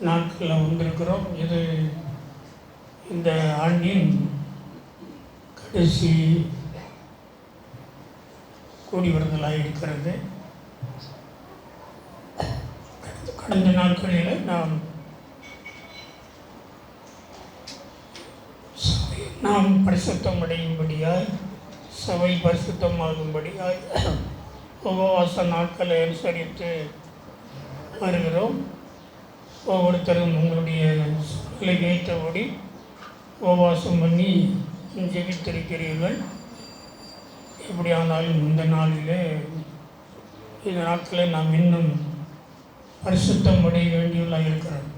நாட்களில் வந்திருக்கிறோம். இது இந்த ஆண்டின் கடைசி கூடி வருதலாக இருக்கிறது. கடந்த நாட்களில் நாம் பரிசுத்தம் அடையும்படியாய், சபை பரிசுத்தமாகும்படியாய் உபவாச நாட்களை அனுசரித்து வருகிறோம். ஒவ்வொருத்தரும் உங்களுடைய சூழ்நிலைக்கு ஏற்றபடி உபவாசம் பண்ணி ஜெபித்திருக்கிறீர்கள். எப்படியானாலும் இந்த நாட்களில் நாம் இன்னும் பரிசுத்தம் அடைய வேண்டியவர்களாக இருக்கிறோம்.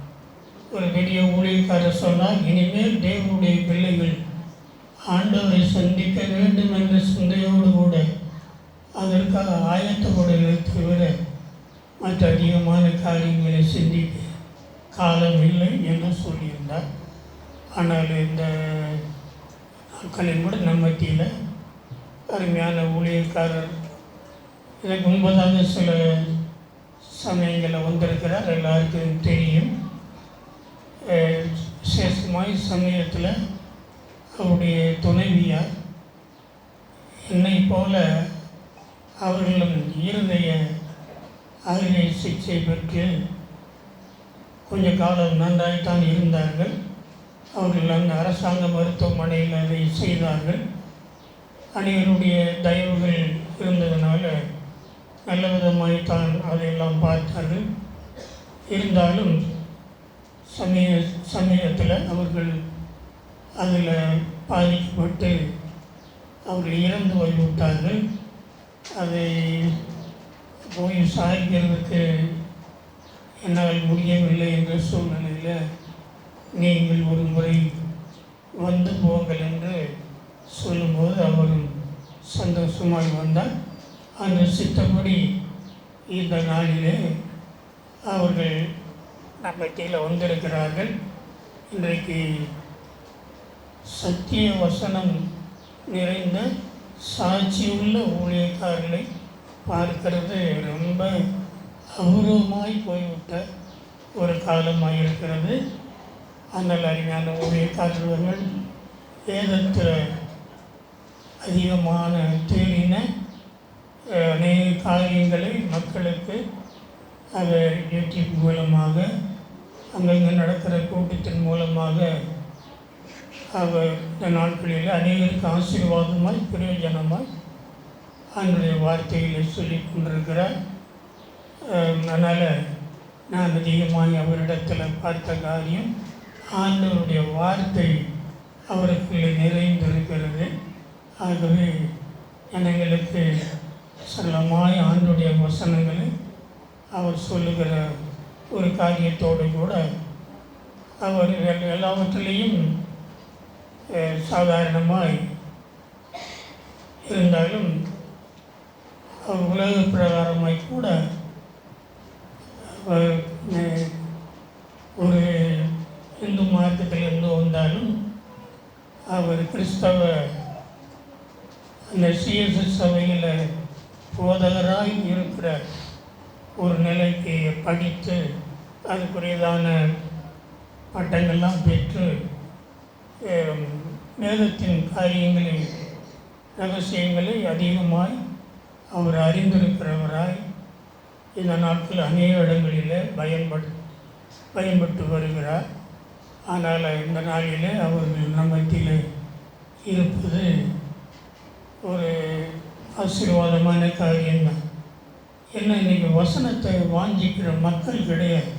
ஒரு பெரிய ஊழியக்காரர் சொன்னால், இனிமேல் தேவனுடைய பிள்ளைகள் ஆண்டவரை சந்திக்க வேண்டும் என்ற சிந்தையோடு கூட அதற்காக ஆயத்தப்படுவதை தவிர மற்ற அதிகமான காரியங்களை சிந்திக்க காலம் இல்லை என்று சொல்லியிருந்தார். ஆனால் இந்த நாட்களில் கூட நம்ம மத்தியில் அருமையான ஊழியக்காரர் இதற்கு முன்பதாக சில சமயங்களில் வந்திருக்கிறார், எல்லாருக்கும் தெரியும். விசேஷமாய் சமயத்தில் அவருடைய துணைவியார் என்னை போல அவர்களும் இருதய அறுவை சிகிச்சை பெற்று கொஞ்ச காலம் நன்றாய்த்தான் இருந்தார்கள். அவர்கள் அந்த அரசாங்க மருத்துவமனையில் அதை செய்தார்கள். அனைவருடைய தயவுகள் இருந்ததுனால நல்ல விதமாய்த்தான் அதையெல்லாம் பார்த்தார்கள். இருந்தாலும் சமயத்தில் அவர்கள் அதில் பாதிக்கப்பட்டு அவர்கள் இறந்து போய்விட்டார்கள். அதை போய் சாய்க்கிறதுக்கு என்னால் முடியவில்லை என்ற சூழ்நிலையில் நீங்கள் ஒரு முறை வந்து போங்கள் என்று சொல்லும்போது அவரும் சந்தோஷமாய் வந்தார். அந்த சித்தப்படி இந்த நாளிலே அவர்கள் நம்மகிட்ட வந்திருக்கிறார்கள். இன்றைக்கு சத்திய வசனம் நிறைந்த சாட்சியுள்ள ஊழியக்காரர்களை பார்க்கிறது ரொம்ப அபூர்வமாய் போய்விட்ட ஒரு காலமாக இருக்கிறது. ஆனால் அருமையான ஊழியக்காரர்கள் வேதத்தில் அதிகமான தேறின அநேக காரியங்களை மக்களுக்கு அதை யூடியூப் மூலமாக அங்கங்கே நடக்கிற கூட்டத்தின் மூலமாக அவர் இந்த நாட்களில் அநேகருக்கு ஆசீர்வாதமாய் பிரயோஜனமாய் அவனுடைய வார்த்தைகளை சொல்லி கொண்டிருக்கிறார். அதனால் நான் அதிகமாக அவரிடத்தில் பார்த்த காரியம், ஆண்டவருடைய வார்த்தை அவருக்குள்ளே நிறைந்திருக்கிறது. ஆகவே ஜனங்களுக்கு சரளமாய் ஆண்டுடைய வசனங்களை அவர் சொல்லுகிற ஒரு காரியத்தோடு கூட அவர் எல்லாவற்றிலையும் சாதாரணமாய் இருந்தாலும் உலக பிரகாரமாய் கூட ஒரு இந்து மார்க்கத்திலிருந்து வந்தாலும் அவர் கிறிஸ்தவ அந்த சிஎஸ்எஸ் சபையில் போதகராய் இருக்கிற ஒரு நிலைக்கு படித்து அதுக்குரியதான பட்டங்கள்லாம் பெற்று வேதத்தின் காரியங்களை ரகசியங்களை அதிகமாய் அவர் அறிந்திருக்கிறவராய் இந்த நாட்கள் அநேக இடங்களில் பயன்பட்டு வருகிறார். ஆனால் இந்த நாளில் அவர்கள் நம்மத்தில் இருப்பது ஒரு ஆசீர்வாதமான காரியம்தான். ஏன்னா இன்றைக்கி வசனத்தை வாஞ்சிக்கிற மக்கள் கிடையாது.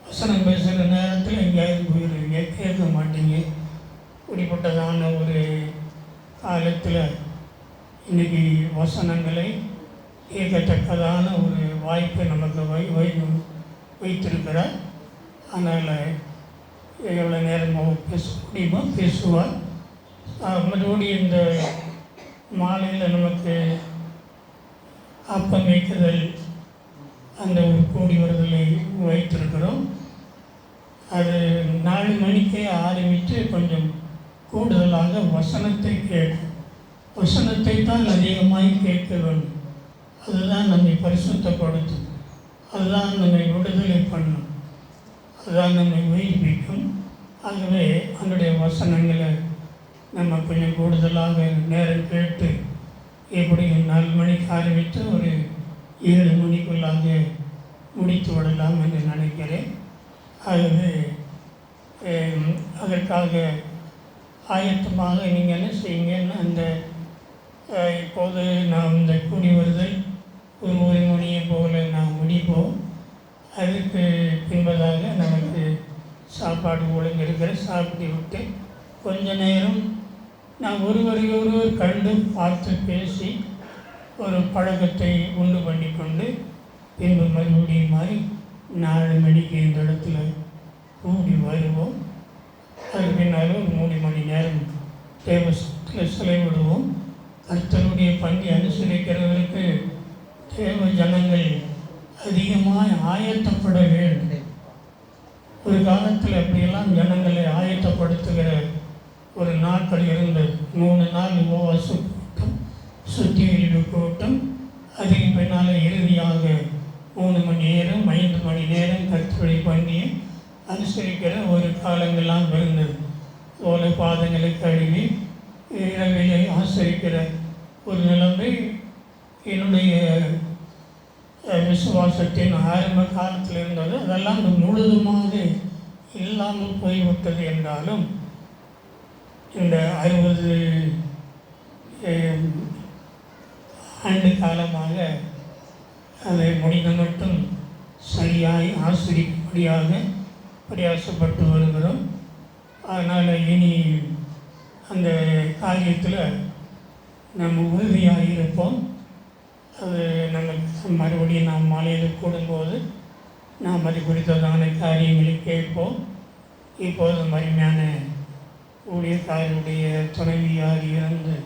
வசனம் பேசுகிற நேரத்தில் எங்கேயாவது போயிடுவீங்க, கேட்க மாட்டீங்க. இப்படிப்பட்டதான ஒரு காலத்தில் இன்றைக்கி வசனங்களை கேட்கத்தக்கதான ஒரு வாய்ப்பை நமக்கு வைத்திருக்கிறார். அதனால் எவ்வளோ நேரம் பேச முடியுமோ பேசுவார். மறுபடியும் இந்த மாலையில் நமக்கு அப்பம் வைக்குதல் அந்த ஒரு கூடி வருதலை வைத்திருக்கிறோம். அது 4 மணிக்கே ஆரம்பித்து கொஞ்சம் கூடுதலாக வசனத்தை தான் அதிகமாக கேட்க வேண்டும். அதுதான் நம்மை பரிசுத்தப்படுத்தும், அதுதான் நம்மை விடுதலை பண்ணும். அதான் நம்மை உயிர்ப்பிக்கும். ஆகவே அதனுடைய வசனங்களை நம்ம கொஞ்சம் கூடுதலாக நேரம் கேட்டு எப்படி 4 மணிக்கு ஆரம்பித்து ஒரு 7 மணிக்குள்ளாக முடித்து விடலாம் என்று நினைக்கிறேன். ஆகவே அதற்காக ஆயத்தமாக நீங்கள் என்ன செய்யுங்கன்னு அந்த இப்போது நாம் இந்த கூடி வருதல் ஒரு 1 மணியை போல் நாம் முடிப்போம். அதுக்கு பின்பதாக நமக்கு சாப்பாடு ஒழுங்கு இருக்கிற சாப்பிட்டு விட்டு கொஞ்ச நேரம் நாம் ஒருவர் கண்டு பார்த்து பேசி ஒரு பழக்கத்தை உண்டு பண்ணி கொண்டு பின்பு மறுபடியும் 4 மணிக்கு இந்த இடத்துல கூடி வருவோம். அதுக்கு பின்னால் ஒரு 3 மணி நேரம் தேவசத்தில் செலவிடுவோம். கர்த்தருடைய பங்கை அனுசரிக்கிறவருக்கு தேவ ஜனங்கள் அதிகமாக ஆயத்தப்பட வேண்டும். ஒரு காலத்தில் அப்படியெல்லாம் ஜனங்களை ஆயத்தப்படுத்துகிற ஒரு நாட்கள் இருந்தது. 3 நாள் உபவாச கூட்டம், சுத்திகரிப்பு கூட்டம், அதுக்கு பின்னால் இறுதியாக 3 மணி நேரம் 5 மணி நேரம் கர்த்தருடைய பண்டிகை அனுசரிக்கிற ஒரு காலங்கள்லாம் இருந்தது. ஓலை பாதங்களை கழுவி இரவிலே ஆசரிக்கிற ஒரு நிலைமை என்னுடைய விசுவாசத்தின் ஆரம்ப காலத்தில் இருந்தது. அதெல்லாம் முழுதுமாக இல்லாமல் போய்விட்டது என்றாலும் இந்த 60 ஆண்டு காலமாக அதை முடிந்த மட்டும் சரியாய் ஆசிரிக்கும்படியாக பிரயாசப்பட்டு வருகிறோம். அதனால் இனி அந்த காரியத்தில் நம்ம உறுதியாக இருப்போம். அது நமக்கு மறுபடியும் நாம் மாலையில் கூடும்போது நாம் அது குறித்ததான காரியங்களை கேட்போம். இப்போது மறுமையான ஊழியக்காரருடைய துணைவியார் இருந்து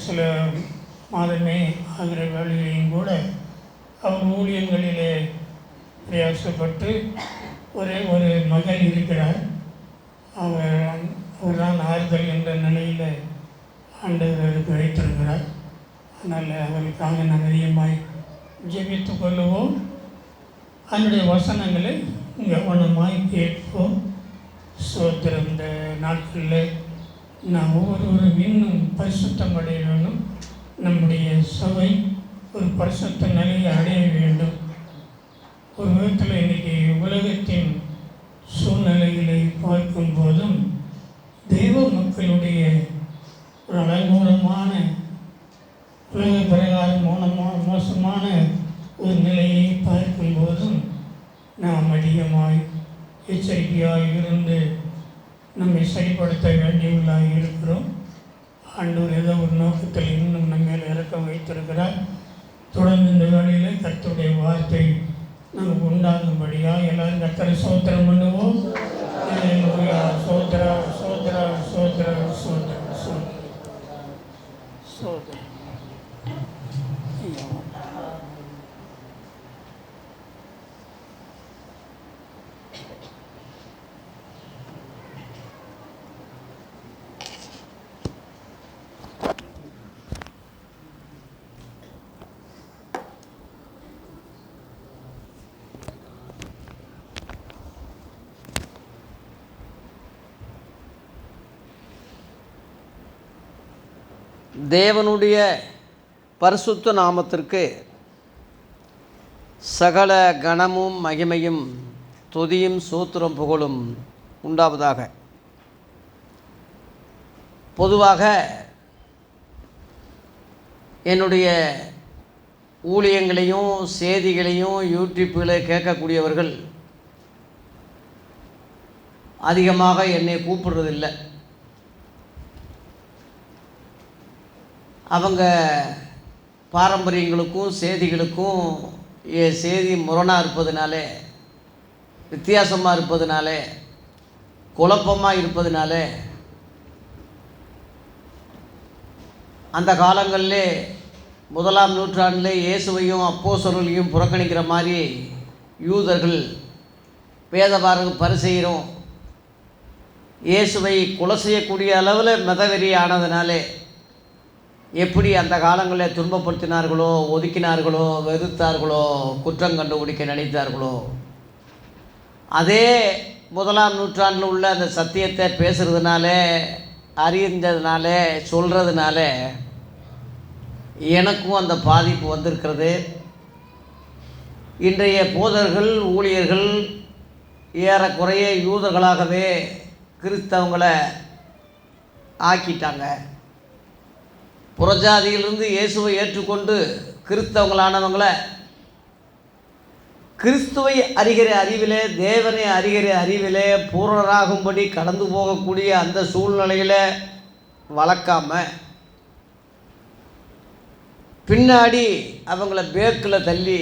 சில மாதமே ஆகிற வேலையிலையும் கூட அவர் ஊழியங்களிலே பிரயாசப்பட்டு ஒரு மகன் இருக்கிறார். அவர்தான் ஆறுதல் என்ற நிலையில் ஆண்டவருக்கு வைத்திருக்கிறார். அதனால் அவருக்காக நாம் அதிகமாய் ஜெபித்து கொள்ளுவோம். அதனுடைய வசனங்களை கவனமாய் கேட்போம். சோத்திரம். இந்த நாட்களில் நாம் ஒவ்வொருவரும் இன்னும் பரிசுத்தம் அடைய வேண்டும். நம்முடைய சபை ஒரு பரிசுத்த நிலையை அடைய வேண்டும். ஒரு விதத்தில் இன்றைக்கி உலகத்தின் சூழ்நிலைகளை பார்க்கும் போதும் தெய்வ மக்களுடைய ஒரு அலங்கூலமான உலக பிரகாரம் மோசமான ஒரு நிலையை பார்க்கும் போதும் நாம் அதிகமாய் எச்சரிக்கையாக இருந்து நம்மை சரிப்படுத்த வேண்டியவர்களாக இருக்கிறோம். ஆண்டவர் ஏதோ ஒரு நோக்கத்தில் இன்னும் நம்ம மேலே இறக்கம் வைத்திருக்கிறார். தொடர்ந்து இந்த வேளையில் கர்த்தருடைய வார்த்தை நமக்கு உண்டாகும்படியாக எல்லாரும் கர்த்தரை சோத்திரம் பண்ணுவோம். சோத்ரா சோத்ரா சோத்ரா சோத்ரா சோத்ரா சோத்ரா. தேவனுடைய பரிசுத்த நாமத்திற்கு சகல கணமும் மகிமையும் துதியும் சோத்திரம் புகழும் உண்டாவதாக. பொதுவாக என்னுடைய ஊழியங்களையும் செய்திகளையும் யூடியூப்பில் கேட்கக்கூடியவர்கள் அதிகமாக என்னை கூப்பிடுறதில்லை. அவங்க பாரம்பரியங்களுக்கும் செய்திகளுக்கும் செய்தி முரணாக இருப்பதுனாலே, வித்தியாசமாக இருப்பதுனாலே, குழப்பமாக இருப்பதுனாலே அந்த காலங்களிலே 1ஆம் நூற்றாண்டிலே இயேசுவையும் அப்போஸ்தலர்களையும் புறக்கணிக்கிற மாதிரி யூதர்கள் பரிசேயரும் இயேசுவை கொலை செய்யக்கூடிய அளவில் மதவெறி ஆனதுனாலே எப்படி அந்த காலங்களில் துன்பப்படுத்தினார்களோ, ஒதுக்கினார்களோ, வெறுத்தார்களோ, குற்றம் கண்டுபிடிக்க நினைத்தார்களோ, அதே 1ஆம் நூற்றாண்டில் உள்ள அந்த சத்தியத்தை பேசுகிறதுனால, அறிந்ததுனால, சொல்கிறதுனால எனக்கும் அந்த பாதிப்பு வந்திருக்கிறது. இன்றைய போதர்கள், ஊழியர்கள் ஏறக்குறைய யூதர்களாகவே கிறிஸ்தவங்களை ஆக்கிட்டாங்க. புறஜாதியிலிருந்து இயேசுவை ஏற்றுக்கொண்டு கிறிஸ்தவங்களானவங்களை கிறிஸ்துவை அறிகிற அறிவிலே, தேவனை அறிகிற அறிவிலே பூரணராகும்படி கடந்து போகக்கூடிய அந்த சூழ்நிலையில் வளர்க்காம பின்னாடி அவங்கள பேக்கில் தள்ளி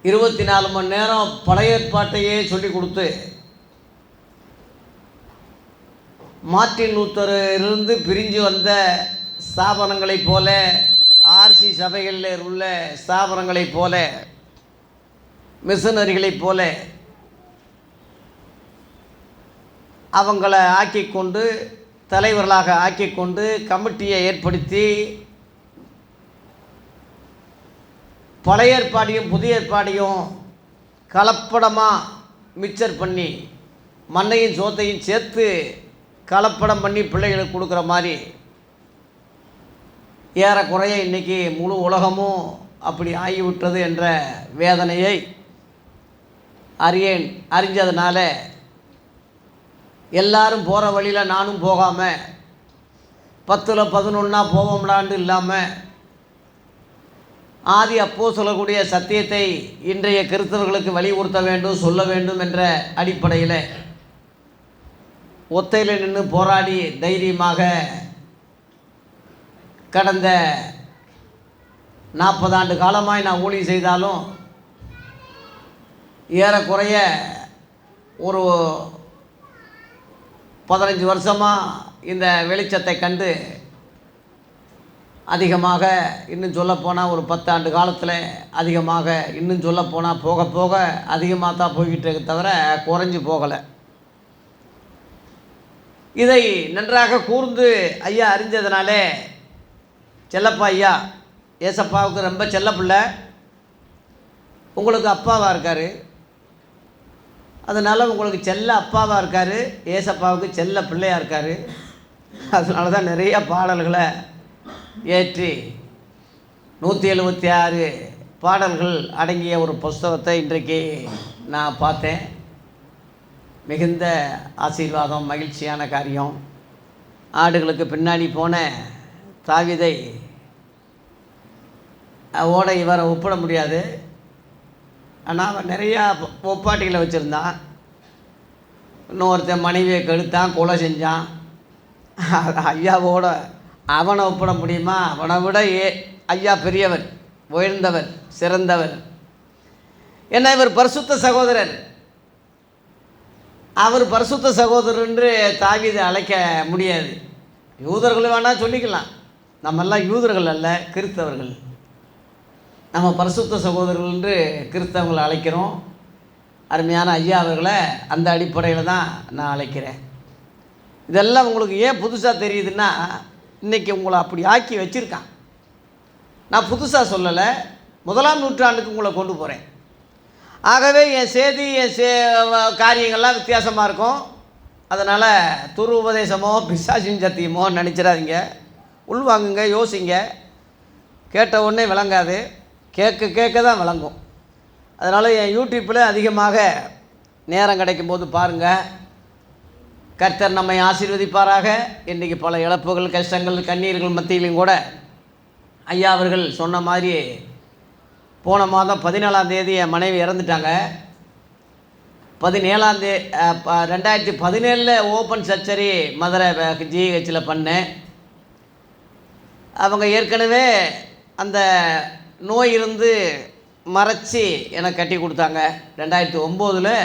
24 மணி நேரம் பழைய ஏற்பாட்டையே சொல்லி கொடுத்து, மார்ட்டின் லூத்தரிலிருந்து பிரிஞ்சு வந்த ஸ்தாபனங்களைப் போல, ஆர்சி சபைகளில் உள்ள ஸ்தாபனங்களைப் போல, மிஷனரிகளைப் போல அவங்கள ஆக்கிக்கொண்டு, தலைவர்களாக ஆக்கிக்கொண்டு, கமிட்டியை ஏற்படுத்தி பழைய ஏற்பாடையும் புதிய ஏற்பாடையும் கலப்படமாக மிக்சர் பண்ணி, மண்ணையும் சோத்தையும் சேர்த்து கலப்படம் பண்ணி பிள்ளைகளுக்கு கொடுக்குற மாதிரி ஏறக்குறைய இன்றைக்கி முழு உலகமும் அப்படி ஆகிவிட்டது என்ற வேதனையை அறிஞ்சதுனால எல்லாரும் போகிற வழியில் நானும் போகாமல் 10ல் 11 போவோம்லாண்டு இல்லாமல் ஆதி அப்போஸ்தலர்களுடைய சத்தியத்தை இன்றைய கிறிஸ்தவர்களுக்கு வலியுறுத்த வேண்டும், சொல்ல வேண்டும் என்ற அடிப்படையில் ஒத்தையில் நின்று போராடி தைரியமாக கடந்த 40 ஆண்டு காலமாய் நான் ஊழியம் செய்தாலும் ஏறக்குறைய ஒரு 15 வருஷமாக இந்த வெளிச்சத்தை கண்டு அதிகமாக, இன்னும் சொல்லப்போனால் ஒரு 10 ஆண்டு காலத்தில் அதிகமாக, இன்னும் சொல்லப்போனால் போக போக அதிகமாக தான் போய்கிட்டு தவிர குறைஞ்சி போகலை. இதை நன்றாக கூர்ந்து ஐயா அறிஞ்சதுனாலே, செல்லப்பா ஐயா ஏசப்பாவுக்கு ரொம்ப செல்ல பிள்ளை, உங்களுக்கு அப்பாவாக இருக்கார், அதனால் உங்களுக்கு செல்ல அப்பாவாக இருக்கார், ஏசப்பாவுக்கு செல்ல பிள்ளையாக இருக்கார். அதனால தான் நிறைய பாடல்களை ஏற்றி 176 பாடல்கள் அடங்கிய ஒரு புஸ்தகத்தை இன்றைக்கு நான் பார்த்தேன். மிகுந்த ஆசீர்வாதம், மகிழ்ச்சியான காரியம். ஆடுகளுக்கு பின்னாடி போன தாவீதை ஓட இவரை ஒப்பிட முடியாது. ஆனால் அவன் நிறையா ஒப்பாட்டிகளை வச்சுருந்தான். இன்னொருத்தன் மனைவியை கெடுத்தான், கொலை செஞ்சான். ஐயாவோட அவனை ஒப்பிட முடியுமா? அவனை விட ஐயா பெரியவர், உயர்ந்தவர், சிறந்தவர். ஏன்னா இவர் பரிசுத்த சகோதரர். அவர் பரிசுத்த சகோதரர் என்று தாவீதை அழைக்க முடியாது. யூதர்கள் வேணால் சொல்லிக்கலாம், நம்மெல்லாம் யூதர்கள் அல்ல, கிறிஸ்தவர்கள். நம்ம பரிசுத்த சகோதரர்கள் என்று கிறிஸ்தவங்களை அழைக்கிறோம். அருமையான ஐயா அவர்களை அந்த அடிப்படையில் தான் நான் அழைக்கிறேன். இதெல்லாம் உங்களுக்கு ஏன் புதுசாக தெரியுதுன்னா, இன்றைக்கி உங்களை அப்படி ஆக்கி வச்சுருக்கான். நான் புதுசாக சொல்லலை, 1ஆம் நூற்றாண்டுக்கு உங்களை கொண்டு போகிறேன். ஆகவே என் செய்தி, என் காரியங்கள்லாம் வித்தியாசமாக இருக்கும். அதனால் துரு உபதேசமோ பிசாசின் சத்தியமோ நினச்சிடாதீங்க. உள்வாங்குங்க, யோசிங்க. கேட்ட உடனே விளங்காது, கேட்க தான் விளங்கும். அதனால் என் யூடியூப்பில் அதிகமாக நேரம் கிடைக்கும்போது பாருங்கள். கர்த்தர் நம்மை ஆசீர்வதிப்பாராக. இன்றைக்கி பல இழப்புகள், கஷ்டங்கள், கண்ணீர்கள் மத்தியிலும் கூட ஐயா அவர்கள் சொன்ன மாதிரி போன மாதம் 14ஆம் தேதி என் மனைவி இறந்துட்டாங்க. 2017 ஓப்பன் சர்ஜரி மதுரை ஜிஹெச்சில் பண்ணேன். அவங்க ஏற்கனவே அந்த நோய் இருந்து மறைச்சி எனக்கு கட்டி கொடுத்தாங்க. 2009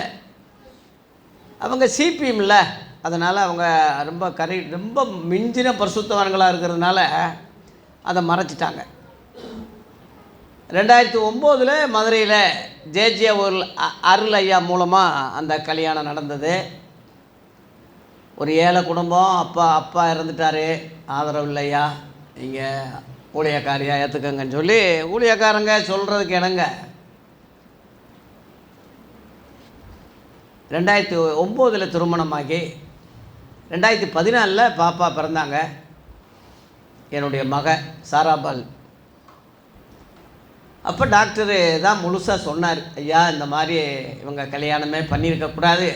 அவங்க சிபிஎம்ல, அதனால் அவங்க ரொம்ப மிஞ்சின பரிசுத்தவான்களாக இருக்கிறதுனால அதை மறைச்சிட்டாங்க. 2009 மதுரையில் ஜேஜே ஒரு அருள் ஐயா மூலமாக அந்த கல்யாணம் நடந்தது. ஒரு ஏழை குடும்பம், அப்பா இறந்துட்டார், ஆதரவு இல்லையா, நீங்கள் ஊழியக்காரியாக ஏற்றுக்கங்கன்னு சொல்லி ஊழியக்காரங்க சொல்கிறதுக்கு இணங்க 2009 திருமணமாகி 2014 பாப்பா பிறந்தாங்க. என்னுடைய மக சாராபால். அப்போ டாக்டரு தான் முழுசாக சொன்னார், ஐயா இந்த மாதிரி இவங்க கல்யாணமே பண்ணியிருக்கக்கூடாது,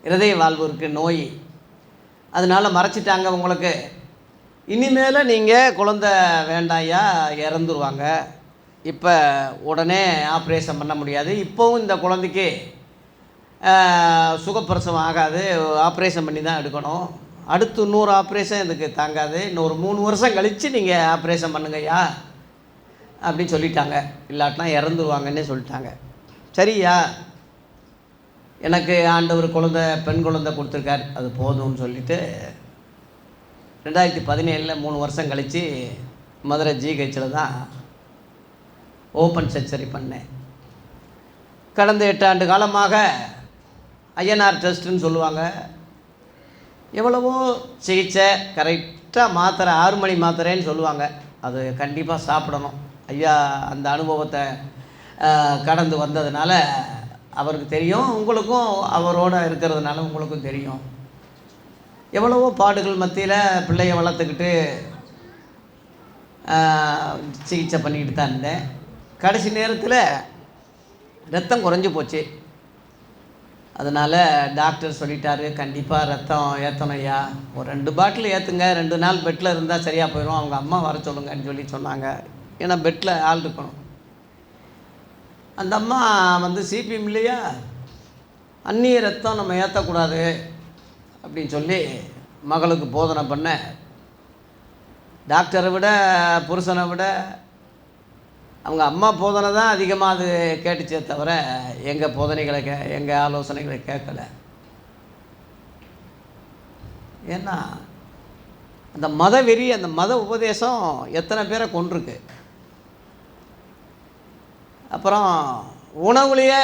இருதய வாழ்வுக்கு நோய், அதனால் மறைச்சிட்டாங்க உங்களுக்கு, இனிமேல் நீங்கள் குழந்த வேண்டாம்யா, இறந்துருவாங்க, இப்போ உடனே ஆப்ரேஷன் பண்ண முடியாது, இப்போவும் இந்த குழந்தைக்கு சுகப்பிரசவம் ஆகாது, ஆப்ரேஷன் பண்ணி தான் எடுக்கணும், அடுத்து இன்னொரு ஆப்ரேஷன் இதுக்கு தாங்காது, இன்னொரு 3 வருஷம் கழித்து நீங்கள் ஆப்ரேஷன் பண்ணுங்கய்யா அப்படின்னு சொல்லிட்டாங்க, இல்லாட்டினா இறந்துருவாங்கன்னே சொல்லிட்டாங்க. சரியா, எனக்கு ஆண்டவர் பெண் குழந்தை கொடுத்துருக்கார், அது போதும்னு சொல்லிவிட்டு 2017 3 வருஷம் கழித்து மதுரை ஜிஹெச்சில் தான் ஓப்பன் சர்ஜரி பண்ணேன். கடந்த 8 ஆண்டு காலமாக ஐஎன்ஆர் டெஸ்ட்டுன்னு சொல்லுவாங்க, எவ்வளவோ சிகிச்சை, கரெக்டாக மாத்திரை 6 மணி மாத்திரைன்னு சொல்லுவாங்க, அது கண்டிப்பாக சாப்பிடணும். ஐயா அந்த அனுபவத்தை கடந்து வந்ததுனால அவருக்கு தெரியும், உங்களுக்கும் அவரோட இருக்கிறதுனால உங்களுக்கும் தெரியும். எவ்வளவோ பாடுகள் மத்தியில் பிள்ளைய வளர்த்துக்கிட்டு சிகிச்சை பண்ணிக்கிட்டு தான் இருந்தேன். கடைசி நேரத்தில் ரத்தம் குறைஞ்சி போச்சு. அதனால் டாக்டர் சொல்லிட்டாரு, கண்டிப்பாக ரத்தம் ஏற்றணும் ஐயா, ஒரு 2 பாட்டில் ஏற்றுங்க, 2 நாள் பெட்டில் இருந்தால் சரியாக போயிடும், அவங்க அம்மா வர சொல்லுங்கன்னு சொல்லி சொன்னாங்க. ஏன்னா பெட்டில் ஆள் இருக்கணும். அந்த அம்மா சிபிஎம் இல்லையா, அந்நிய ரத்தம் நம்ம ஏற்றக்கூடாது அப்படின்னு சொல்லி மகளுக்கு போதனை பண்ண, டாக்டரை விட புருஷனை விட அவங்க அம்மா போதனை தான் அதிகமாக அது கேட்டுச்சே தவிர எங்கள் போதனைகளை எங்கள் ஆலோசனைகளை கேட்கலை. ஏன்னா அந்த மத வெறி, அந்த மத உபதேசம் எத்தனை பேரை கொண்டிருக்கு. அப்புறம் உணவுலையே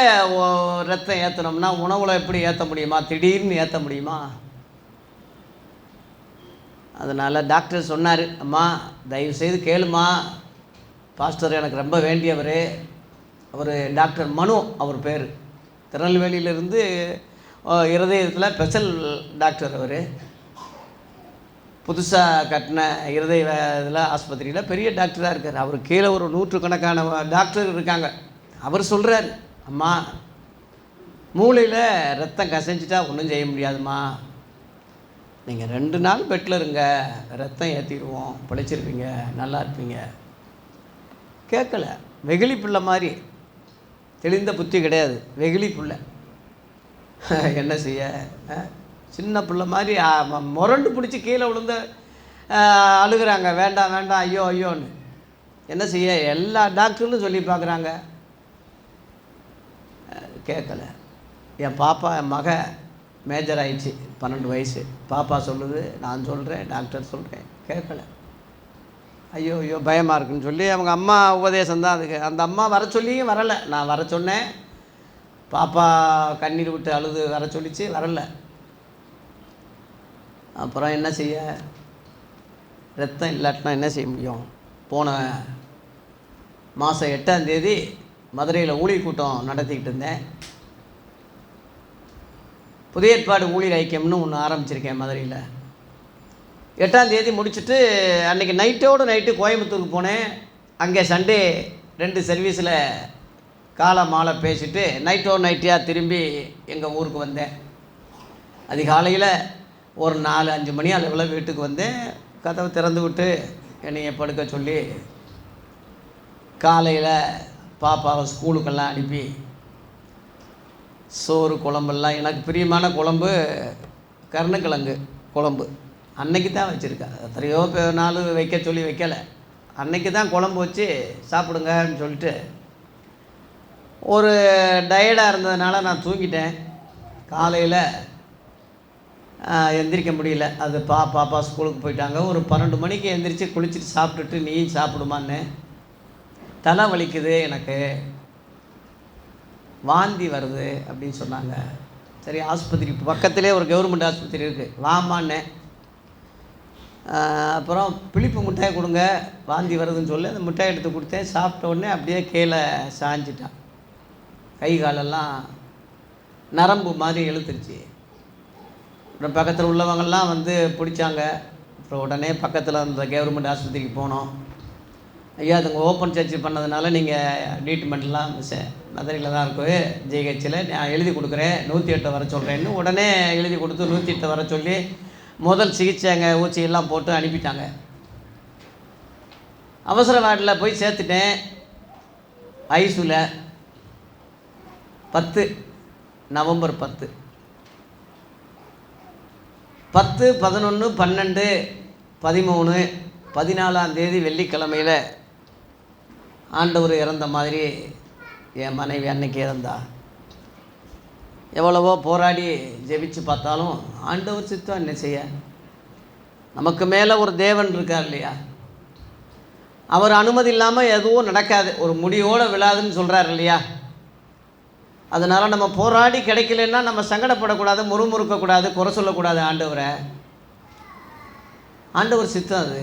ரத்தம் ஏற்றணும்னா உணவில் எப்படி ஏற்ற முடியுமா, திடீர்னு ஏற்ற முடியுமா? அதனால் டாக்டர் சொன்னார், அம்மா தயவுசெய்து கேளுமா, பாஸ்டர் எனக்கு ரொம்ப வேண்டியவர், அவர் டாக்டர் மனு, அவர் பேர், திருநெல்வேலியிலேருந்து இருதயத்தில் ஸ்பெஷல் டாக்டர், அவர் புதுசாக கட்டின இருதய இதில் ஆஸ்பத்திரியில் பெரிய டாக்டராக இருக்கார். அவர் கீழே ஒரு 100கணக்கான டாக்டர் இருக்காங்க. அவர் சொல்கிறார், அம்மா மூளையில் ரத்தம் கசைஞ்சிட்டா ஒன்றும் செய்ய முடியாதும்மா, நீங்கள் 2 நாள் பெட்டில் இருங்க, ரத்தம் ஏற்றிடுவோம், பிழைச்சிருப்பீங்க, நல்லா இருப்பீங்க. கேட்கல, வெகுளி பிள்ளை மாதிரி, தெளிந்த புத்தி கிடையாது, வெகுளி பிள்ளை. என்ன செய்ய, சின்ன பிள்ளை மாதிரி முரண்டு பிடிச்சி கீழே விழுந்து அழுகிறாங்க, வேண்டாம் வேண்டாம், ஐயோ ஐயோன்னு. என்ன செய்ய, எல்லா டாக்டர்களும் சொல்லி பார்க்குறாங்க, கேட்கல. என் பாப்பா, என் மக மேஜர் ஆயிடுச்சு, 12 வயசு. பாப்பா சொல்லுது, நான் சொல்கிறேன், டாக்டர் சொல்கிறேன், கேட்கல. ஐயோ ஐயோ பயமாக இருக்குன்னு சொல்லி அவங்க அம்மா உபதேசம் தான் அதுக்கு. அந்த அம்மா வர சொல்லியும் வரலை. நான் வர சொன்னேன், பாப்பா கண்ணீர் விட்டு அழுது வர சொல்லிச்சு, வரலை. அப்புறம் என்ன செய்ய, ரத்தம் இல்லாட்டினா என்ன செய்ய முடியும்? போன மாதம் 8ஆம் தேதி மதுரையில் ஊழியர் கூட்டம் நடத்திக்கிட்டு இருந்தேன். புதிய ஏற்பாடு ஊழியர் ஐக்கியம்னு ஒன்று ஆரம்பிச்சிருக்கேன் மதுரையில். 8ஆம் தேதி முடிச்சுட்டு அன்றைக்கி நைட்டு கோயம்புத்தூருக்கு போனேன். அங்கே சண்டே 2 சர்வீஸில் காலை மாலை பேசிவிட்டு நைட்டியாக திரும்பி எங்கள் ஊருக்கு வந்தேன். அதிகாலையில் ஒரு 4-5 மணி அளவில் வீட்டுக்கு வந்தேன். கதவை திறந்து விட்டு என்னைய படுக்க சொல்லி காலையில் பாப்பாவை ஸ்கூலுக்கெல்லாம் அனுப்பி சோறு குழம்பெல்லாம், எனக்கு பிரியமான குழம்பு கருணக்கிழங்கு குழம்பு, அன்னைக்கு தான் வச்சுருக்கேன். எத்தனையோ நாள் வைக்க சொல்லி வைக்கலை, அன்னைக்கு தான் குழம்பு வச்சு சாப்பிடுங்கன்னு சொல்லிட்டு. ஒரு டயர்டாக இருந்ததுனால நான் தூங்கிட்டேன். காலையில் எந்திரிக்க முடியல. அது பாப்பா ஸ்கூலுக்கு போயிட்டாங்க. ஒரு 12 மணிக்கு எந்திரிச்சு குளிச்சுட்டு சாப்பிட்டுட்டு நீ சாப்பிடுமான்னு. தலை வலிக்குது, எனக்கு வாந்தி வருது அப்படின்னு சொன்னாங்க. சரி, ஆஸ்பத்திரி பக்கத்துலேயே ஒரு கவர்மெண்ட் ஆஸ்பத்திரி இருக்குது, வாமான்னு. அப்புறம் பிளிப்பு மிட்டாய் கொடுங்க, வாந்தி வருதுன்னு சொல்லி அந்த மிட்டாய் எடுத்து கொடுத்தேன். சாப்பிட்ட உடனே அப்படியே கீழே சாஞ்சிட்டான். கை காலெல்லாம் நரம்பு மாதிரி இழுத்துருச்சு. அப்புறம் பக்கத்தில் உள்ளவங்கள்லாம் வந்து பிடிச்சாங்க. அப்புறம் உடனே பக்கத்தில் அந்த கவர்மெண்ட் ஆஸ்பத்திரிக்கு போனோம். ஐயா அதுங்க ஓப்பன் சர்ஜரி பண்ணதுனால நீங்கள் ட்ரீட்மெண்ட்லாம் மதுரையில் தான் இருக்கு ஜிஹெச்சில், நான் எழுதி கொடுக்குறேன் 108 வர சொல்கிறேன்னு உடனே எழுதி கொடுத்து 108 வர சொல்லி முதல் சிகிச்சைங்க ஊசியெல்லாம் போட்டு அனுப்பிட்டாங்க. அவசர வார்டில் போய் சேர்த்துட்டேன். ஐசியூவில் 10 நவம்பர் 10 10 11 12 13 14ஆம் தேதி வெள்ளிக்கிழமையில் ஆண்டவர் இறந்த மாதிரி என் மனைவி அன்னைக்கு இறந்தா. எவ்வளவோ போராடி ஜெபிச்சு பார்த்தாலும் ஆண்டவர் சித்தம் என்ன செய்ய, நமக்கு மேலே ஒரு தேவன் இருக்கார் இல்லையா, அவர் அனுமதி இல்லாமல் எதுவும் நடக்காது, ஒரு முடிவோடு விழாதுன்னு சொல்கிறார் இல்லையா. அதனால் நம்ம போராடி கிடைக்கலன்னா நம்ம சங்கடப்படக்கூடாது, முறுமுறுக்கக்கூடாது, குறை சொல்லக்கூடாது ஆண்டவரை. ஆண்டவர் சித்தம் அது,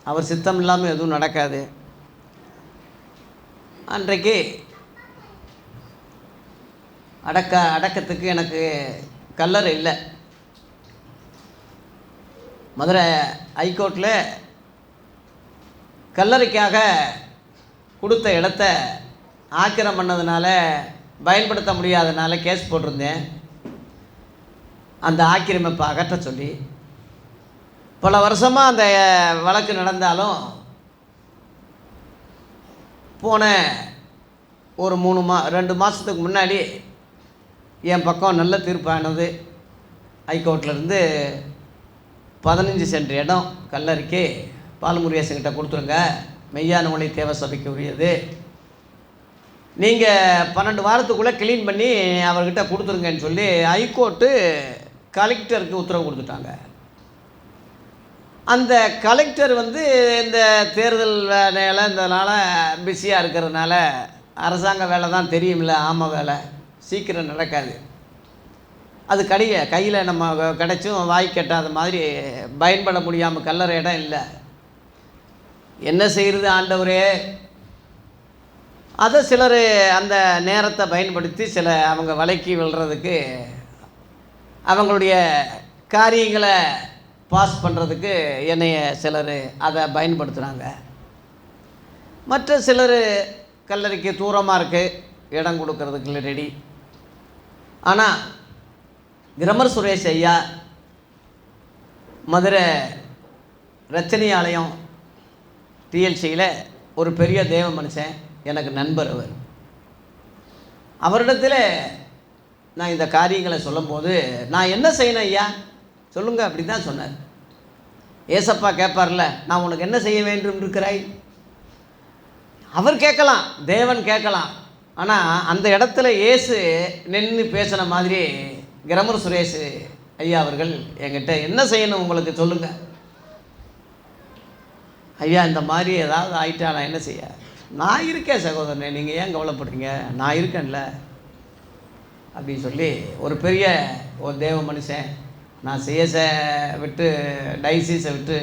அவர் சித்தம் இல்லாமல் எதுவும் நடக்காது. அன்றைக்கு அடக்கத்துக்கு எனக்கு கல்லறை இல்லை. மதுரை ஹைகோர்ட்டில் கல்லறைக்காக கொடுத்த இடத்த ஆக்கிரம் பண்ணதுனால பயன்படுத்த முடியாதனால கேஸ் போட்டிருந்தேன். அந்த ஆக்கிரமிப்பை அகற்ற சொல்லி பல வருஷமாக அந்த வழக்கு நடந்தாலும் போன ஒரு 2 மாதத்துக்கு முன்னாடி என் பக்கம் நல்ல தீர்ப்பானது. ஹைகோர்ட்லேருந்து 15 சென்ட் இடம் கல்லறைக்கு பாலமுருகேசன்கிட்ட கொடுத்துருங்க, மெய்யான ஒளி தேவ சபைக்கு உரியது, நீங்கள் 12 வாரத்துக்குள்ளே க்ளீன் பண்ணி அவர்கிட்ட கொடுத்துருங்கன்னு சொல்லி ஹைகோர்ட்டு கலெக்டருக்கு உத்தரவு கொடுத்துட்டாங்க. அந்த கலெக்டர் வந்து இந்த தேர்தல் வேலை இதனால் பிஸியாக இருக்கிறதுனால அரசாங்க வேலை தான் தெரியுமில்ல, ஆமாம் வேலை சீக்கிரம் நடக்காது. அது கையில் நம்ம கிடச்சும் வாய் கட்டாத மாதிரி பயன்பட முடியாமல் கல்லறை இடம் இல்லை. என்ன செய்கிறது ஆண்டவரே. அதை சிலர் அந்த நேரத்தை பயன்படுத்தி அவங்க வலைக்கு விழுறதுக்கு, அவங்களுடைய காரியங்களை பாஸ் பண்ணுறதுக்கு என்னைய சிலர் அதை பயன்படுத்துகிறாங்க. மற்ற சிலர் கல்லறைக்கு தூரமாக இருக்குது இடம் கொடுக்கறதுக்கு ரெடி. ஆனால் கிரமர் சுரேஷ் ஐயா மதுரை ரச்சனி ஆலயம் டிஎல்சியில் ஒரு பெரிய தேவ மனுஷன், எனக்கு நண்பர். அவரிடத்தில் நான் இந்த காரியங்களை சொல்லும்போது, நான் என்ன செய்யணும் ஐயா சொல்லுங்கள் அப்படி தான் சொன்னார். ஏசப்பா கேட்பார்ல, நான் உனக்கு என்ன செய்ய வேண்டும் இருக்கிறாய், அவர் கேட்கலாம், தேவன் கேட்கலாம். ஆனால் அந்த இடத்துல இயேசு நின்று பேசின மாதிரி கிரமர் சுரேஷ் ஐயா அவர்கள் என்கிட்ட என்ன செய்யணும் உங்களுக்கு சொல்லுங்கள் ஐயா, இந்த மாதிரி ஏதாவது ஆகிட்டா நான் என்ன செய்ய, நான் இருக்கேன் சகோதரனே, நீங்கள் ஏன் கவலைப்படுறீங்க, நான் இருக்கேன்ல அப்படின்னு சொல்லி ஒரு பெரிய ஒரு தேவ மனுஷன். நான் சிஎஸை விட்டு டைசிஸை விட்டு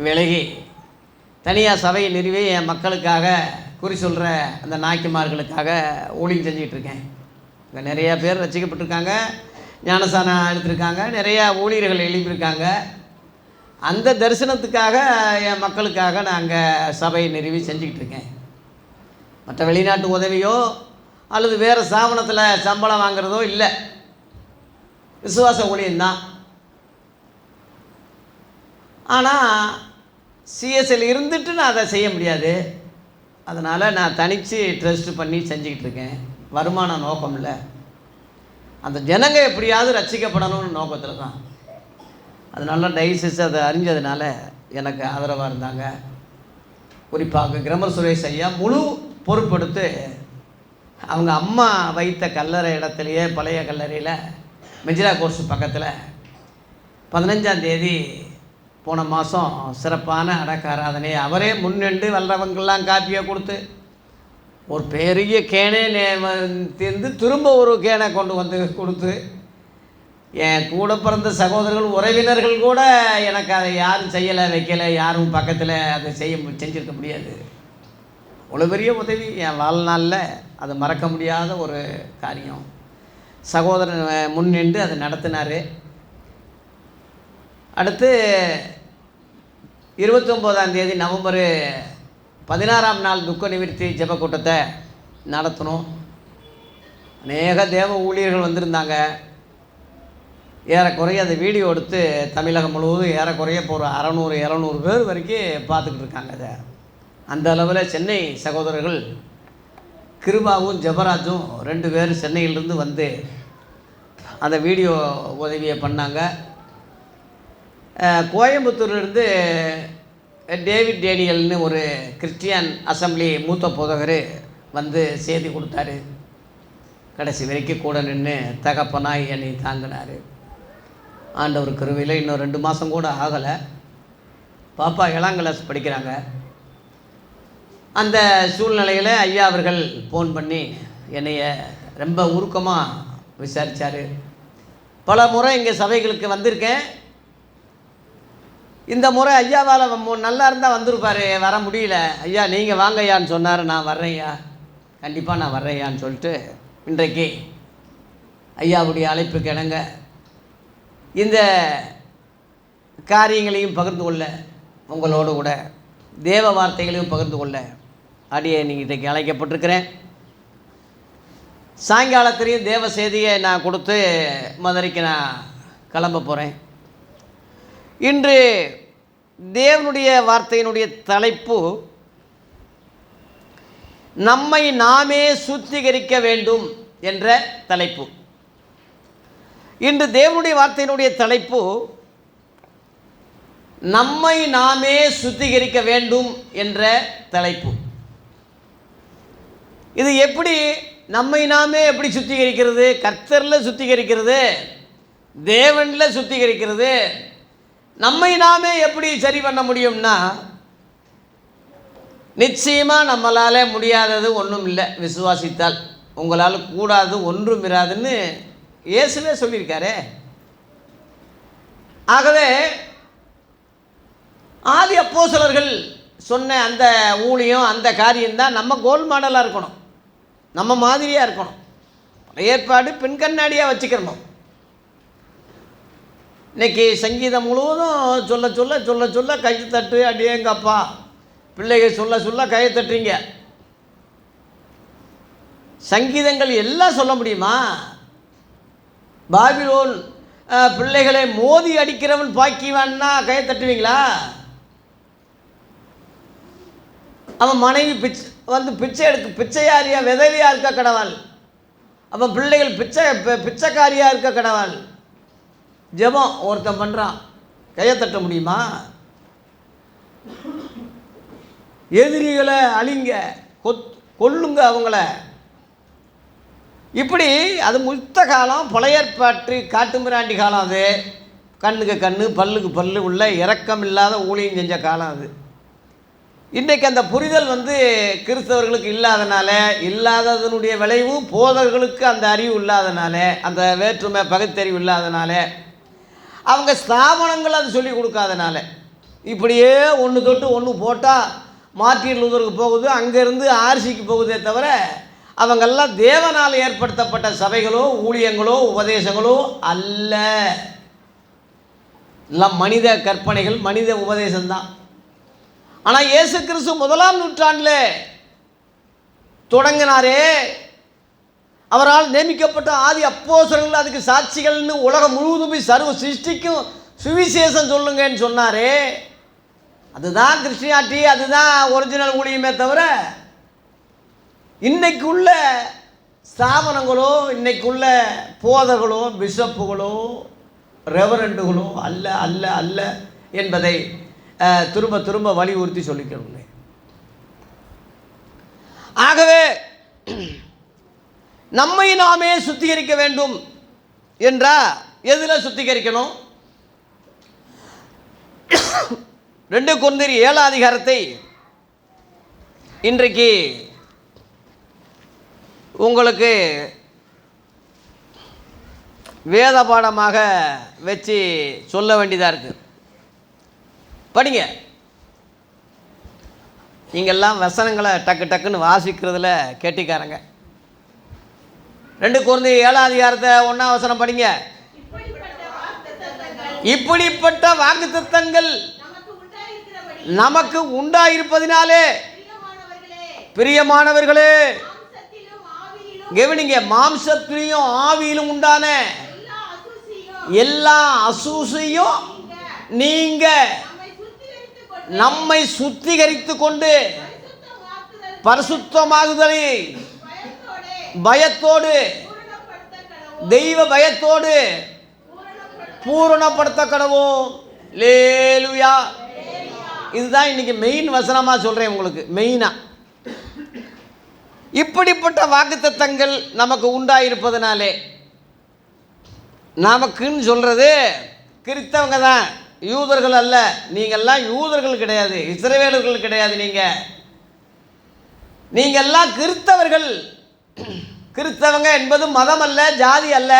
விலகி தனியாக சபையை நிறுவி என் மக்களுக்காக குறி சொல்கிற அந்த நாய்க்குமார்களுக்காக ஊழியம் செஞ்சிகிட்ருக்கேன். இங்கே நிறையா பேர் ரசிக்கப்பட்டிருக்காங்க, ஞானசானம் எடுத்திருக்காங்க, நிறையா ஊழியர்கள் எழுப்பியிருக்காங்க. அந்த தரிசனத்துக்காக என் மக்களுக்காக நாங்கள் சபையை நிறுவி செஞ்சுக்கிட்டு இருக்கேன். மற்ற வெளிநாட்டு உதவியோ அல்லது வேறு ஸ்தாபனத்தில் சம்பளம் வாங்குறதோ இல்லை, விசுவாச ஊழியம்தான். ஆனால் சிஎஸ்எல் இருந்துட்டு நான் அதை செய்ய முடியாது. அதனால் நான் தனித்து ட்ரஸ்ட் பண்ணி செஞ்சுக்கிட்டு இருக்கேன். வருமான நோக்கம் இல்லை, அந்த ஜனங்க எப்படியாவது ரட்சிக்கப்படணும்னு நோக்கத்தில் தான். அதனால டைசிஸ் அதை அறிஞ்சதுனால எனக்கு ஆதரவாக இருந்தாங்க. குறிப்பாக கிரமர் சுரேஷ் ஐயா முழு பொறுப்பெடுத்து அவங்க அம்மா வைத்த கல்லறை இடத்துலையே பழைய கல்லறையில் மெஜிரா கோர்ஸ் பக்கத்தில் 15ஆம் தேதி போன மாதம் சிறப்பான அடக்க ஆராதனை அவரே முன்னின்று வல்லவங்கள்லாம் காப்பியை கொடுத்து ஒரு பெரிய கேனே தீர்ந்து திரும்ப ஒரு கேனை கொண்டு வந்து கொடுத்து, என் கூட பிறந்த சகோதரர்கள் உறவினர்கள் கூட எனக்கு அதை யாரும் செய்யலை வைக்கலை, யாரும் பக்கத்தில் அதை செஞ்சுருக்க முடியாது. அவ்வளோ பெரிய உதவி என் வாழ்நாளில் அது மறக்க முடியாத ஒரு காரியம். சகோதரன் முன்னின்று அதை நடத்தினார். அடுத்து 29ஆம் தேதி நவம்பர் 16ஆம் நாள் துக்க நிவர்த்தி ஜெப கூட்டத்தை நடத்தணும். அநேக தேவ ஊழியர்கள் வந்திருந்தாங்க. ஏறக்குறைய அந்த வீடியோ எடுத்து தமிழகம் முழுவதும் ஏறக்குறைய இப்போ ஒரு 600-700 பேர் வரைக்கும் பார்த்துக்கிட்டு இருக்காங்க. அதை அந்த அளவில் சென்னை சகோதரர்கள் கிருபாவும் ஜெபராஜும் 2 பேர் சென்னையிலிருந்து வந்து அந்த வீடியோ உதவியை பண்ணாங்க. கோயம்புத்தூர்லேருந்து டேவிட் டேனியல்னு ஒரு கிறிஸ்டியன் அசம்பிளி மூத்த போதகர் வந்து செய்தி கொடுத்தாரு. கடைசி வரைக்கும் கூட நின்று தகப்பனாய் என்னை தாங்கினார். ஆண்டவர் கிருபையில் இன்னும் 2 மாதம் கூட ஆகலை. பாப்பா 7ஆம் கிளாஸ் படிக்கிறாங்க. அந்த சூழ்நிலையில் ஐயா அவர்கள் ஃபோன் பண்ணி என்னைய ரொம்ப உருக்கமாக விசாரித்தார். பல முறை இங்கே சபைகளுக்கு வந்திருக்கேன். இந்த முறை ஐயாவால் நல்லா இருந்தால் வந்திருப்பார், வர முடியல. ஐயா நீங்கள் வாங்கய்யான்னு சொன்னார். நான் வர்றேன்யா, கண்டிப்பாக நான் வர்றேன்யான்னு சொல்லிட்டு இன்றைக்கு ஐயாவுடைய அழைப்புக்கு இணங்க இந்த காரியங்களையும் பகிர்ந்து கொள்ள, உங்களோடு கூட தேவ வார்த்தைகளையும் பகிர்ந்து கொள்ள அடியே நீங்கள் இன்றைக்கு அழைக்கப்பட்டிருக்கிறேன். சாயங்காலத்திலையும் தேவ செய்தியை நான் கொடுத்து மதுரைக்கு நான் கிளம்ப போகிறேன். இன்று தேவனுடைய வார்த்தையினுடைய தலைப்பு நம்மை நாமே சுத்திகரிக்க வேண்டும் என்ற தலைப்பு. இன்று தேவனுடைய வார்த்தையினுடைய தலைப்பு நம்மை நாமே சுத்திகரிக்க வேண்டும் என்ற தலைப்பு. இது எப்படி நம்மை நாமே எப்படி சுத்திகரிக்கிறது? கர்த்தரில் சுத்திகரிக்கிறது, தேவனில் சுத்திகரிக்கிறது. நம்மை நாமே எப்படி சரி பண்ண முடியும்னா, நிச்சயமாக நம்மளால் முடியாதது ஒன்றும் இல்லை. விசுவாசித்தால் உங்களால் கூடாது ஒன்றும் இராதுன்னு இயேசுவே சொல்லியிருக்காரே. ஆகவே ஆதி அப்போஸ்தலர்கள் சொன்ன அந்த ஊழியம், அந்த காரியம்தான் நம்ம கோல் மாடலாக இருக்கணும், நம்ம மாதிரியாக இருக்கணும். ஏற்பாடு பெண் கண்ணாடியாக வச்சுக்கிறணும். இன்றைக்கி சங்கீதம் முழுவதும் சொல்ல சொல்ல சொல்ல சொல்ல கை தட்டு, அடியேங்கப்பா பிள்ளைகள் சொல்ல சொல்ல கையை தட்டுறீங்க. சங்கீதங்கள் எல்லாம் சொல்ல முடியுமா? பாபிலோன் பிள்ளைகளை மோதி அடிக்கிறவன் பாக்கிவான்னா கையை தட்டுவீங்களா? அவன் மனைவி பிச்சை பிச்சையாரியா விதவியா இருக்க கடவாள், அவன் பிள்ளைகள் பிச்சைக்காரியாக இருக்க கடவாள். ஜெபம் ஒருத்தன் பண்ணுறான், கையை தட்ட முடியுமா? எதிரிகளை அழிங்க, கொல்லுங்க அவங்கள. இப்படி அது முத்த காலம், பழைய ஏற்பாட்டு காட்டுமிராண்டி காலம். அது கண்ணுக்கு கண்ணு பல்லுக்கு பல்லு உள்ள இரக்கம் இல்லாத ஊழியம் செஞ்ச காலம் அது. இன்றைக்கு அந்த புரிதல் கிறிஸ்தவர்களுக்கு இல்லாததனுடைய விளைவு போதர்களுக்கு அந்த அறிவு இல்லாதனால, அந்த வேற்றுமை பகுத்தறிவு இல்லாதனால, அவங்க ஸ்தாபனங்கள் அது சொல்லி கொடுக்காதனால, இப்படியே ஒன்று தொட்டு ஒன்று போட்டால் மார்ட்டின் லூதருக்கு போகுது, அங்கேருந்து ஆர்சிக்கு போகுதே தவிர அவங்கெல்லாம் தேவனால் ஏற்படுத்தப்பட்ட சபைகளோ ஊழியங்களோ உபதேசங்களோ அல்ல. எல்லாம் மனித கற்பனைகள், மனித உபதேசம்தான். ஆனால் இயேசு கிறிஸ்து 1ஆம் நூற்றாண்டில் தொடங்கினாரே, அவரால் நியமிக்கப்பட்ட ஆதி அப்போஸ்தலர்கள் அதுக்கு சாட்சிகள்னு உலகம் முழுவதும் போய் சர்வ சிருஷ்டிக்கும் சுவிசேஷம் சொல்லுங்கன்னு சொன்னாரே, அதுதான் கிறிஸ்டியானிட்டி, அதுதான் ஒரிஜினல் ஊழியமே தவிர இன்னைக்குள்ள ஸ்தாபனங்களோ இன்னைக்குள்ள போதர்களோ பிஷப்புகளோ ரெவரண்டுகளோ அல்ல அல்ல அல்ல என்பதை திரும்ப திரும்ப வலியுறுத்தி சொல்லிக்கணுங்க. ஆகவே நம்மை நாமே சுத்திகரிக்க வேண்டும் என்றால் எதில் சுத்திகரிக்கணும்? 2 கொரிந்தியர் 7ஆம் அதிகாரத்தை இன்றைக்கு உங்களுக்கு வேத பாடமாக வச்சு சொல்ல வேண்டியதாக இருக்குது. படிங்க. நீங்கள்லாம் வசனங்களை டக்கு டக்குன்னு வாசிக்கிறதுல கேட்டிக்காரங்க. 2 கொரிந்தியர் 7ஆம் அதிகாரத்தை 1ஆம் வசனம் படிங்க. இப்படிப்பட்ட வாக்குத்தத்தங்கள் நமக்கு உண்டாயிருப்பதினாலே பிரியமானவர்களே, கவனிங்க, மாம்சத்திலும் ஆவியிலும் உண்டான எல்லா அசூசையும் நீங்க நம்மை சுத்திகரித்து கொண்டு பரிசுத்தமாகுதலை பயத்தோடு, தெய்வ பயத்தோடு பூரணப்படுத்த கடவோம். லேலுயா. இதுதான் இன்னைக்கு மெயின் வசனமாக சொல்கிறேன் உங்களுக்கு. மெயினாக இப்படிப்பட்ட வாக்குத்தத்தங்கள் நமக்கு உண்டாயிருப்பதனாலே, நமக்குன்னு சொல்கிறது கிறிஸ்தவங்க தான், யூதர்கள் அல்ல. நீங்கள்லாம் யூதர்கள் கிடையாது, இஸ்ரவேலர்கள் கிடையாது. நீங்கள்லாம் கிறிஸ்தவர்கள். கிறிஸ்தவங்க என்பது மதம் அல்ல, ஜாதி அல்ல,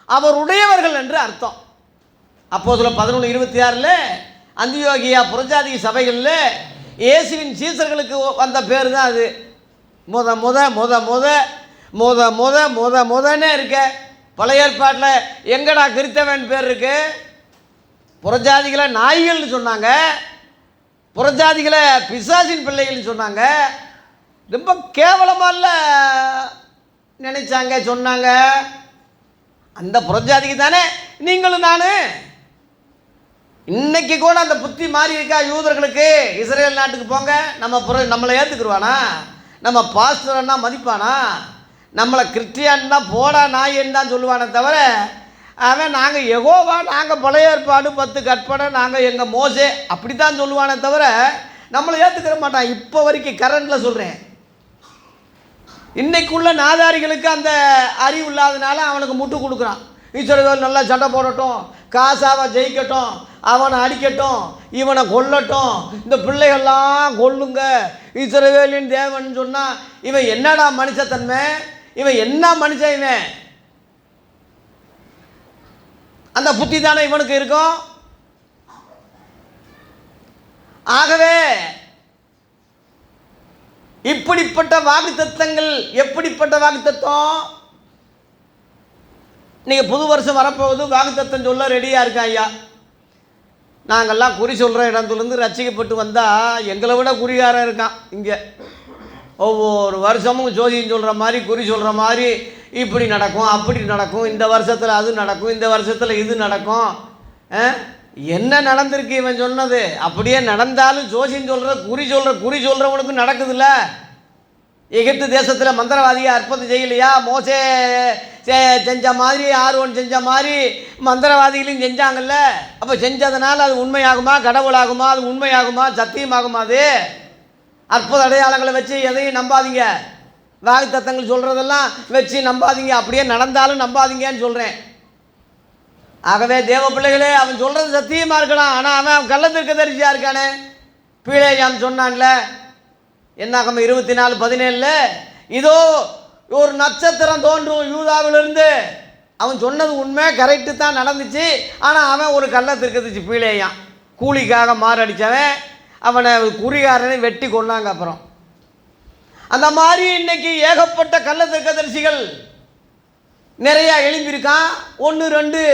அவருடையவர்கள் என்று அர்த்தம். அப்போஸ்தலர் 11:26 அந்தியோகியா புறஜாதி சபைகளில் இயேசுவின் சீசர்களுக்கு வந்த பேர் தான் அது. முதன்னே இருக்க. பழைய ஏற்பாட்டில் எங்கடா கிறிஸ்தவன் பேர் இருக்கு? புறஜாதிகளை நாய்கள்னு சொன்னாங்க, புறஜாதிகளை பிசாசின் பிள்ளைகள்னு சொன்னாங்க. ரொம்ப கேவலமாக நினைச்சாங்க, சொன்னாங்க. அந்த புறஜாதிக்கு தானே நீங்களும் நான். இன்னைக்கு கூட அந்த புத்தி மாறி இருக்கா யூதர்களுக்கு? இஸ்ரேல் நாட்டுக்கு போங்க, நம்மளை ஏற்றுக்குருவானா? நம்ம பாஸ்டர்னா மதிப்பானா? நம்மளை கிறிஸ்டியான் தான் போடா நாயின்னு தான் சொல்லுவானே தவிர, அவன் நாங்கள் யெகோவா, நாங்கள் பழைய ஏற்பாடு 10 கற்பனை, நாங்கள் எங்கள் மோசே அப்படி தான் சொல்லுவானே தவிர நம்மளை ஏற்றுக்கிற மாட்டான். இப்போ வரைக்கும் கரண்டில் சொல்கிறேன். இன்னைக்குள்ள நாதாரிகளுக்கு அந்த அறிவு இல்லாதனால அவனுக்கு முட்டு கொடுக்குறான். இஸ்ரவேல் நல்லா சண்டை போடட்டும், காசாவை ஜெயிக்கட்டும், அவனை அடிக்கட்டும், இவனை கொல்லட்டும், இந்த பிள்ளைகள்லாம் கொல்லுங்க, இஸ்ரவேலின் தேவன் சொன்னால் இவன் என்னடா மனுஷத்தன்மை? இவன் என்ன மனுஷன்? இவன் அந்த புத்தி தானே இவனுக்கு இருக்கும். ஆகவே இப்படிப்பட்ட வாக்குத்தத்தங்கள், எப்படிப்பட்ட வாக்குத்தத்தம்? நீங்கள் புது வருஷம் வரப்போகுது, வாக்குத்தத்தம் சொல்ல ரெடியாக இருக்கா ஐயா? நாங்கள்லாம் குறி சொல்கிற இடத்துலேருந்து ரட்சிக்கப்பட்டு வந்தால் எங்களை விட குறிகாரம் இருக்கான் இங்கே. ஒவ்வொரு வருஷமும் ஜோதியம் சொல்கிற மாதிரி, குறி சொல்கிற மாதிரி, இப்படி நடக்கும், அப்படி நடக்கும், இந்த வருஷத்தில் அது நடக்கும், இந்த வருஷத்தில் இது நடக்கும். என்ன நடந்திருக்கு இவன் சொன்னது? அப்படியே நடந்தாலும் ஜோசியம் சொல்கிற குறி சொல்கிறவனுக்கு நடக்குதுல்ல. எகிப்து தேசத்தில் மந்திரவாதியை அற்புதம் செய்யலையா? மோசே செஞ்ச மாதிரி, ஆர்வன் செஞ்ச மாதிரி மந்திரவாதிகளையும் செஞ்சாங்கல்ல. அப்போ செஞ்சதுனால அது உண்மையாகுமா? கடவுளாகுமா? அது உண்மையாகுமா? சத்தியமாகுமா? அது அற்புத அடையாளங்களை வச்சு எதையும் நம்பாதீங்க. வாக்குத்தத்தங்கள் சொல்கிறதெல்லாம் வச்சு நம்பாதீங்க. அப்படியே நடந்தாலும் நம்பாதீங்கன்னு சொல்கிறேன். ஆகவே தேவ பிள்ளைகளே, அவன் சொல்கிறது சத்தியமாக இருக்கலாம், ஆனால் அவன் கள்ளத்திற்கு தரிசியாக இருக்கானே. பீலேயாம் சொன்னான்ல, என்னாகம 24:17 இதோ ஒரு நட்சத்திரம் தோன்றும் யூதாவிலிருந்து. அவன் சொன்னது உண்மை, கரெக்டு தான், நடந்துச்சு. ஆனால் அவன் ஒரு கள்ளத்திற்கு தரிசி பீலேயாம். கூலிக்காக மாரடித்தவன், அவனை குறிகாரனை வெட்டி கொண்டாங்க. அப்புறம் அந்த மாதிரி இன்னைக்கு ஏகப்பட்ட கள்ளத்திற்கு தரிசிகள் நிறையா எழும்பியிருக்கான். 1 2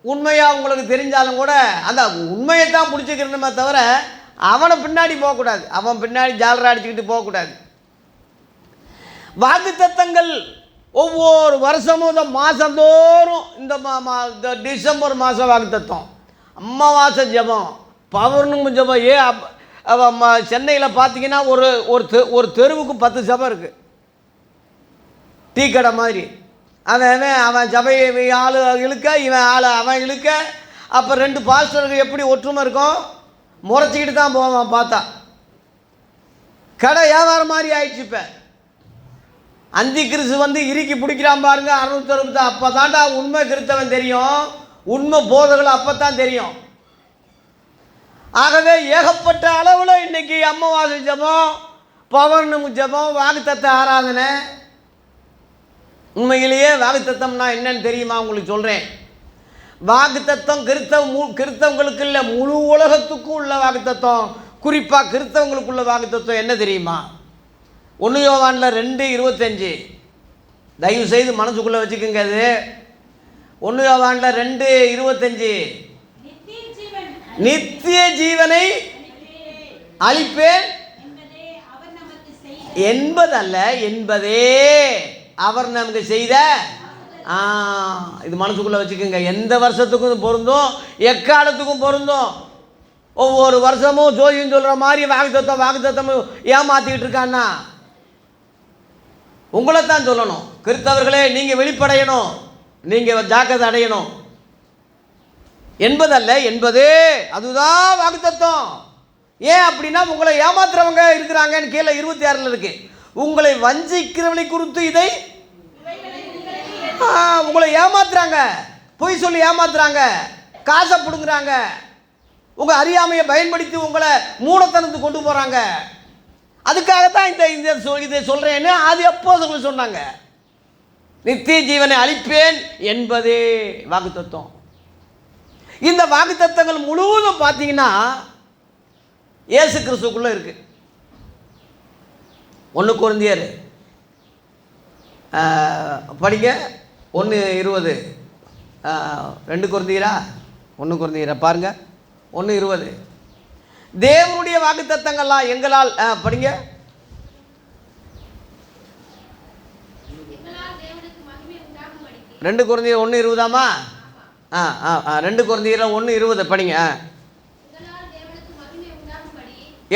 உண்மையாக உங்களுக்கு தெரிஞ்சாலும் கூட அந்த உண்மையை தான் பிடிச்சிக்கிறணுமே தவிர அவனை பின்னாடி போகக்கூடாது, அவன் பின்னாடி ஜாலரா அடிச்சுக்கிட்டு போகக்கூடாது. வாக்குத்தத்தங்கள் ஒவ்வொரு வருஷமும் இந்த மாதந்தோறும் இந்த டிசம்பர் மாதம் வாக்குத்தத்தம், அமாவாசை ஜபம், பௌர்ணமி ஜபம். சென்னையில் பார்த்தீங்கன்னா ஒரு தெருவுக்கு 10 சபை இருக்குது, டீ கடை மாதிரி. அவன் சபையை ஆள் இழுக்க, இவன் ஆள் அவன் இழுக்க. அப்போ 2 பாஸ்டருக்கு எப்படி ஒற்றுமை இருக்கும்? முறைச்சிக்கிட்டு தான் போவான். பார்த்தா கடை வியாபாரம் மாதிரி ஆயிடுச்சு. இப்போ அந்தி கிறிஸ்து இறுக்கி பிடிக்கிறான் பாருங்க, 660. அப்போ தாண்டா உண்மை கிறிஸ்தவன் தெரியும், உண்மை போதர்கள் அப்போ தான் தெரியும். ஆகவே ஏகப்பட்ட அளவில் இன்றைக்கி அமாவாசை ஜபம், பௌர்ணமி ஜபம், வாக்குத்தத்த ஆராதனை. உண்மையிலேயே வாக்குத்தத்தம்னா என்னன்னு தெரியுமா? உங்களுக்கு சொல்கிறேன். வாக்குத்தத்தம் கிறிஸ்தவங்களுக்கு இல்லை, முழு உலகத்துக்கும் உள்ள வாக்குத்தத்தம். குறிப்பாக கிறிஸ்தவங்களுக்குள்ள வாக்குத்தத்தம் என்ன தெரியுமா? 1 யோவானில் 2:25 தயவு செய்து மனசுக்குள்ளே வச்சுக்கோங்க. அது 1 யோவானில் 2:25 நித்திய ஜீவனை அளிப்பேன் என்பதல்ல, என்பதே அவர் நமக்கு செய்த. இது மனசுக்குள்ளே வச்சுக்கோங்க. எந்த வருஷத்துக்கும் பொருந்தும், எக்காலத்துக்கும் பொருந்தும். ஒவ்வொரு வருஷமும் ஜோதியும் சொல்கிற மாதிரி வாக்குத்தத்தம் ஏமாற்றிக்கிட்டு இருக்கான்னா உங்களைத்தான் சொல்லணும். கிறிஸ்தவர்களே, நீங்கள் வெளிப்படையணும், நீங்கள் ஜாக்கிரதை அடையணும். என்பதல்ல, என்பதே அதுதான் வாக்குத்தத்தம். ஏன் அப்படின்னா உங்களை ஏமாத்துறவங்க இருக்கிறாங்கன்னு கீழே 26 இருக்கு. உங்களை வஞ்சிக்கிறவளை குறித்து இதை உங்களை ஏமாத்துறாங்க, பொய் சொல்லி ஏமாத்துறாங்க, காசை பிடுங்குறாங்க, உங்கள் அறியாமையை பயன்படுத்தி உங்களை மூடத்தனத்துக்கு கொண்டு போகிறாங்க. அதுக்காகத்தான் இதை சொல்கிறேன்னு அது அப்போஸ்தலர்கள் சொன்னாங்க. நித்திய ஜீவனை அளிப்பேன் என்பதே வாக்குத்தத்தம். இந்த வாக்குத்தத்தங்கள் முழுவதும் பார்த்தீங்கன்னா இயேசு கிறிஸ்துக்குள்ளே இருக்கு. 1 கொரிந்தியர் படிங்க 1:20. 2 கொரிந்தியரா 1 கொரிந்தியரா பாருங்க 1:20. தேவனுடைய வாக்குத்தத்தங்கள்லாம் எங்களால் படிங்க. ரெண்டு கொரிந்தியர் 1:20. 2 கொரிந்தியர் 1:20 படிங்க.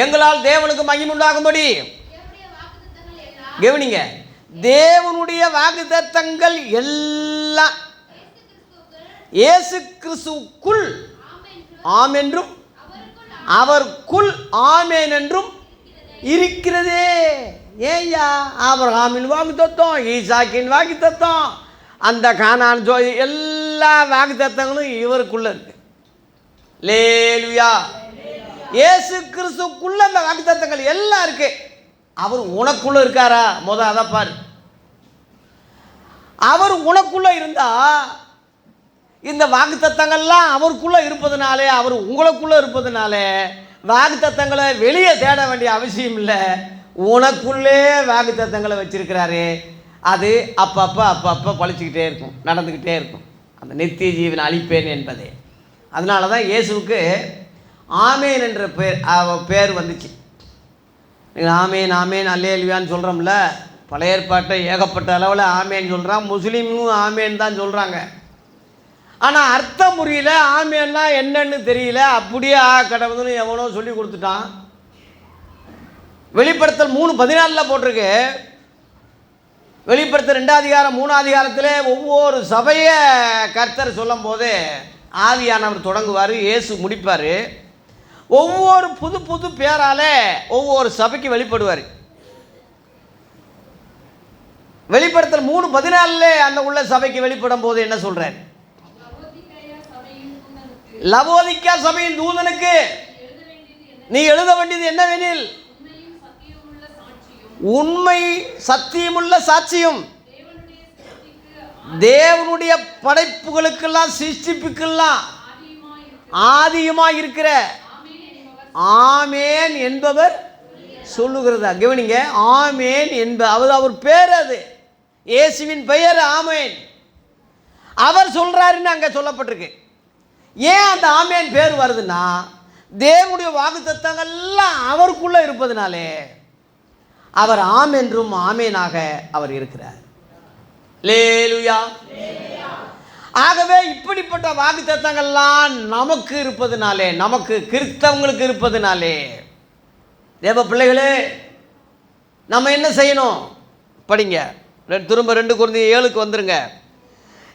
எங்களால் தேவனுக்கு மகிமை உண்டாகும்படி. கவனிங்க, தேவனுடைய வாக்குத்தத்தங்கள் எல்லாம் இயேசு கிறிஸ்துவுக்குள் ஆம் என்றும் அவருக்குள் ஆமேன் என்றும் இருக்கிறதே. ஏய்யா, ஆபிரகாமின் வாக்குத்தத்தம், ஈசாக்கின் வாக்குத்தத்தம், அந்த கானான் எல்லா வாக்குத்தத்தங்களும் இவருக்குள்ள இருக்கு. லேலுயா. இயேசு கிறிஸ்துக்குள்ள அந்த வாக்குத்தத்தங்கள் எல்லாம் இருக்கு. அவர் உனக்குள்ள இருக்காரா? அதை பாரு. அவர் உனக்குள்ள இருந்தா இந்த வாக்குத்தத்தங்கள்லாம் அவருக்குள்ள இருப்பதுனாலே, அவர் உங்களுக்குள்ள இருப்பதுனாலே வாக்குத்தத்தங்களை வெளியே தேட வேண்டிய அவசியம் இல்லை. உனக்குள்ளே வாக்குத்தத்தங்களை வச்சிருக்கிறாரு. அது அப்பப்போ பழிச்சுக்கிட்டே இருக்கும், நடந்துக்கிட்டே இருக்கும். அந்த நித்திய ஜீவனை அளிப்பேன் என்பதே. அதனால தான் இயேசுவுக்கு ஆமேன் என்ற பேர் வந்துச்சு. நீங்கள் ஆமேன் ஆமேன் அல்லேலுயான்னு சொல்கிறோம்ல. பழைய ஏற்பாட்டை ஏகப்பட்ட அளவில் ஆமேன்னு சொல்கிறான். முஸ்லீமும் ஆமேன் தான் சொல்கிறாங்க. ஆனால் அர்த்தம் புரியல, ஆமேன்னா என்னன்னு தெரியல. அப்படியே கடவுள்னு எவனோ சொல்லி கொடுத்துட்டான். வெளிப்படுத்தல் 3:14 போட்டிருக்கு. வெளிப்படுத்தல் 2 அதிகாரம் 3 அதிகாரத்தில் ஒவ்வொரு சபையை கர்த்தர் சொல்லும் போது ஆவியானவர் தொடங்குவார், இயேசு முடிப்பார். ஒவ்வொரு புது புது பேரால் ஒவ்வொரு சபைக்கு வெளிப்படுவார். வெளிப்படுத்தல் 3:14 அந்த உள்ள சபைக்கு வெளிப்படும் போது என்ன சொல்றார்? லவோதிக்கா சபையின் தூதனுக்கு நீ எழுத வேண்டியது என்னவெனில், உண்மை சத்தியமுள்ள சாட்சியும் தேவனுடைய படைப்புகளுக்கெல்லாம் சிருஷ்டிப்புக்கெல்லாம் ஆதியுமாய் இருக்கிற ஆமேன் என்பவர் சொல்லுகிறதா. கவனிங்க, ஆமேன் அவர் பேர், அது இயேசுவின் பெயர் ஆமேன். அவர் சொல்றாருன்னு அங்கே சொல்லப்பட்டிருக்கு. ஏன் அந்த ஆமேன் பேர் வருதுன்னா, தேவனுடைய வாக்குத்தத்தங்கள்லாம் அவருக்குள்ள இருப்பதுனாலே அவர் ஆம் என்றும் ஆமேனாக அவர் இருக்கிறார். லேலுயா. ஆகவே இப்படிப்பட்ட வாக்குத்தத்தங்கள்லாம் நமக்கு இருப்பதுனாலே, நமக்கு கிறிஸ்தவங்களுக்கு இருப்பதுனாலே, தேவ பிள்ளைகளே, நம்ம என்ன செய்யணும்? படிங்க, திரும்ப 2 கொரிந்தியர் 7 வந்துருங்க.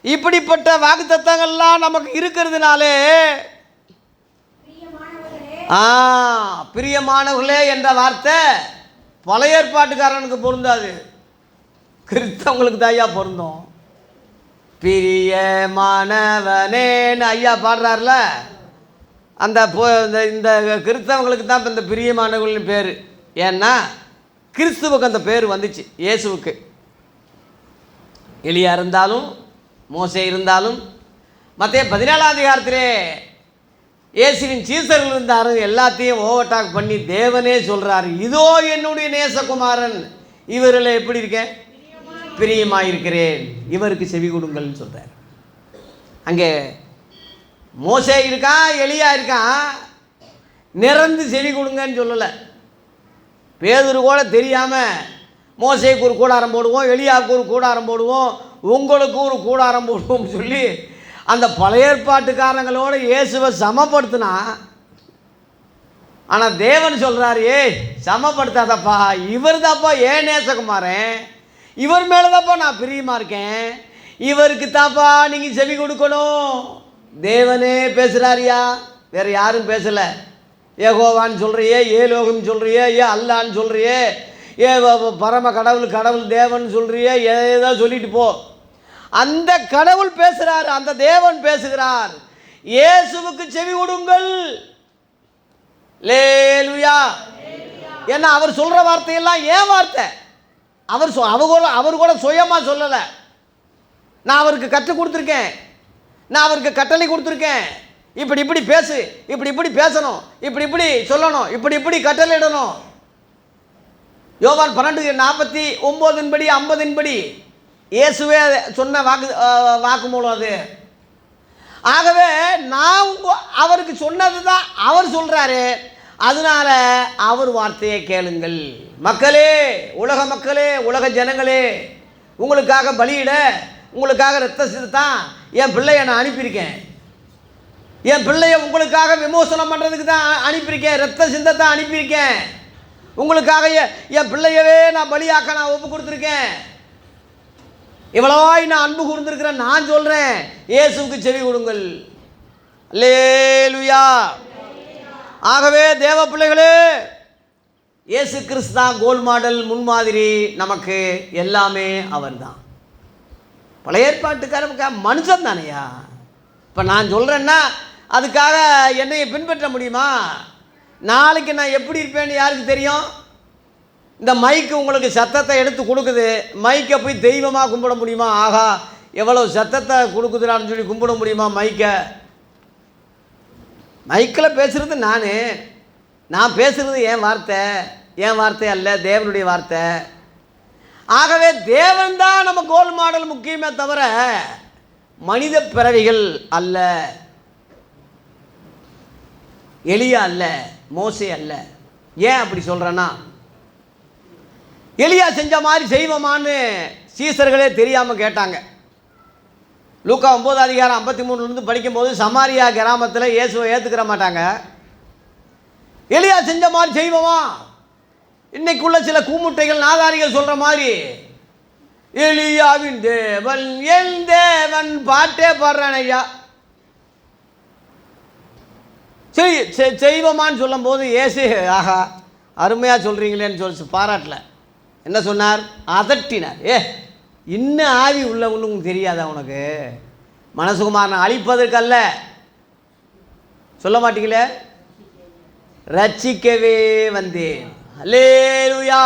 இப்படிப்பட்ட வாக்குத்தத்தங்கள்லாம் நமக்கு இருக்கிறதுனாலே, பிரியமானவர்களே என்ற வார்த்தை பழைய ஏற்பாட்டுக்காரனுக்கு பொருந்தாது, கிறிஸ்தவங்களுக்கு தான் ஐயா பொருந்தும். பிரியமானவனேன்னு ஐயா பாடுறாருல, அந்த இந்த கிறிஸ்தவங்களுக்கு தான் இந்த பிரியமானவர்களின் பேர். ஏன்னா கிறிஸ்துவுக்கு அந்த பேர் வந்துச்சு, இயேசுவுக்கு. எலியா இருந்தாலும், மோசே இருந்தாலும், மத்திய 14 அதிகாரத்திலே இயேசுவின் சீசர்கள் இருந்தாரும், எல்லாத்தையும் ஓவர்டாக் பண்ணி தேவனே சொல்கிறாரு, இதோ என்னுடைய நேசகுமாரன், இவரில் எப்படி இருக்கேன்? பிரியமாயிருக்கிறேன், இவருக்கு செவி கொடுங்கள்னு சொல்கிறார். அங்கே மோசே இருக்கான், எலியா இருக்கான், நிறந்து செவி கொடுங்கன்னு சொல்லலை. பேதுரு கூட தெரியாமல் மோசேக்கு ஒரு கூடாரம் போடுவோம், எலியாவுக்கு ஒரு கூடாரம் போடுவோம், உங்களுக்கு ஒரு கூடாரம் போடுவோம்னு சொல்லி அந்த பழைய ஏற்பாட்டுக்காரங்களோடு இயேசுவை சமப்படுத்தினா. ஆனால் தேவன் சொல்கிறார், ஏய் சமப்படுத்தாதப்பா, இவர் தான்ப்பா ஏன் நேசகுமாரன், இவர் மேலே தான்ப்பா நான் பிரியமாக இருக்கேன், இவருக்கு தான்ப்பா நீங்கள் செவி கொடுக்கணும். தேவனே பேசுகிறாரியா, வேறு யாரும் பேசலை. ஏகோவான்னு சொல்கிறியே, ஏலோகம்னு சொல்கிறியே, அல்லான்னு சொல்கிறியே, பரம கடவுள் தேவன் சொல்கிறியே, ஏதோ சொல்லிட்டு போ. அந்த கடவுள் பேசுகிறார், அந்த தேவன் பேசுகிறார். இயேசுவுக்கு செவி கொடுங்கள். லேலுயா. ஏன்னா அவர் சொல்கிற வார்த்தையெல்லாம் ஏன் வார்த்தை, அவர் கூட சுயமாக சொல்லலை. நான் அவருக்கு கற்றுக் கொடுத்துருக்கேன், நான் அவருக்கு கட்டளை கொடுத்துருக்கேன், இப்படி இப்படி பேசு, இப்படி இப்படி பேசணும், இப்படி இப்படி சொல்லணும், இப்படி இப்படி கட்டளையிடணும். யோவான் 12:49 படி 50 படி இயேசுவே சொன்ன வாக்குமூலம் அது. ஆகவே நான் அவருக்கு சொன்னது தான் அவர் சொல்கிறாரு. அதனால அவர் வார்த்தையை கேளுங்கள். மக்களே, உலக மக்களே, உலக ஜனங்களே, உங்களுக்காக பலியிட, உங்களுக்காக ரத்த சிந்தான் என் பிள்ளையை நான் அனுப்பியிருக்கேன். என் பிள்ளைய உங்களுக்காக விமோசனம் பண்ணுறதுக்கு தான் அனுப்பியிருக்கேன், ரத்த சிந்தத்தான் அனுப்பியிருக்கேன். உங்களுக்காக என் பிள்ளையவே நான் பலியாக்க நான் ஒப்பு கொடுத்துருக்கேன். இவ்வளவாய் நான் அன்பு கூர்ந்திருக்கிறேன். நான் சொல்கிறேன், இயேசுவுக்கு செவி கொடுங்கள். அல்லேலூயா. ஆகவே தேவ பிள்ளைகளே, இயேசு கிறிஸ்து தான் கோல் மாடல், முன்மாதிரி. நமக்கு எல்லாமே அவர் தான். பழைய ஏற்பாட்டுக்கார மனுஷன் தானையா. இப்போ நான் சொல்கிறேன்னா அதுக்காக என்னையை பின்பற்ற முடியுமா? நாளைக்கு நான் எப்படி இருப்பேன்னு யாருக்கு தெரியும்? இந்த மைக்கு உங்களுக்கு சத்தத்தை எடுத்து கொடுக்குது, மைக்கை போய் தெய்வமாக கும்பிட முடியுமா? ஆகா, எவ்வளோ சத்தத்தை கொடுக்குதுடான்னு சொல்லி கும்பிட முடியுமா மைக்கை? மைக்கில் பேசுகிறது நான் பேசுகிறது என் வார்த்தை அல்ல, தேவனுடைய வார்த்தை. ஆகவே தேவன் தான் நம்ம கோல் மாடல் முக்கியமே தவிர மனித பிறவிகள் அல்ல, எலியா அல்ல, மோசே அல்ல. ஏன் அப்படி சொல்கிறேன்னா, எலியா செஞ்ச மாதிரி செய்வோமான்னு சீசர்களே தெரியாமல் கேட்டாங்க. லூக்கா 9:53 படிக்கும்போது சமாரியா கிராமத்தில் இயேசுவை ஏற்றுக்கிற மாட்டாங்க. எலியா செஞ்ச மாதிரி செய்வோமா? இன்னைக்குள்ள சில கூமுட்டைகள் நாதாரிகள் சொல்கிற மாதிரி எலியாவின் தேவன் என் தேவன் பாட்டே பாடுறான் ஐயா. செய்வோமான்னு சொல்லும் போது இயேசு ஆஹா அருமையாக சொல்கிறீங்களேன்னு சொல்லி பாராட்டல. என்ன சொன்னார்? அதட்டினார். இன்னும் ஆவி உள்ள ஒன்று உங்களுக்கு தெரியாதா? உனக்கு மனசுகுமாரனை அழிப்பதற்கல்ல, சொல்ல மாட்டீங்களே, ரட்சிக்கவே வந்தேன். அல்லேலூயா.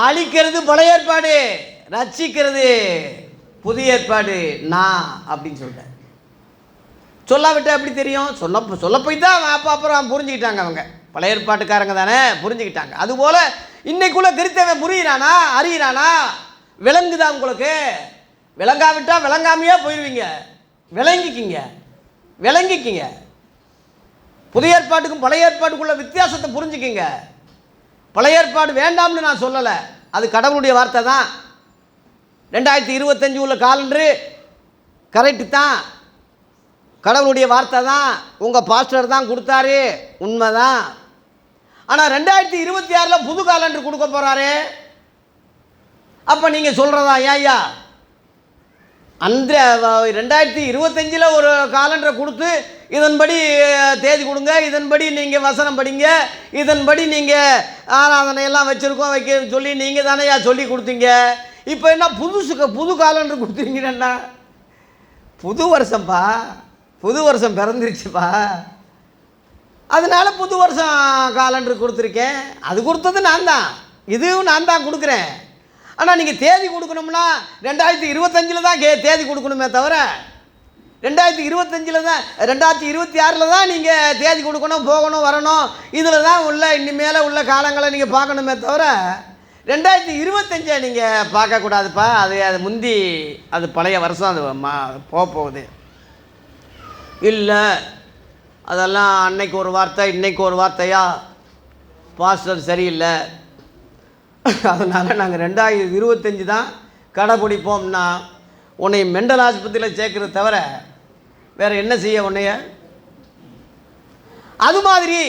அழிக்கிறது பழைய ஏற்பாடு, ரட்சிக்கிறது புதிய ஏற்பாடு நான் அப்படின்னு சொல்லிட்டேன். சொல்லாவிட்டால் எப்படி தெரியும்? சொல்ல போய் தான் அப்புறம் புரிஞ்சுக்கிட்டாங்க. அவங்க பழைய ஏற்பாட்டுக்காரங்க தானே, புரிஞ்சுக்கிட்டாங்க. அதுபோல் இன்னைக்குள்ள கிறிஸ்தவன் புரியிறானா, அறியிறானா, விளங்குதா உங்களுக்கு? விளங்காவிட்டால் விளங்காமையே போயிடுவீங்க. விளங்கிக்கிங்க. புதிய ஏற்பாட்டுக்கும் பழைய ஏற்பாட்டுக்குள்ள வித்தியாசத்தை புரிஞ்சுக்கிங்க. பழைய ஏற்பாடு வேண்டாம்னு நான் சொல்லலை, அது கடவுளுடைய வார்த்தை தான். 2025 உள்ள காலண்டரு கரெக்டு தான், கடவுளுடைய வார்த்தை தான், உங்கள் பாஸ்டர் தான் கொடுத்தாரு, உண்மை தான். ஆனால் 2026 புது காலண்டர் கொடுக்க போகிறாரு. அப்போ நீங்கள் சொல்கிறதா ஐயா, அந்த 2025 ஒரு காலண்டரை கொடுத்து இதன்படி தேதி கொடுங்க, இதன்படி நீங்கள் வசனம் படிங்க, இதன்படி நீங்கள் ஆராதனையெல்லாம் வச்சுருக்கோம் வைக்க சொல்லி நீங்கள் தானேயா சொல்லி கொடுத்தீங்க. இப்போ என்ன புது காலண்டர் கொடுத்துருங்கண்ணா? புது வருஷம்ப்பா, புது வருஷம் பிறந்துருச்சுப்பா, அதனால் புது வருஷம் காலண்டர் கொடுத்துருக்கேன். அது கொடுத்தது நான் தான், இதுவும் நான் தான் கொடுக்குறேன். ஆனால் நீங்கள் தேதி கொடுக்கணும்னா 2025 தான் தேதி கொடுக்கணுமே தவிர 2025 தான், 2026 தான் நீங்கள் தேதி கொடுக்கணும், போகணும், வரணும். இதில் தான் உள்ள இனிமேல் உள்ள காலங்களை நீங்கள் பார்க்கணுமே தவிர 2025 நீங்கள் பார்க்கக்கூடாதுப்பா. அது முந்தி, அது பழைய வருஷம், அது போகுது. இல்லை, அதெல்லாம் அன்னைக்கு ஒரு வார்த்தை இன்னைக்கு ஒரு வார்த்தையா, பாஸ்டர் சரியில்லை, அதனால் நாங்கள் 2025 தான் கடைப்பிடிப்போம்னா உன்னை மெண்டல் ஆஸ்பத்திரியில் சேர்க்கறது தவிர வேறு என்ன செய்ய உன்னைய? அது மாதிரி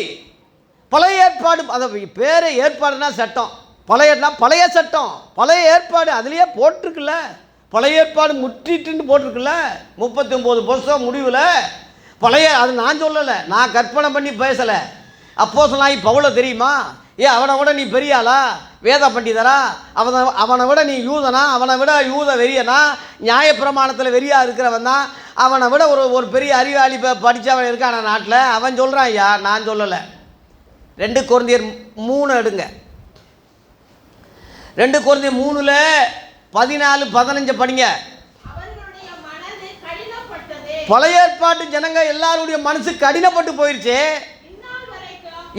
பழைய ஏற்பாடு, அதை பேர் ஏற்பாடுனா சட்டம், பழைய சட்டம், பழைய ஏற்பாடு அதுலேயே போட்டிருக்குல்ல, பழைய ஏற்பாடு முற்றிட்டுன்னு போட்டிருக்குல்ல, 39 வருஷம் முடிவில் பழைய. அது நான் சொல்லலை, நான் கற்பனை பண்ணி பேசலை. அப்போஸ்தலனாகி பவுலை தெரியுமா? அவனை விட நீ பெரிய ஆளா? வேத பண்டிதரா? அவனை விட நீ யூதனா? அவனை விட யூத வெறியனா? நியாயப்பிரமாணத்தில் வெறியாக இருக்கிறவன் தான். அவனை விட ஒரு பெரிய அறிவாளி படித்தவன் இருக்கான நாட்டில். அவன் சொல்கிறான், ஐயா நான் சொல்லலை. 2 கொரிந்தியர் 3 எடுங்க. 2 கொரிந்தியர் 3 14-15 படிங்க. பழைய ஏற்பாட்டு ஜனங்க எல்லாருடைய மனசு கடினப்பட்டு போயிடுச்சு.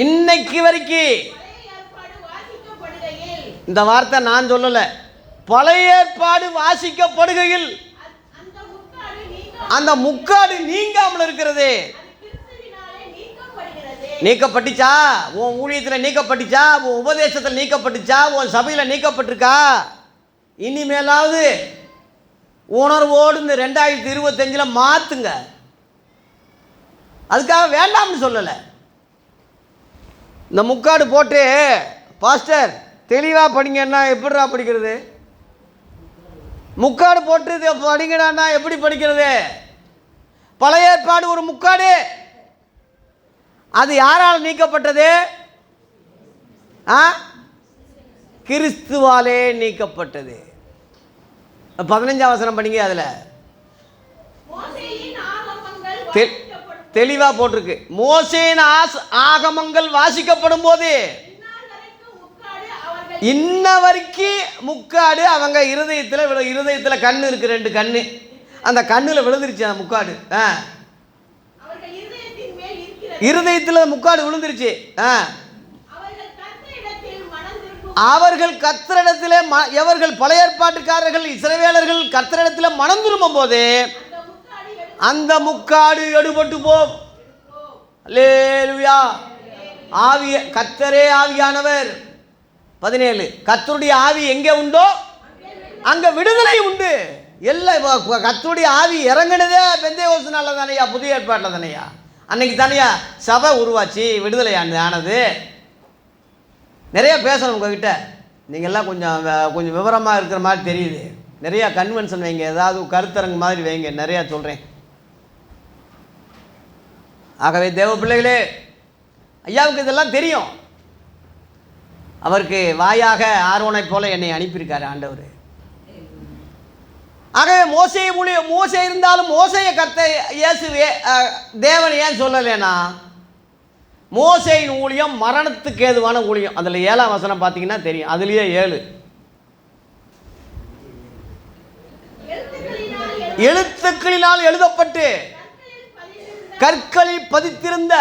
இன்னைக்கு வரைக்கும் இந்த வார்த்தை நான் சொல்லலை. பழைய ஏற்பாடு வாசிக்கப்படுகையில் அந்த முக்காடு நீங்காமல் இருக்கிறது. நீக்கப்பட்டுச்சா? உன் ஊழியத்தில் நீக்கப்பட்டுச்சா? உன் உபதேசத்தில் நீக்கப்பட்டுச்சா? உன் சபையில் நீக்கப்பட்டிருக்கா? இனிமேலாவது உணர்வோடு இந்த 2025 மாற்றுங்க. அதுக்காக வேண்டாம்னு சொல்லலை. இந்த முக்காடு போட்டு பாஸ்டர் தெளிவாக படிங்கன்னா எப்படிடா படிக்கிறது? முக்காடு போட்டு படிங்கடான்னா எப்படி படிக்கிறது? பழைய ஏற்பாடு ஒரு முக்காடு, அது யாரால் நீக்கப்பட்டது? கிறிஸ்துவாலே நீக்கப்பட்டது. 15ஆம் வசனம் படிங்க. அதில் தெளிவாக போட்டிருக்கு, மோசேயின் ஆகமங்கள் வாசிக்கப்படும் போது இன்ன வரைக்கும் முக்காடு அவங்க இருதயத்தில் கண்ணு இருக்கு, 2 கண்ணு, அந்த கண்ணில் விழுந்துருச்சு. அந்த முக்காடு இருதயத்தில் முக்காடு விழுந்துருச்சு. அவர்கள் கர்த்தரிடத்திலே எவர்கள் பழைய ஏற்பாட்டுக்காரர்கள் இஸ்ரவேலர்கள் கர்த்தரிடத்தில் மனம் திரும்பும் போது அந்த முக்காடு எடுபட்டு போம். அல்லேலூயா. கர்த்தரே ஆவியானவர். 17 கர்த்தருடைய ஆவி எங்கே உண்டோ அங்கே விடுதலை உண்டு. எல்லாம் கர்த்தருடைய ஆவி இறங்கினதே பெந்தேகோஸ்துனால தானையா, புதிய ஏற்பாட்டில் தானையா. அன்னைக்கு தானையா சபை உருவாச்சு, விடுதலை ஆனது. நிறையா பேசணும் உங்ககிட்ட. நீங்கள்லாம் கொஞ்சம் விவரமாக இருக்கிற மாதிரி தெரியுது. நிறையா கன்வென்ஷன் வைங்க, ஏதாவது கருத்தரங்கு மாதிரி வைங்க, நிறையா சொல்கிறேன். ஆகவே தேவ பிள்ளைகளே, ஐயாவுக்கு இதெல்லாம் தெரியும். அவருக்கு வாயாக ஆரோனை போல என்னை அனுப்பியிருக்காரு ஆண்டவர். ஆகவே மோசே இருந்தாலும் மோசையை இயேசுவே தேவன் ஏன் சொல்லலைன்னா, மோசேயின் ஊழியம் மரணத்துக்கு ஏதுவான ஊழியம். அதில் 7ஆம் வசனம் பார்த்தீங்கன்னா தெரியும். அதுலேயே 7 எழுத்துக்களினால் எழுதப்பட்டு கற்களில் பதித்திருந்த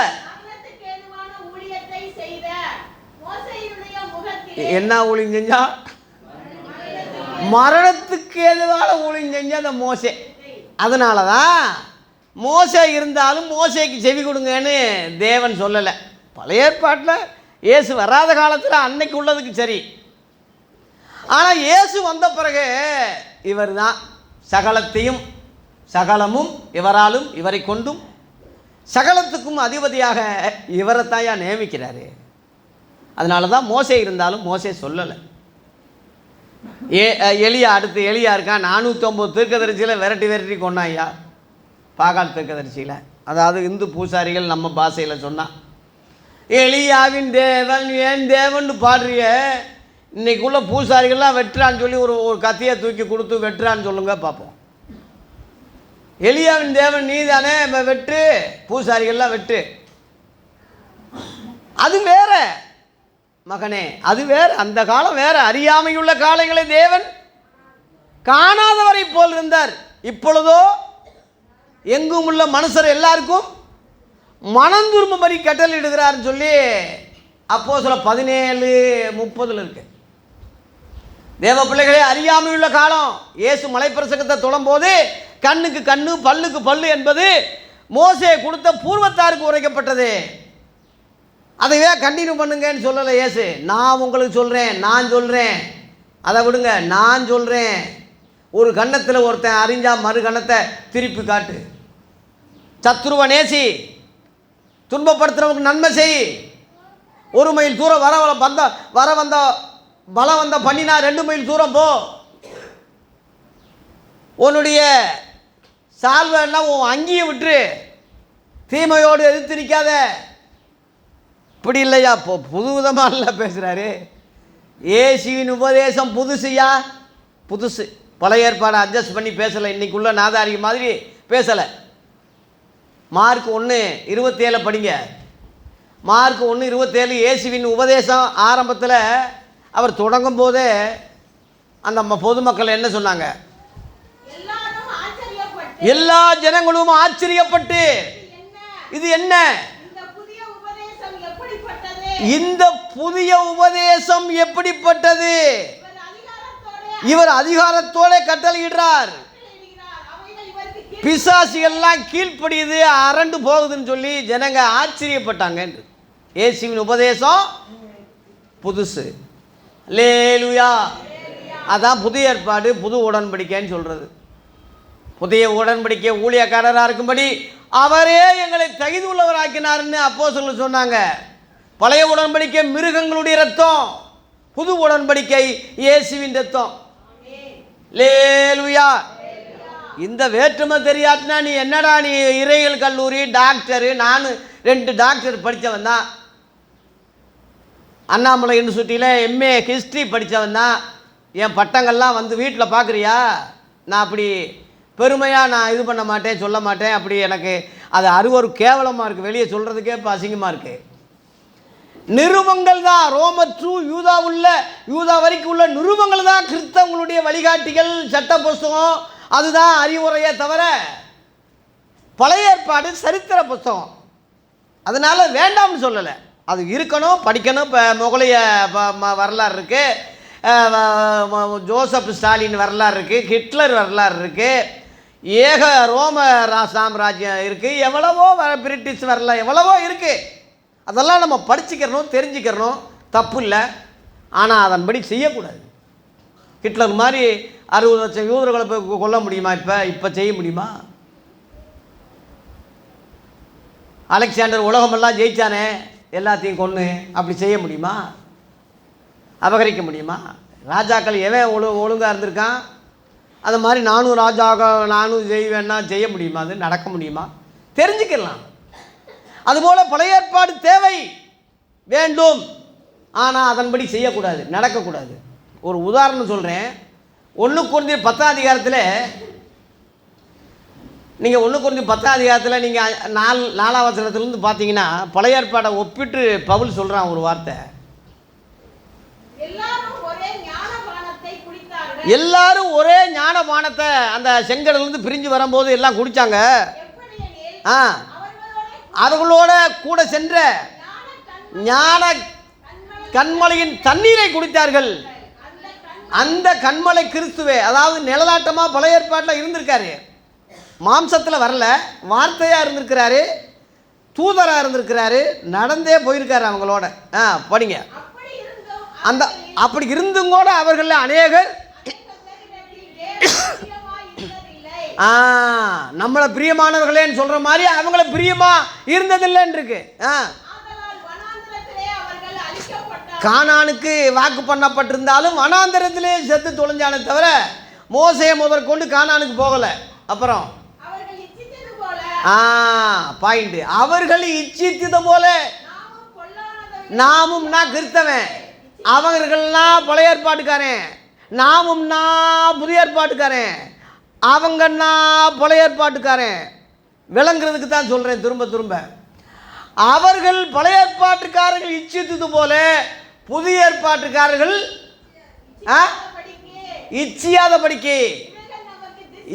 என்ன ஊழியம் செஞ்சா? மரணத்துக்கு ஏதுவான ஊழியம் செஞ்ச அந்த மோசே. அதனால தான் மோசே இருந்தாலும் மோசேக்கு செவி கொடுங்கன்னு தேவன் சொல்லலை. பழைய ஏற்பாட்டில் இயேசு வராத காலத்தில் அன்னைக்கு உள்ளதுக்கு சரி. ஆனால் இயேசு வந்த பிறகு இவர் தான் சகலமும் இவராலும் இவரை கொண்டும் சகலத்துக்கும் அதிபதியாக இவரைத்தாயா நியமிக்கிறாரு. அதனால தான் மோசே இருந்தாலும் மோசே சொல்லலை. அடுத்து எலியா இருக்கான். 409 தீர்க்கதரிசியில் விரட்டி கொண்டான் ஐயா, பாகால் தீர்க்கதரிசியில். அதாவது இந்து பூசாரிகள் நம்ம பாஷையில் சொன்னான், எலியாவின் தேவன் ஏன் தேவன் பாடுறிய, இன்னைக்குள்ள பூசாரிகள்லாம் வெட்டுறான்னு சொல்லி ஒரு கத்தியை தூக்கி கொடுத்து வெட்டுறான்னு சொல்லுங்க பார்ப்போம். எலியாவின் தேவன் நீ தானே, வெட்டு, பூசாரிகள்லாம் வெட்டு. அது வேற மகனே, அது வேற. அந்த காலம் வேற. அறியாமையுள்ள காலங்களை தேவன் காணாதவரை போல் இருந்தார். இப்பொழுதோ எங்கும் உள்ள மனுஷர் எல்லாருக்கும் மனம் திரும்பும்படி கட்டளையிடுகிறார்னு சொல்லி அப்போஸ்தலர் 17:30 இருக்கு. தேவ பிள்ளைகளே, அறியாமையுள்ள காலம். இயேசு மலைப்பிரசங்கத்தை தொடும்போது கண்ணுக்கு கண்ணு பல்லுக்கு பல்லு என்பது மோசே கொடுத்த பூர்வத்தாருக்கு உரைக்கப்பட்டது. அதைவே கண்டினியூ பண்ணுங்கன்னு சொல்லலை இயேசு. நான் உங்களுக்கு சொல்கிறேன், நான் சொல்கிறேன், அதை விடுங்க, நான் சொல்கிறேன். ஒரு கன்னத்தில் ஒருத்தன் அறிஞ்சா மறு கன்னத்தை திருப்பி காட்டு. சத்துருவ நேசி, துன்பப்படுத்துறவங்களுக்கு நன்மை செய். 1 மைல் தூரம் பலம் வந்த பண்ணினா 2 மைல் தூரம் போ. உன்னுடைய சால்வைன்னா உன் அங்கேயே விட்டுரு. தீமையோடு எதிர்த்து நிற்காத. இப்படி இல்லையா? இப்போ புது விதமாக இல்லை பேசுகிறாரு. இயேசுவின் உபதேசம் புதுசுயா, புதுசு. பழைய ஏற்பாடை அட்ஜஸ்ட் பண்ணி பேசலை. இன்றைக்குள்ள நாதாரிக மாதிரி பேசலை. மார்க் 1:27 படிங்க. மார்க் 1:27. இயேசுவின் உபதேசம் ஆரம்பத்தில் அவர் தொடங்கும் போதே அந்த பொதுமக்கள் என்ன சொன்னாங்க? எல்லா ஜனங்களும் ஆச்சரியப்பட்டு, இது என்ன? இந்த புதிய உபதேசம் எப்படிப்பட்டது? இவர் அதிகாரத்தோட கட்டளையிடுறார். பிசாசிகள்லாம் கீழ்ப்படியுது, அரண்டு போகுதுன்னு சொல்லி ஜனங்க ஆச்சரியப்பட்டாங்க. இயேசுவின் உபதேசம் புதுசு. அல்லேலூயா. அதான் புதிய ஏற்பாடு, புது உடன்படிக்கைன்னு சொல்கிறது. புதிய உடன்படிக்கை ஊழியக்காரராக இருக்கும்படி அவரே எங்களை தகுதி உள்ளவராக்கினார்னு அப்போஸ்தலர் சொன்னாங்க. பழைய உடன்படிக்கை மிருகங்களுடைய ரத்தம், புது உடன்படிக்கை இயேசுவின் ரத்தம். அல்லேலூயா. இந்த வேற்றுமை தெரியாதுன்னா நீ என்னடா, நீ இறையியல் கல்லூரி டாக்டரு, நான் 2 டாக்டர் படித்தவன் தான். அண்ணாமலை யூனிவர்சிட்டியில் MA ஹிஸ்ட்ரி படித்தவன் தான். என் பட்டங்கள்லாம் வந்து வீட்டில் பார்க்குறியா? நான் அப்படி பெருமையாக நான் இது பண்ண மாட்டேன், சொல்ல மாட்டேன். அப்படி எனக்கு அது ஒரு கேவலமாக இருக்குது. வெளியே சொல்கிறதுக்கே இப்போ அசிங்கமாக இருக்குது. நிருபங்கள் தான் ரோமர் டு யூதா வரைக்கும் உள்ள நிருபங்கள் தான் கிறிஸ்தவங்களுடைய வழிகாட்டிகள், சட்ட புஸ்தகம். அதுதான் அறிவுரையே தவிர பழைய ஏற்பாடு சரித்திர புஸ்தகம். அதனால் வேண்டாம்னு சொல்லலை. அது இருக்கணும், படிக்கணும். இப்போ முகலைய வரலாறு இருக்குது, ஜோசப் ஸ்டாலின் வரலாறு இருக்குது, ஹிட்லர் வரலாறு இருக்குது, ரோம சாம்ராஜ்யம் இருக்குது, எவ்வளவோ பிரிட்டிஷ் வரலாறு எவ்வளவோ இருக்குது. அதெல்லாம் நம்ம படிச்சுக்கிறணும், தெரிஞ்சுக்கிறணும், தப்பு இல்லை. ஆனால் அதன்படி செய்யக்கூடாது. ஹிட்லர் மாதிரி 60 லட்சம் யூதர்களை போய் கொல்ல முடியுமா? இப்போ செய்ய முடியுமா? அலெக்சாண்டர் உலகமெல்லாம் ஜெயிச்சானே, எல்லாத்தையும் கொன்று, அப்படி செய்ய முடியுமா? அபகரிக்க முடியுமா? ராஜாக்கள் எவன் ஒழுங்காக இருந்திருக்கான்? அது மாதிரி நானும் நானும் செய்வேன்னா செய்ய முடியுமா? அது நடக்க முடியுமா? தெரிஞ்சுக்கலாம். அதுபோல் பழைய ஏற்பாடு தேவை, வேண்டும். ஆனால் அதன்படி செய்யக்கூடாது, நடக்கக்கூடாது. ஒரு உதாரணம் சொல்கிறேன். 1 கொரிந்தியர் 10ஆம் அதிகாரத்தில் நீங்கள் 1 கொரிந்தியர் 10ஆம் அதிகாரத்தில் நீங்கள் 4ஆம் வசனத்திலிருந்து பார்த்தீங்கன்னா பழைய ஏற்பாடை ஒப்பிட்டு பவுல் சொல்கிறான் ஒரு வார்த்தை. எல்லாரும் ஒரே ஞானபானத்தை அந்த செங்கடலிருந்து பிரிஞ்சு வரும்போது எல்லாம் குடித்தாங்க. அவர்களோட கூட சென்ற ஞான கண்மலையின் தண்ணீரை குடித்தார்கள். அந்த கண்மலை கிறிஸ்துவே. அதாவது நிழலாட்டமாக பழைய ஏற்பாட்டில் இருந்திருக்காரு. மாம்சத்தில் வரல, வார்த்தையாக இருந்திருக்கிறாரு, தூதராக இருந்திருக்கிறாரு, நடந்தே போயிருக்காரு அவங்களோட. படிங்க. அந்த அப்படி இருந்தும் கூட அவர்கள் அநேகர் நம்மளை பிரியமானவர்களேன்னு சொல்கிற மாதிரி அவங்கள பிரியமாக இருந்ததில்லைன்னு இருக்கு. கானானுக்கு வாக்கு பண்ணப்பட்டிருந்தாலும் வனாந்தரத்திலே செத்து தொலைஞ்சானே தவிர மோசையை முதற்கொண்டு கானானுக்கு போகலை. அப்புறம் பாயிண்ட், அவர்கள் இச்சித்தது போல நாமும்னா கிறிஸ்தவன், அவர்கள்லாம் பழைய ஏற்பாட்டுக்காரன், நாமும்னா புதிய ஏற்பாட்டுக்காரன், அவங்கன்னா பழைய ஏற்பாட்டுக்காரன். விளங்குறதுக்கு தான் சொல்கிறேன் திரும்ப திரும்ப. அவர்கள் பழைய ஏற்பாட்டுக்காரர்கள் இச்சித்தது போல புதிய ஏற்பாட்டுக்காரர்கள் இச்சியாதபடிக்கு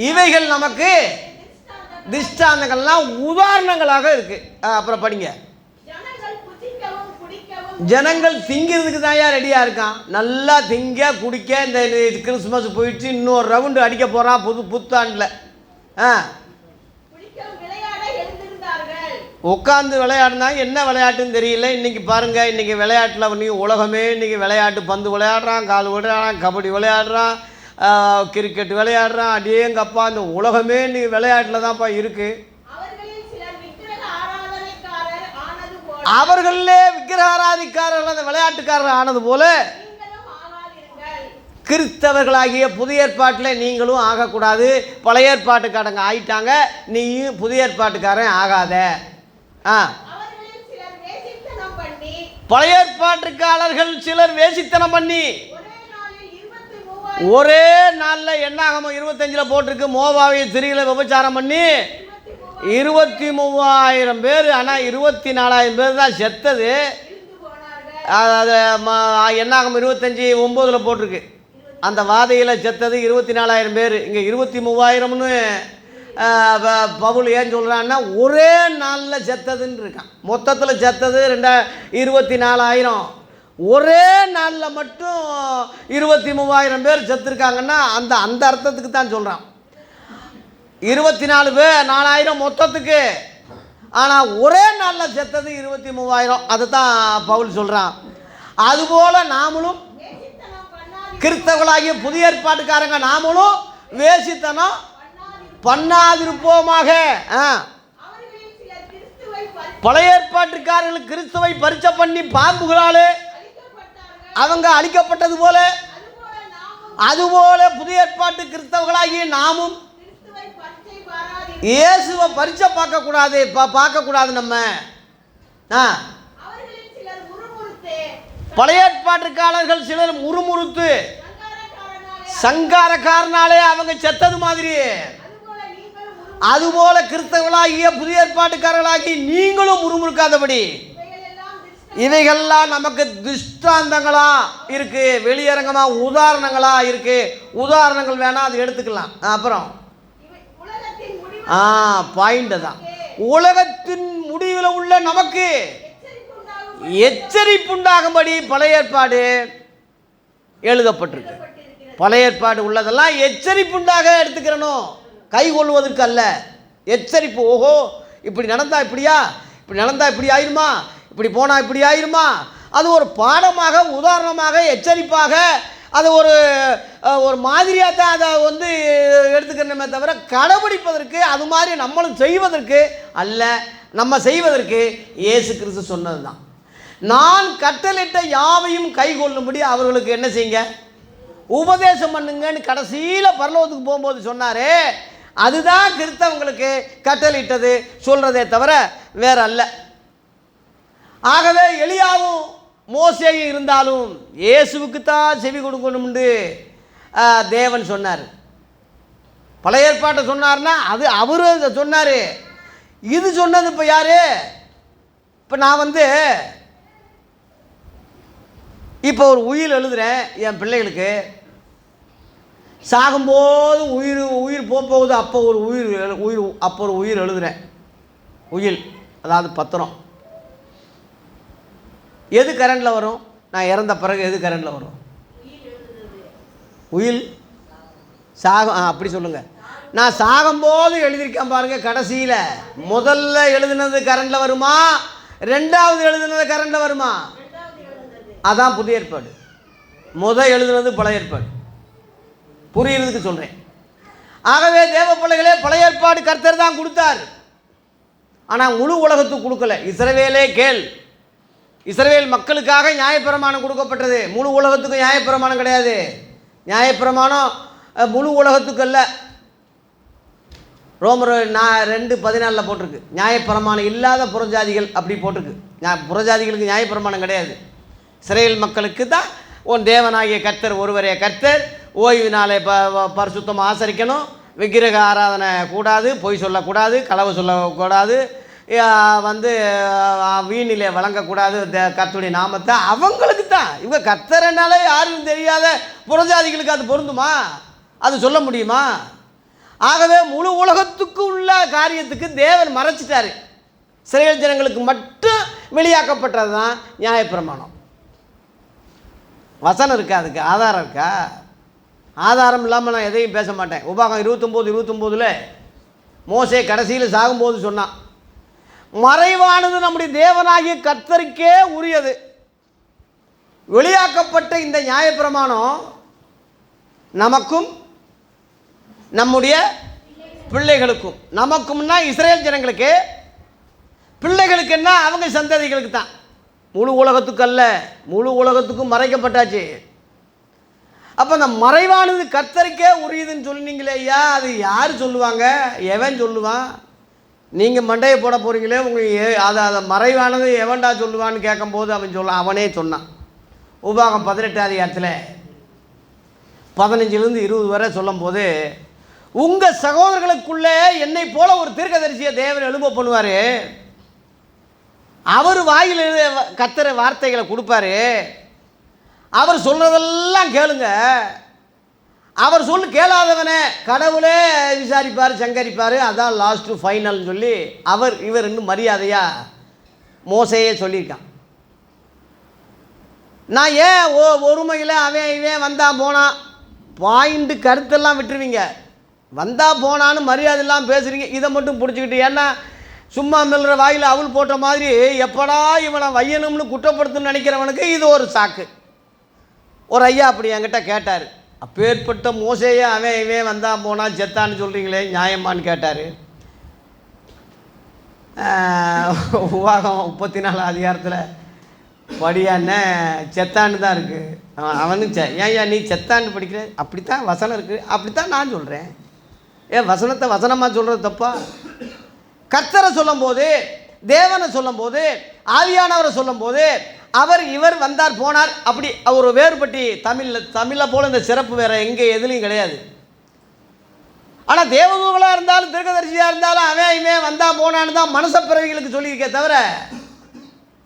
இவைகள் நமக்கு திஷ்டாந்தங்கள்லாம் உதாரணங்களாக இருக்கு. அப்புறம் படிங்க. ஜனங்கள் திங்கிறதுக்கு தான் ரெடியாக இருக்கான். நல்லா திங்க குடிக்க. இந்த கிறிஸ்மஸ் போயிடுச்சு, இன்னொரு ரவுண்டு அடிக்க போகிறான் புத்தாண்டில். உட்காந்து விளையாடுனா என்ன விளையாட்டுன்னு தெரியல. இன்றைக்கி பாருங்கள், இன்றைக்கி விளையாட்டில் நீங்கள் உலகமே இன்றைக்கி விளையாட்டு. பந்து விளையாடுறான், கால் விளையாடுறான், கபடி விளையாடுறான், கிரிக்கெட் விளையாடுறான். அடேங்கப்பா, இந்த உலகமே இன்றைக்கி விளையாட்டில் தான்ப்பா இருக்குது. அவர்களே விக்கிரகாராதிக்காரர்கள், அந்த விளையாட்டுக்காரர்கள் ஆனது போல கிறிஸ்தவர்களாகிய புதிய ஏற்பாட்டில் நீங்களும் ஆகக்கூடாது. பழைய ஏற்பாட்டுக்காரங்க ஆயிட்டாங்க, நீயும் புதிய ஏற்பாட்டுக்காரன் ஆகாத. பழைய ஏற்பாட்டுக்காரர்கள் சிலர் வேசித்தனம் பண்ணி ஒரே நாளில் என்னாகமோ 25 போட்டிருக்கு, மோவாவிய திரியில விபச்சாரம் பண்ணி 23,000 பேர். ஆனால் 24,000 பேர் தான் செத்தது. அது என்னாகும் 25:9 போட்டிருக்கு. அந்த வாதையில் செத்தது 24,000 பேர். இங்கே 23,000ன்னு பவுல் ஏன் சொல்கிறான்னா ஒரே நாளில் செத்ததுன்னு இருக்கான். மொத்தத்தில் செத்தது 24,000. ஒரே நாளில் மட்டும் 23,000 பேர் செத்துருக்காங்கன்னா அந்த அந்த அர்த்தத்துக்கு தான் சொல்கிறான். 24 பேர் 4,000 மொத்தத்துக்கு. ஆனால் ஒரே நாளில் செத்தது 23,000. அதை தான் பவுல் சொல்கிறான். அதுபோல் நாமளும் கிறிஸ்தவர்களாகிய புதிய ஏற்பாட்டுக்காரங்க நாமளும் வேசித்தனம் பண்ணாதிருப்போமாக. பழைய ஏற்பாட்டுக்காரர்கள் கிறிஸ்துவை பரிச்சை பண்ணி பாம்புகளாலே அவங்க அழிக்கப்பட்டது போல, அதுபோல புதிய ஏற்பாட்டு கிறிஸ்தவர்களாகிய நாமும் இயேசுவை பரிச்சை பார்க்கக்கூடாது. பார்க்கக்கூடாது. நம்ம பழைய ஏற்பாட்டுக்காரர்கள் சிலர் முறுமுறுத்து சங்காரக்காரனாலே அவங்க செத்தது மாதிரி, அதுபோல கிறிஸ்தவர்களாகிய புதிய ஏற்பாட்டுக்காரர்களாகி நீங்களும் முறுமுறுக்காதபடி. இவைகள்லாம் நமக்கு திருஷ்டாந்தங்களா இருக்கு, வெளியரங்கமா உதாரணங்களா இருக்கு. உதாரணங்கள் வேணா அது எடுத்துக்கலாம். அப்புறம் பாயிண்ட் தான், உலகத்தின் முடிவில் உள்ள நமக்கு எச்சரிப்புண்டாகும்படி பழைய ஏற்பாடு எழுதப்பட்டிருக்கு. பழைய ஏற்பாடு உள்ளதெல்லாம் எச்சரிப்புண்டாக எடுத்துக்கிறணும், கை கொள்வதற்கு அல்ல. எச்சரிப்பு. ஓஹோ, இப்படி நடந்தா இப்படியா, இப்படி நடந்தா இப்படி ஆயிருமா, இப்படி போனால் இப்படி ஆயிருமா. அது ஒரு பாடமாக, உதாரணமாக, எச்சரிப்பாக, அது ஒரு ஒரு மாதிரியாக தான் அதை எடுத்துக்கிறோமே தவிர கடைபிடிப்பதற்கு அது மாதிரி நம்மளும் செய்வதற்கு அல்ல. நம்ம செய்வதற்கு இயேசு கிறிஸ்து சொன்னது தான், நான் கட்டளையிட்ட யாவையும் கை கொள்ளும்படி அவர்களுக்கு என்ன செய்யுங்க, உபதேசம் பண்ணுங்கன்னு கடைசியில் பரலோகத்துக்கு போகும்போது சொன்னாரே, அதுதான் கிறிஸ்தவங்களுக்கு கட்டளையிட்டது சொல்கிறதே தவிர வேற அல்ல. ஆகவே எலியாவும் மோசேயும் இருந்தாலும் இயேசுவுக்கு தான் செவி கொடுக்கணும்னு தேவன் சொன்னார். பழைய ஏற்பாட்டை சொன்னார்னா அது அவரு சொன்னார். இது சொன்னது இப்போ யாரு? இப்போ நான் இப்போ ஒரு உயில் எழுதுகிறேன் என் பிள்ளைகளுக்கு. சாகும்போது உயிர் போகுது, அப்போ ஒரு உயிர் எழுதுகிறேன். உயில் அதாவது பத்திரம். எது கரண்டில் வரும்? நான் இறந்த பிறகு எது கரண்டில் வரும்? உயில் அப்படி சொல்லுங்கள். நான் சாகும்போது எழுதியிருக்கேன் பாருங்கள், கடைசியில் முதல்ல எழுதுனது கரண்டில் வருமா, ரெண்டாவது எழுதுனது கரண்டில் வருமா? அதான் புதிய ஏற்பாடு. எழுதுனது பழைய ஏற்பாடு. புரியுறதுக்கு சொல்கிறேன். ஆகவே தேவ பிள்ளைகளே, பழைய ஏற்பாடு கர்த்தர் தான் கொடுத்தார். ஆனால் முழு உலகத்துக்கு கொடுக்கல. இஸ்ரவேலே கேள், இஸ்ரவேல் மக்களுக்காக நியாயப்பிரமாணம் கொடுக்கப்பட்டது. முழு உலகத்துக்கு நியாயப்பிரமாணம் கிடையாது. நியாயப்பிரமாணம் முழு உலகத்துக்கு அல்ல. ரோமர் 2:14 போட்டிருக்கு, நியாயப்பிரமாணம் இல்லாத புறஜாதிகள் அப்படி போட்டிருக்கு. புறஜாதிகளுக்கு நியாயப்பிரமாணம் கிடையாது. இஸ்ரவேல் மக்களுக்கு தான் உன் தேவனாகிய கர்த்தர் ஒருவரே கர்த்தர். ஓய்வினாலே பரிசுத்தமாக ஆசரிக்கணும், விக்கிரக ஆராதனை கூடாது, பொய் சொல்லக்கூடாது, களவு சொல்லக்கூடாது, வீணிலே வழங்கக்கூடாது கர்த்தருடைய நாமத்தை. அவங்களுக்கு தான். இவங்க கர்த்தரனாலே யாரும் தெரியாத புறஜாதிகளுக்கு அது பொருந்துமா? அது சொல்ல முடியுமா? ஆகவே முழு உலகத்துக்கு உள்ள காரியத்துக்கு தேவன் மறைச்சிட்டாரு. இஸ்ரவேல் ஜனங்களுக்கு மட்டும் வெளியாக்கப்பட்டது தான் நியாயப்பிரமாணம். வசனம் இருக்கா? அதுக்கு ஆதாரம் இருக்கா? ஆதாரம் இல்லாமல் நான் எதையும் பேச மாட்டேன். உபாகம் 29:29 மோசே கடைசியில் சாகும்போது சொன்னான், மறைவானது நம்முடைய தேவனாகிய கர்த்தருக்கே உரியது. வெளியாக்கப்பட்ட இந்த நியாயப்பிரமாணம் நமக்கும் நம்முடைய பிள்ளைகளுக்கும், நமக்கும்னா இஸ்ரேல் ஜனங்களுக்கு, பிள்ளைகளுக்குன்னா அவங்க சந்ததிகளுக்கு தான். முழு உலகத்துக்கு அல்ல, முழு உலகத்துக்கும் மறைக்கப்பட்டாச்சு. அப்போ அந்த மறைவானது கர்த்தருக்கே உரியதுன்னு சொன்னீங்களே ஐயா, அது யார் சொல்லுவாங்க? எவன் சொல்லுவான்? நீங்கள் மண்டையை போட போகிறீங்களே, உங்களுக்கு அதை மறைவானது எவன்டா சொல்லுவான்னு கேட்கும்போது அவனே சொன்னான். உபாகம் 18 அதிகாரத்தில் 15 20 வரை சொல்லும் போது, உங்கள் சகோதரர்களுக்குள்ளே என்னை போல ஒரு தீர்க்கதரிசியை தேவன் எழும்ப பண்ணுவார். அவர் வாயில் கர்த்தர் வார்த்தைகளை கொடுப்பாரு. அவர் சொல்கிறதெல்லாம் கேளுங்க. அவர் சொல்லு கேளாதவனே கடவுளே விசாரிப்பார், சங்கரிப்பார், அதான் லாஸ்ட்டு ஃபைனல்னு சொல்லி இவர் இன்னும் மரியாதையாக மோசையே சொல்லியிருக்கான். நான் ஏன் ஒருமையில் அவன் இவன் வந்தான் போனான் பாயிண்ட்டு கருத்தெல்லாம் விட்டுருவீங்க. வந்தால் போனான்னு மரியாதை இல்லாமல் பேசுகிறீங்க. இதை மட்டும் பிடிச்சிக்கிட்டு, ஏன்னா சும்மா மெல்ற வாயில் அவள் போட்ட மாதிரி எப்படா இவனை வையணும்னு குற்றப்படுத்தணும்னு நினைக்கிறவனுக்கு இது ஒரு சாக்கு. ஒரு ஐயா அப்படி என்கிட்ட கேட்டார், அப்பேற்பட்ட மோசையே அவன் இவன் வந்தான் போனான் செத்தான்னு சொல்கிறீங்களே நியாயமானு கேட்டார். உபாகம் 34 அதிகாரத்தில் படியான்னு செத்தான்னு தான் இருக்குது. அவனுக்கு ஏன் நீ செத்தான்னு படிக்கிற? அப்படித்தான் வசனம் இருக்குது, அப்படித்தான் நான் சொல்கிறேன். ஏன் வசனத்தை வசனமாக சொல்கிறது தப்பா? கர்த்தரை சொல்லும்போது, தேவனை சொல்லும்போது, ஆவியானவரை சொல்லும்போது இவர் வந்தார் போனார் அப்படி ஒரு வேறுபட்டி தமிழில் போல இந்த சிறப்பு வேறு எங்கே எதுலேயும் கிடையாது. ஆனால் தேவதூதர்களாக இருந்தாலும் தீர்க்கதரிசியாக இருந்தாலும் அவன் இவன் வந்தால் போனான்னு தான் மனுஷப்பிறவிகளுக்கு சொல்லியிருக்கே தவிர,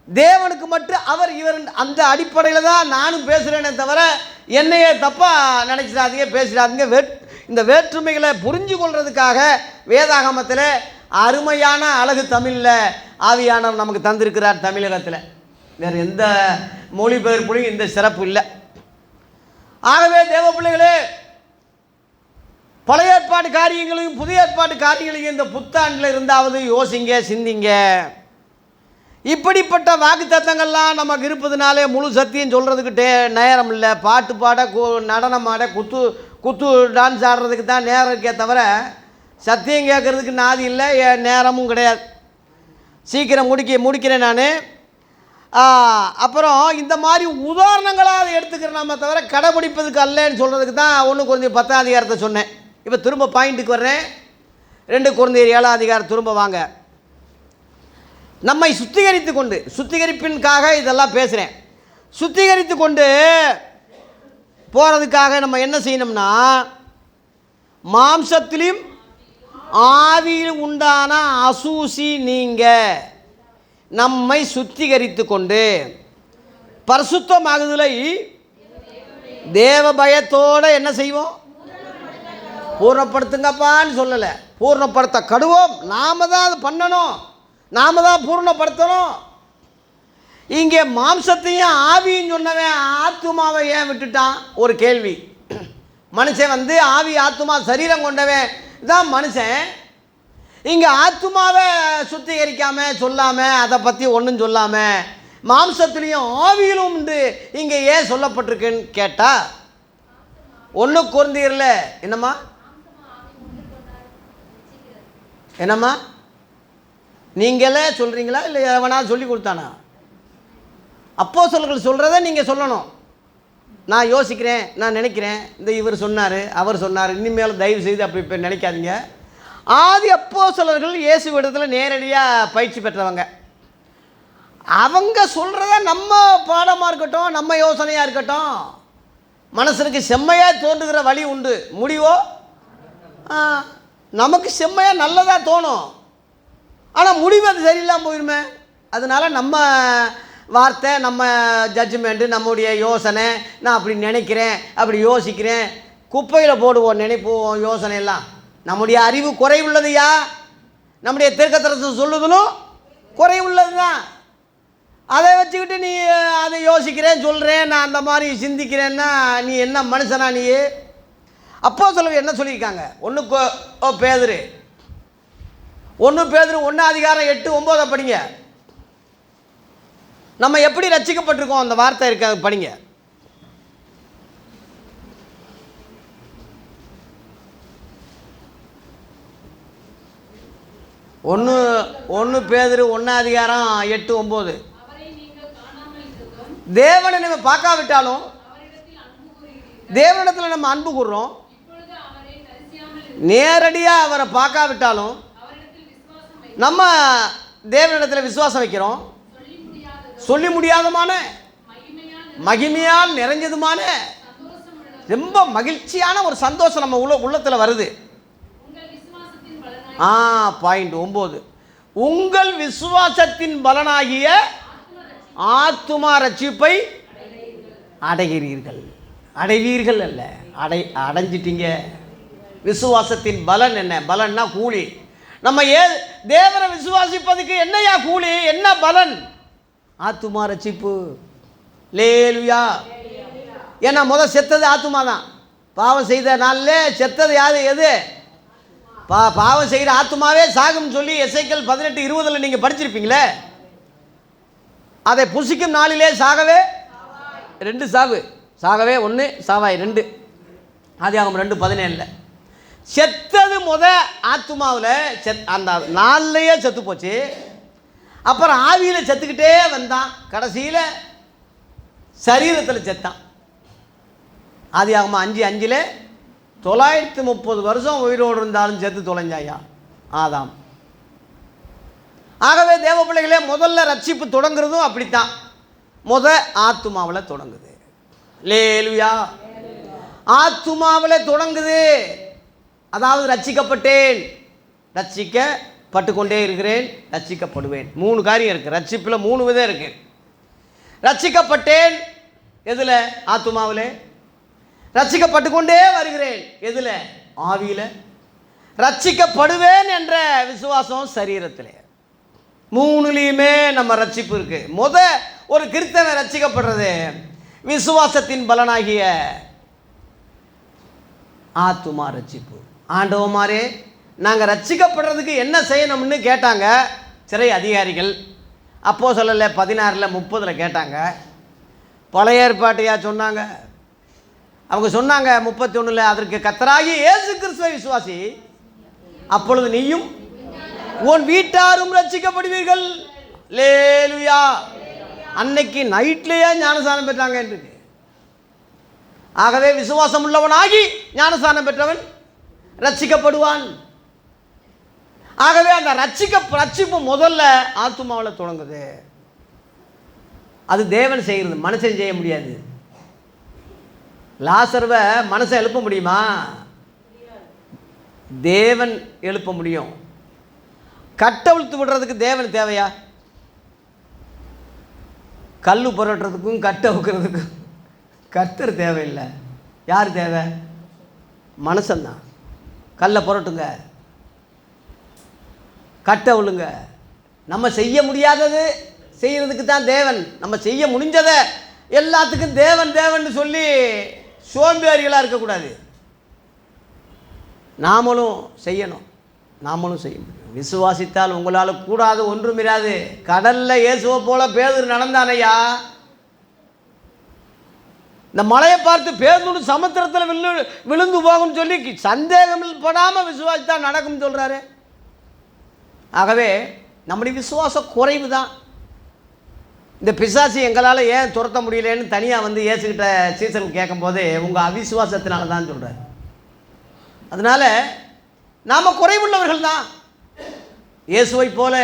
தேவனுக்கு மட்டும் இவர் அந்த அடிப்படையில் தான் நானும் பேசுகிறேனே தவிர என்னையே தப்பாக நினச்சிடாதீங்க, பேசிடாதீங்க. இந்த வேற்றுமைகளை புரிஞ்சு கொள்றதுக்காக வேதாகமத்தில் அருமையான அழகு தமிழில் ஆவியானவர் நமக்கு தந்திருக்கிறார். தமிழகத்தில் வேறு எந்த மொழிபெயர்ப்புலையும் இந்த சிறப்பு இல்லை. ஆகவே தேவ பிள்ளைகளே, பழைய ஏற்பாட்டு காரியங்களையும் புதிய ஏற்பாட்டு காரியங்களையும் இந்த புத்தாண்டில் இருந்தாவது யோசிங்க, சிந்திங்க. இப்படிப்பட்ட வாக்கு தத்தங்கள்லாம் நமக்கு இருப்பதுனாலே முழு சத்தியம் சொல்கிறதுக்கிட்டே நேரம் இல்லை. பாட்டு பாட, நடனம் ஆட, குத்து டான்ஸ் ஆடுறதுக்கு தான் நேரம் இருக்கே தவிர சத்தியம் கேட்குறதுக்கு நாதி இல்லை, நேரமும் கிடையாது. சீக்கிரம் முடிக்கிறேன் நான். அப்புறம் இந்த மாதிரி உதாரணங்களாக அதை எடுத்துக்கிறேன் நம்ம தவிர கடைப்பிடிப்பதுக்கு அல்லன்னு சொல்கிறதுக்கு தான் 1 கொரிந்தியர் 10 அதிகாரத்தை சொன்னேன். இப்போ திரும்ப பாயிண்ட்டுக்கு வர்றேன். 2 கொரிந்தியர் 7 அதிகாரம் திரும்ப வாங்க. நம்மை சுத்திகரித்து கொண்டு, சுத்திகரிப்பின்காக இதெல்லாம் பேசுகிறேன், சுத்திகரித்து கொண்டு போகிறதுக்காக நம்ம என்ன செய்யணும்னா, மாம்சத்திலும் ஆவியில் உண்டான அசூசி நீங்க நம்மை சுத்திகரித்து கொண்டு பரிசுத்தமாகுதலை தேவ பயத்தோடு என்ன செய்வோம்? பூர்ணப்படுத்துங்கப்பான்னு சொல்லலை, பூர்ணப்படுத்த கடுவோம். நாம் தான் அது பண்ணணும், நாம் தான் பூர்ணப்படுத்தணும். இங்கே மாம்சத்தையும் ஆவியும் சொன்னவன் ஆத்துமாவை ஏன் விட்டுட்டான்? ஒரு கேள்வி. மனுஷன் ஆவி ஆத்துமா சரீரம் கொண்டவன் தான் மனுஷன். இங்கே ஆத்துமாவை சுத்திகரிக்காமல் சொல்லாமல், அதை பற்றி ஒன்றும் சொல்லாமல் மாம்சத்துலேயும் ஆவியிலும் உண்டு இங்கே ஏன் சொல்லப்பட்டிருக்குன்னு கேட்டால், 1 கொரிந்தியர்ல என்னம்மா நீங்களே சொல்கிறீங்களா இல்லை எவனா சொல்லி கொடுத்தானா? அப்போஸ்தலர்கள் சொல்கிறத நீங்கள் சொல்லணும். நான் யோசிக்கிறேன், நான் நினைக்கிறேன், இவர் சொன்னார், அவர் சொன்னார், இனிமேல் தயவு செய்து அப்படி இப்போ நினைக்காதீங்க. ஆதி அப்போஸ்தலர்கள் இயேசுவிடத்தில் நேரடியாக பயிற்சி பெற்றவங்க. அவங்க சொல்கிறத நம்ம பாடமாக இருக்கட்டும், நம்ம யோசனையாக இருக்கட்டும், மனசனுக்கு செம்மையாக தோன்றுகிற வழி உண்டு. முடிவோ நமக்கு செம்மையாக நல்லதாக தோணும், ஆனால் முடிவு அது சரியில்லாமல் போயிடுமே. அதனால் நம்ம வார்த்தை, நம்ம ஜட்ஜ்மெண்ட்டு, நம்முடைய யோசனை, நான் அப்படி நினைக்கிறேன், அப்படி யோசிக்கிறேன், குப்பையில் போடுவோம் நினைப்போம் யோசனையெல்லாம். நம்முடைய அறிவு குறைவுள்ளதுயா, நம்முடைய தீர்க்கதரிசனம் சொல்லுதலும் குறைவுள்ளது தான். அதை வச்சுக்கிட்டு நீ அதை யோசிக்கிறேன் சொல்கிறேன், நான் அந்த மாதிரி சிந்திக்கிறேன்னா நீ என்ன மனுஷனா நீ? அப்போஸ்தலர் என்ன சொல்லியிருக்காங்க? 1 பேதுரு 1:8-9 படிங்க. நம்ம எப்படி ரட்சிக்கப்பட்டிருக்கோம் அந்த வார்த்தை இருக்க படிங்க. 1 பேதுரு 1:8-9. தேவனை நம்ம பார்க்காவிட்டாலும் தேவனிடத்தில் நம்ம அன்பு கூறுறோம். நேரடியாக அவரை பார்க்காவிட்டாலும் நம்ம தேவனிடத்தில் விசுவாசம் வைக்கிறோம். சொல்லி முடியாதமான மகிமையால் நிறைஞ்சதுமான ரொம்ப மகிழ்ச்சியான ஒரு சந்தோஷம் நம்ம உள்ளத்தில் வருது. பாயிண்ட் 9, உங்கள் விசுவாசத்தின் பலனாகிய ஆத்துமா ரட்சிப்பை அடைவீர்கள் அல்ல, அடைஞ்சிட்டீங்க. விசுவாசத்தின் பலன் என்ன? பலன்னா கூலி. நம்ம தேவனை விசுவாசிப்பதுக்கு என்னையா கூலி, என்ன பலன்? ஆத்துமா ரட்சிப்பு. லேலுயா. ஏன்னா முதல் செத்தது ஆத்துமா தான். பாவம் செய்த நாளில் செத்தது எது? பாவம் செய்கிற ஆத்துமாவே சாகும்னு சொல்லி எசேக்கியேல் 18:20 நீங்கள் படிச்சிருப்பீங்களே. அதை புசிக்கும் நாளிலே சாகவே 2 சாவு, சாகவே 1, சாவாய் 2. ஆதியாகமம் 2:17. செத்தது ஆத்துமாவில் அந்த நாள்லையே செத்து போச்சு. அப்புறம் ஆவியில் செத்துக்கிட்டே வந்தான், கடைசியில் சரீரத்தில் செத்தான். ஆதியாகமம் 5:5 930 வருஷம் உயிரோடு இருந்தாலும் செத்து தொலைஞ்சாயா ஆதாம். ஆகவே தேவ பிள்ளைகளே, முதல்ல ரட்சிப்பு தொடங்குறதும் அப்படித்தான். ஆத்துமாவில் தொடங்குது. லேலுயா. ஆத்துமாவில் தொடங்குது. அதாவது ரட்சிக்கப்பட்டேன், ரட்சிக்கப்பட்டு கொண்டே இருக்கிறேன், ரட்சிக்கப்படுவேன். 3 காரியம் இருக்குது ரட்சிப்பில். 3 விதம் இருக்குது. ரட்சிக்கப்பட்டேன் எதில்? ஆத்துமாவில். ரட்சிக்கப்பட்டு கொண்டே வருகிறேன் எதில்? ஆவியில். ரட்சிக்கப்படுவேன் என்ற விசுவாசம் சரீரத்தில். 3லையுமே நம்ம ரட்சிப்பு இருக்குது. ஒரு கிறிஸ்தவன் ரட்சிக்கப்படுறது விசுவாசத்தின் பலனாகிய ஆத்துமா ரட்சிப்பு. ஆண்டவமாரே, நாங்கள் ரட்சிக்கப்படுறதுக்கு என்ன செய்யணும்னு கேட்டாங்க சிறை அதிகாரிகள். அப்போஸ்தலர் 16:30 கேட்டாங்க. பழைய ஏற்பாட்டையா சொன்னாங்க. அவங்க சொன்னாங்க 31, அதற்கு கர்த்தராகிய இயேசு கிறிஸ்துவை விசுவாசி, அப்பொழுது நீயும் உன் வீட்டாரும் ரட்சிக்கப்படுவீர்கள். லேலுயா. அன்னைக்கு நைட்லேயே ஞானஸ்நானம் பெற்றாங்க என்று. ஆகவே விசுவாசம் உள்ளவனாகி ஞானஸ்நானம் பெற்றவன் ரட்சிக்கப்படுவான். ஆகவே அந்த ரட்சிப்பு முதல்ல ஆத்துமாவில் தொடங்குது. அது தேவன் செய்கிறது, மனுஷன் செய்ய முடியாது. லாசர்வை மனுஷன் எழுப்ப முடியுமா? தேவன் எழுப்ப முடியும். கட்டவிழ்த்து விடுறதுக்கு தேவன் தேவையா? கல் புரட்டுறதுக்கும் கட்டை வைக்கிறதுக்கும் கர்த்தர் தேவையில்லை. யார் தேவை? மனுஷன்தான். கல்லை புரட்டுங்க, கட்டை விழுங்க. நம்ம செய்ய முடியாதது செய்கிறதுக்கு தான் தேவன். நம்ம செய்ய முடிஞ்சதை எல்லாத்துக்கும் தேவன் சொல்லி சோம்பேறிகளாக இருக்கக்கூடாது. நாமளும் செய்யணும், நாமளும் செய்ய முடியும். விசுவாசித்தால் உங்களால் கூடாது ஒன்றுமிராது. கடலில் இயேசுவை போல பேதுரு நடந்தானையா. இந்த மலையை பார்த்து பேதுரு சமுத்திரத்தில் விழுந்து போகும்னு சொல்லி சந்தேகம் படாமல் விசுவாசித்தால் நடக்கும்னு சொல்கிறாரு. ஆகவே நம்முடைய விசுவாசம் குறைவு தான். இந்த பிசாசு எங்களால் ஏன் துரத்த முடியலன்னு தனியாக இயேசுகிட்ட சீசன் கேட்கும்போது உங்கள் அவிசுவாசத்தினால தான் சொல்கிறார். அதனால் நாம் குறைவுள்ளவர்கள் தான். இயேசுவை போல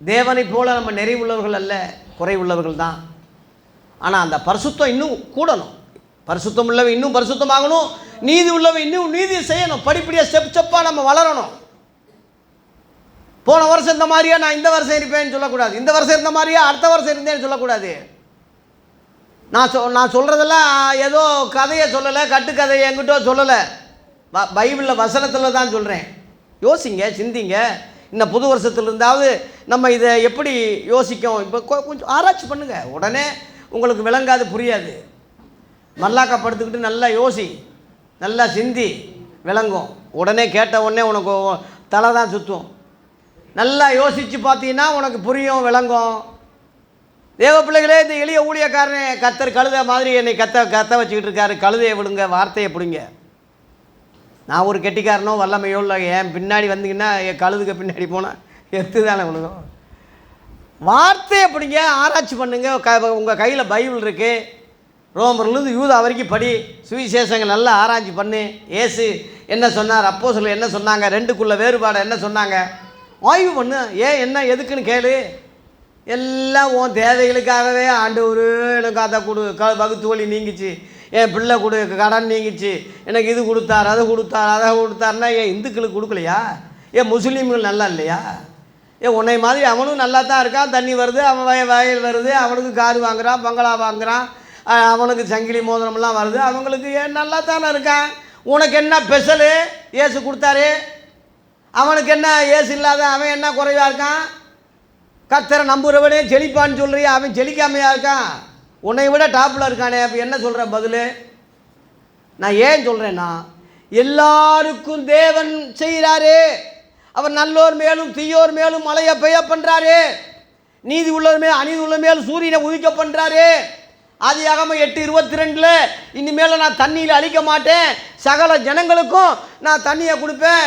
தேவனை போல நம்ம நிறைவுள்ளவர்கள் அல்ல, குறைவுள்ளவர்கள் தான். ஆனால் அந்த பரிசுத்தம் இன்னும் கூடணும். பரிசுத்தம் உள்ளவன் இன்னும் பரிசுத்தமாகணும், நீதி உள்ளவன் இன்னும் நீதி செய்யணும். படிப்படியாக ஸ்டெப்பாக நம்ம வளரணும். போன வருஷம் இந்த மாதிரியா நான் இந்த வருஷம் இருப்பேன்னு சொல்லக்கூடாது. இந்த வருஷம் இருந்த மாதிரியா அடுத்த வருஷம் இருந்தேன்னு சொல்லக்கூடாது. நான் சொல்கிறதெல்லாம் ஏதோ கதையை சொல்லலை, கட்டுக்கதையை என்கிட்ட சொல்லலை, பைபிளில் வசனத்தில் தான் சொல்கிறேன். யோசிங்க, சிந்திங்க. இந்த புது வருஷத்துல இருந்தாவது நம்ம இதை எப்படி யோசிக்கும். இப்போ கொஞ்சம் ஆராய்ச்சி பண்ணுங்கள். உடனே உங்களுக்கு விளங்காது, புரியாது. மல்லாக்கா படுத்துக்கிட்டு நல்லா யோசி, நல்லா சிந்தி, விளங்கும். உடனே கேட்ட உடனே உனக்கு தலை தான் சுற்றும். நல்லா யோசித்து பார்த்தீங்கன்னா உனக்கு புரியும், விளங்கும். தேவ பிள்ளைகளே, இந்த எளிய ஊழியக்காரனே கத்தர் கழுதை மாதிரி என்னை கத்த வச்சுக்கிட்டு இருக்காரு. கழுதையை விடுங்க, வார்த்தையை பிடிங்க. நான் ஒரு கெட்டிக்காரனோ வல்லமையோ இல்லை. என் பின்னாடி வந்தீங்கன்னா என் கழுதுக்கு பின்னாடி போனால் எத்து தானே விழுகும். வார்த்தையை பிடிங்க, ஆராய்ச்சி பண்ணுங்க. உங்கள் கையில் பைபிள் இருக்குது. ரோமர்லேருந்து யூதா வரைக்கும் படி, சுவிசேஷங்கள் நல்லா ஆராய்ச்சி பண்ணு. இயேசு என்ன சொன்னார், அப்போஸ்தலர் என்ன சொன்னாங்க, ரெண்டுக்குள்ள வேறுபாடு என்ன சொன்னாங்க, ஆய்வு பண்ணு. ஏன் என்ன எதுக்குன்னு கேளு. எல்லாம் உன் தேவைகளுக்காகவே ஆண்டவர் எனக்கு அதை கொடு, வகுத்து வலி நீங்கிச்சு, என் பிள்ளை கொடு, கடன் நீங்கிச்சு, எனக்கு இது கொடுத்தார், அதை கொடுத்தார், அதை கொடுத்தாருன்னா ஏன் இந்துக்களுக்கு கொடுக்கலையா? ஏன் முஸ்லீம்கள் நல்லா இல்லையா? ஏன் உன்னை மாதிரி அவனும் நல்லா தான் இருக்கான். தண்ணி வருது, அவன் வயல் வருது, அவனுக்கு கார் வாங்குறான், பங்களா வாங்குறான், அவனுக்கு சங்கிலி மோதிரம்லாம் வருது, அவங்களுக்கு ஏன் நல்லா தானே இருக்கான். உனக்கு என்ன ஸ்பெஷலு? ஏசு கொடுத்தாரு. அவனுக்கு என்ன ஏசு இல்லாத அவன் என்ன குறைவாக இருக்கான்? கர்த்தரை நம்புறவனே செழிப்பான்னு சொல்கிறியா, அவன் செழிக்காமையா இருக்கான்? உன்னை விட டாப்பில் இருக்கானே. அப்போ என்ன சொல்கிற பதில்? நான் ஏன் சொல்கிறேன்னா, எல்லாருக்கும் தேவன் செய்கிறாரு. அவர் நல்லோர் மேலும் தீயோர் மேலும் மழையை பெய்ய பண்ணுறாரு. நீதி உள்ளவர் மேல் அநீதி உள்ள மேல் சூரியனை உதிக்க பண்ணுறாரு. ஆதியாகமம் 8:22 இனிமேல் நான் தண்ணியில் அழிக்க மாட்டேன், சகல ஜனங்களுக்கும் நான் தண்ணியை கொடுப்பேன்,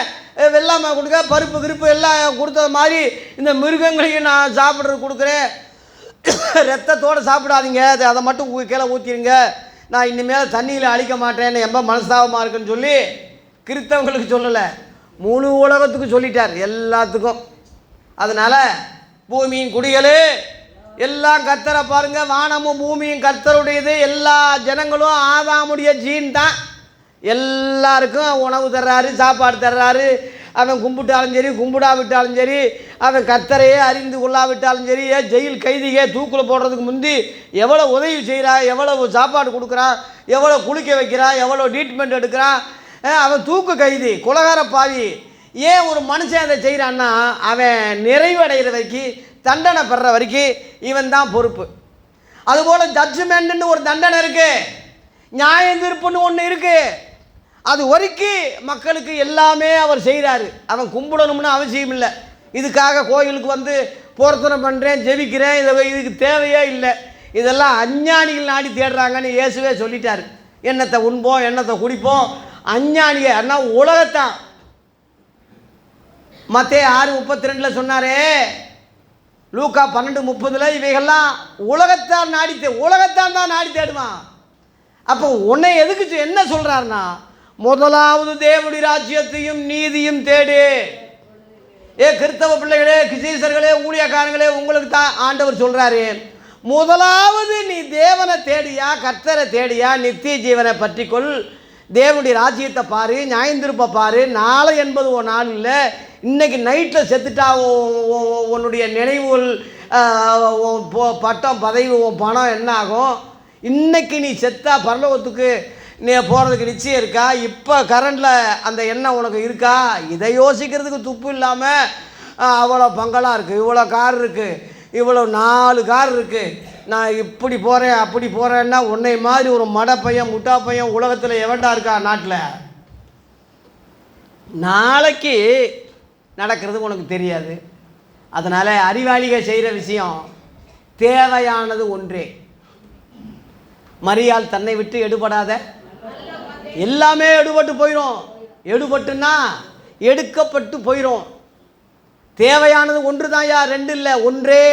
வெள்ளாமை கொடுக்க, பருப்பு கிருப்பு எல்லாம் கொடுத்தது மாதிரி இந்த மிருகங்களையும் நான் சாப்பிட்றது கொடுக்குறேன். ரத்தத்தோடு சாப்பிடாதீங்க, அதை மட்டும் கீழே ஊற்றிடுங்க, நான் இனிமேல் தண்ணியில் அழிக்க மாட்டேன்னு ரொம்ப மனஸ்தாபமாக இருக்குன்னு சொல்லி கிறிஸ்தவங்களுக்கு சொல்லலை, முழு உலகத்துக்கும் சொல்லிட்டார், எல்லாத்துக்கும். அதனால் பூமியின் குடிகளே எல்லாம் கர்த்தரை பாருங்க. வானமும் பூமியும் கர்த்தருடையது. எல்லா ஜனங்களும் ஆதாமுடைய ஜீன் தான். எல்லாருக்கும் உணவு தர்றாரு, சாப்பாடு தர்றாரு. அவன் கும்பிட்டாலும் சரி, கும்பிடாவிட்டாலும் சரி, அவன் கர்த்தரையே அறிந்து கொள்ளாவிட்டாலும் சரி, ஜெயில் கைதிகே தூக்கில் போடுறதுக்கு முந்தி எவ்வளோ உதவி செய்கிறான், எவ்வளோ சாப்பாடு கொடுக்குறான், எவ்வளோ குளிக்க வைக்கிறான், எவ்வளோ ட்ரீட்மெண்ட் எடுக்கிறான். அவன் தூக்கு கைதி, குலகார பாவி. ஏன் ஒரு மனுஷன் அதை செய்கிறான்னா, அவன் நிறைவடைகிற வரைக்கும், தண்டனை பெற வரைக்கும் இவன் தான் பொறுப்பு. அதுபோல் ஜட்ஜ்மெண்ட்னு ஒரு தண்டனை இருக்குது, நியாய தீர்ப்புன்னு ஒன்று இருக்குது. அது வரைக்கும் மக்களுக்கு எல்லாமே அவர் செய்கிறாரு. அவன் கும்பிடணும்னு அவசியம் இல்லை. இதுக்காக கோயிலுக்கு வந்து போர்த்தனை பண்ணுறேன், ஜெபிக்கிறேன், இதுக்கு தேவையே இல்லை. இதெல்லாம் அஞ்ஞானிகள் நாடி தேடுறாங்கன்னு இயேசுவே சொல்லிட்டார். எண்ணத்தை உண்போம், எண்ணத்தை குடிப்போம், அஞ்ஞானிக அண்ணா உலகத்தான். மத்தேயு 6:32 சொன்னாரே, லூக்கா 12:30 இவைகள்லாம் உலகத்தான் உலகத்தான் தான் நாடி தேடுவான். அப்போ உன்னை எதுக்கு என்ன சொல்கிறாருன்னா, முதலாவது தேவனுடைய ராஜ்யத்தையும் நீதியும் தேடு. கிறிஸ்தவ பிள்ளைகளே, கிறிஸ்தீசர்களே, ஊழியக்காரங்களே, உங்களுக்கு தான் ஆண்டவர் சொல்கிறாரு, முதலாவது நீ தேவனை தேடியா, கர்த்தரை தேடியா, நித்திய ஜீவனை பற்றிக்கொள், தேவனுடைய ராஜ்யத்தை பாரு, நியாயந்திருப்பை பாரு. நாளை என்பது ஒரு நாள் இல்லை, இன்றைக்கி நைட்டில் செத்துட்டா உன்னுடைய நினைவுகள், பட்டம் பதவி, பணம் என்ன ஆகும்? இன்றைக்கி நீ செத்தா பரலோகத்துக்கு நீ போகிறதுக்கு நிச்சயம் இருக்கா? இப்போ கரண்டில் அந்த எண்ணம் உனக்கு இருக்கா? இதை யோசிக்கிறதுக்கு துப்பு இல்லாமல் அவ்வளோ பங்களா இருக்குது, இவ்வளோ கார் இருக்குது, இவ்வளோ 4 கார் இருக்குது, நான் இப்படி போகிறேன் அப்படி போகிறேன்னா உன்னை மாதிரி ஒரு மட பையன் முட்டா பையன் உலகத்தில் எவன்டா இருக்கா நாட்டில்? நாளைக்கு நடக்கிறது உனக்கு தெரியாது. அதனால் அறிவாளிகள் செய்கிற விஷயம் தேவையானது ஒன்றே. மரியாள் தன்னை விட்டு எடுபடாத, எல்லாமே எடுபட்டு போயிடும். எடுபட்டுன்னா எடுக்கப்பட்டு போயிடும். தேவையானது ஒன்று தான், யா 2 இல்லை, ஒன்றே.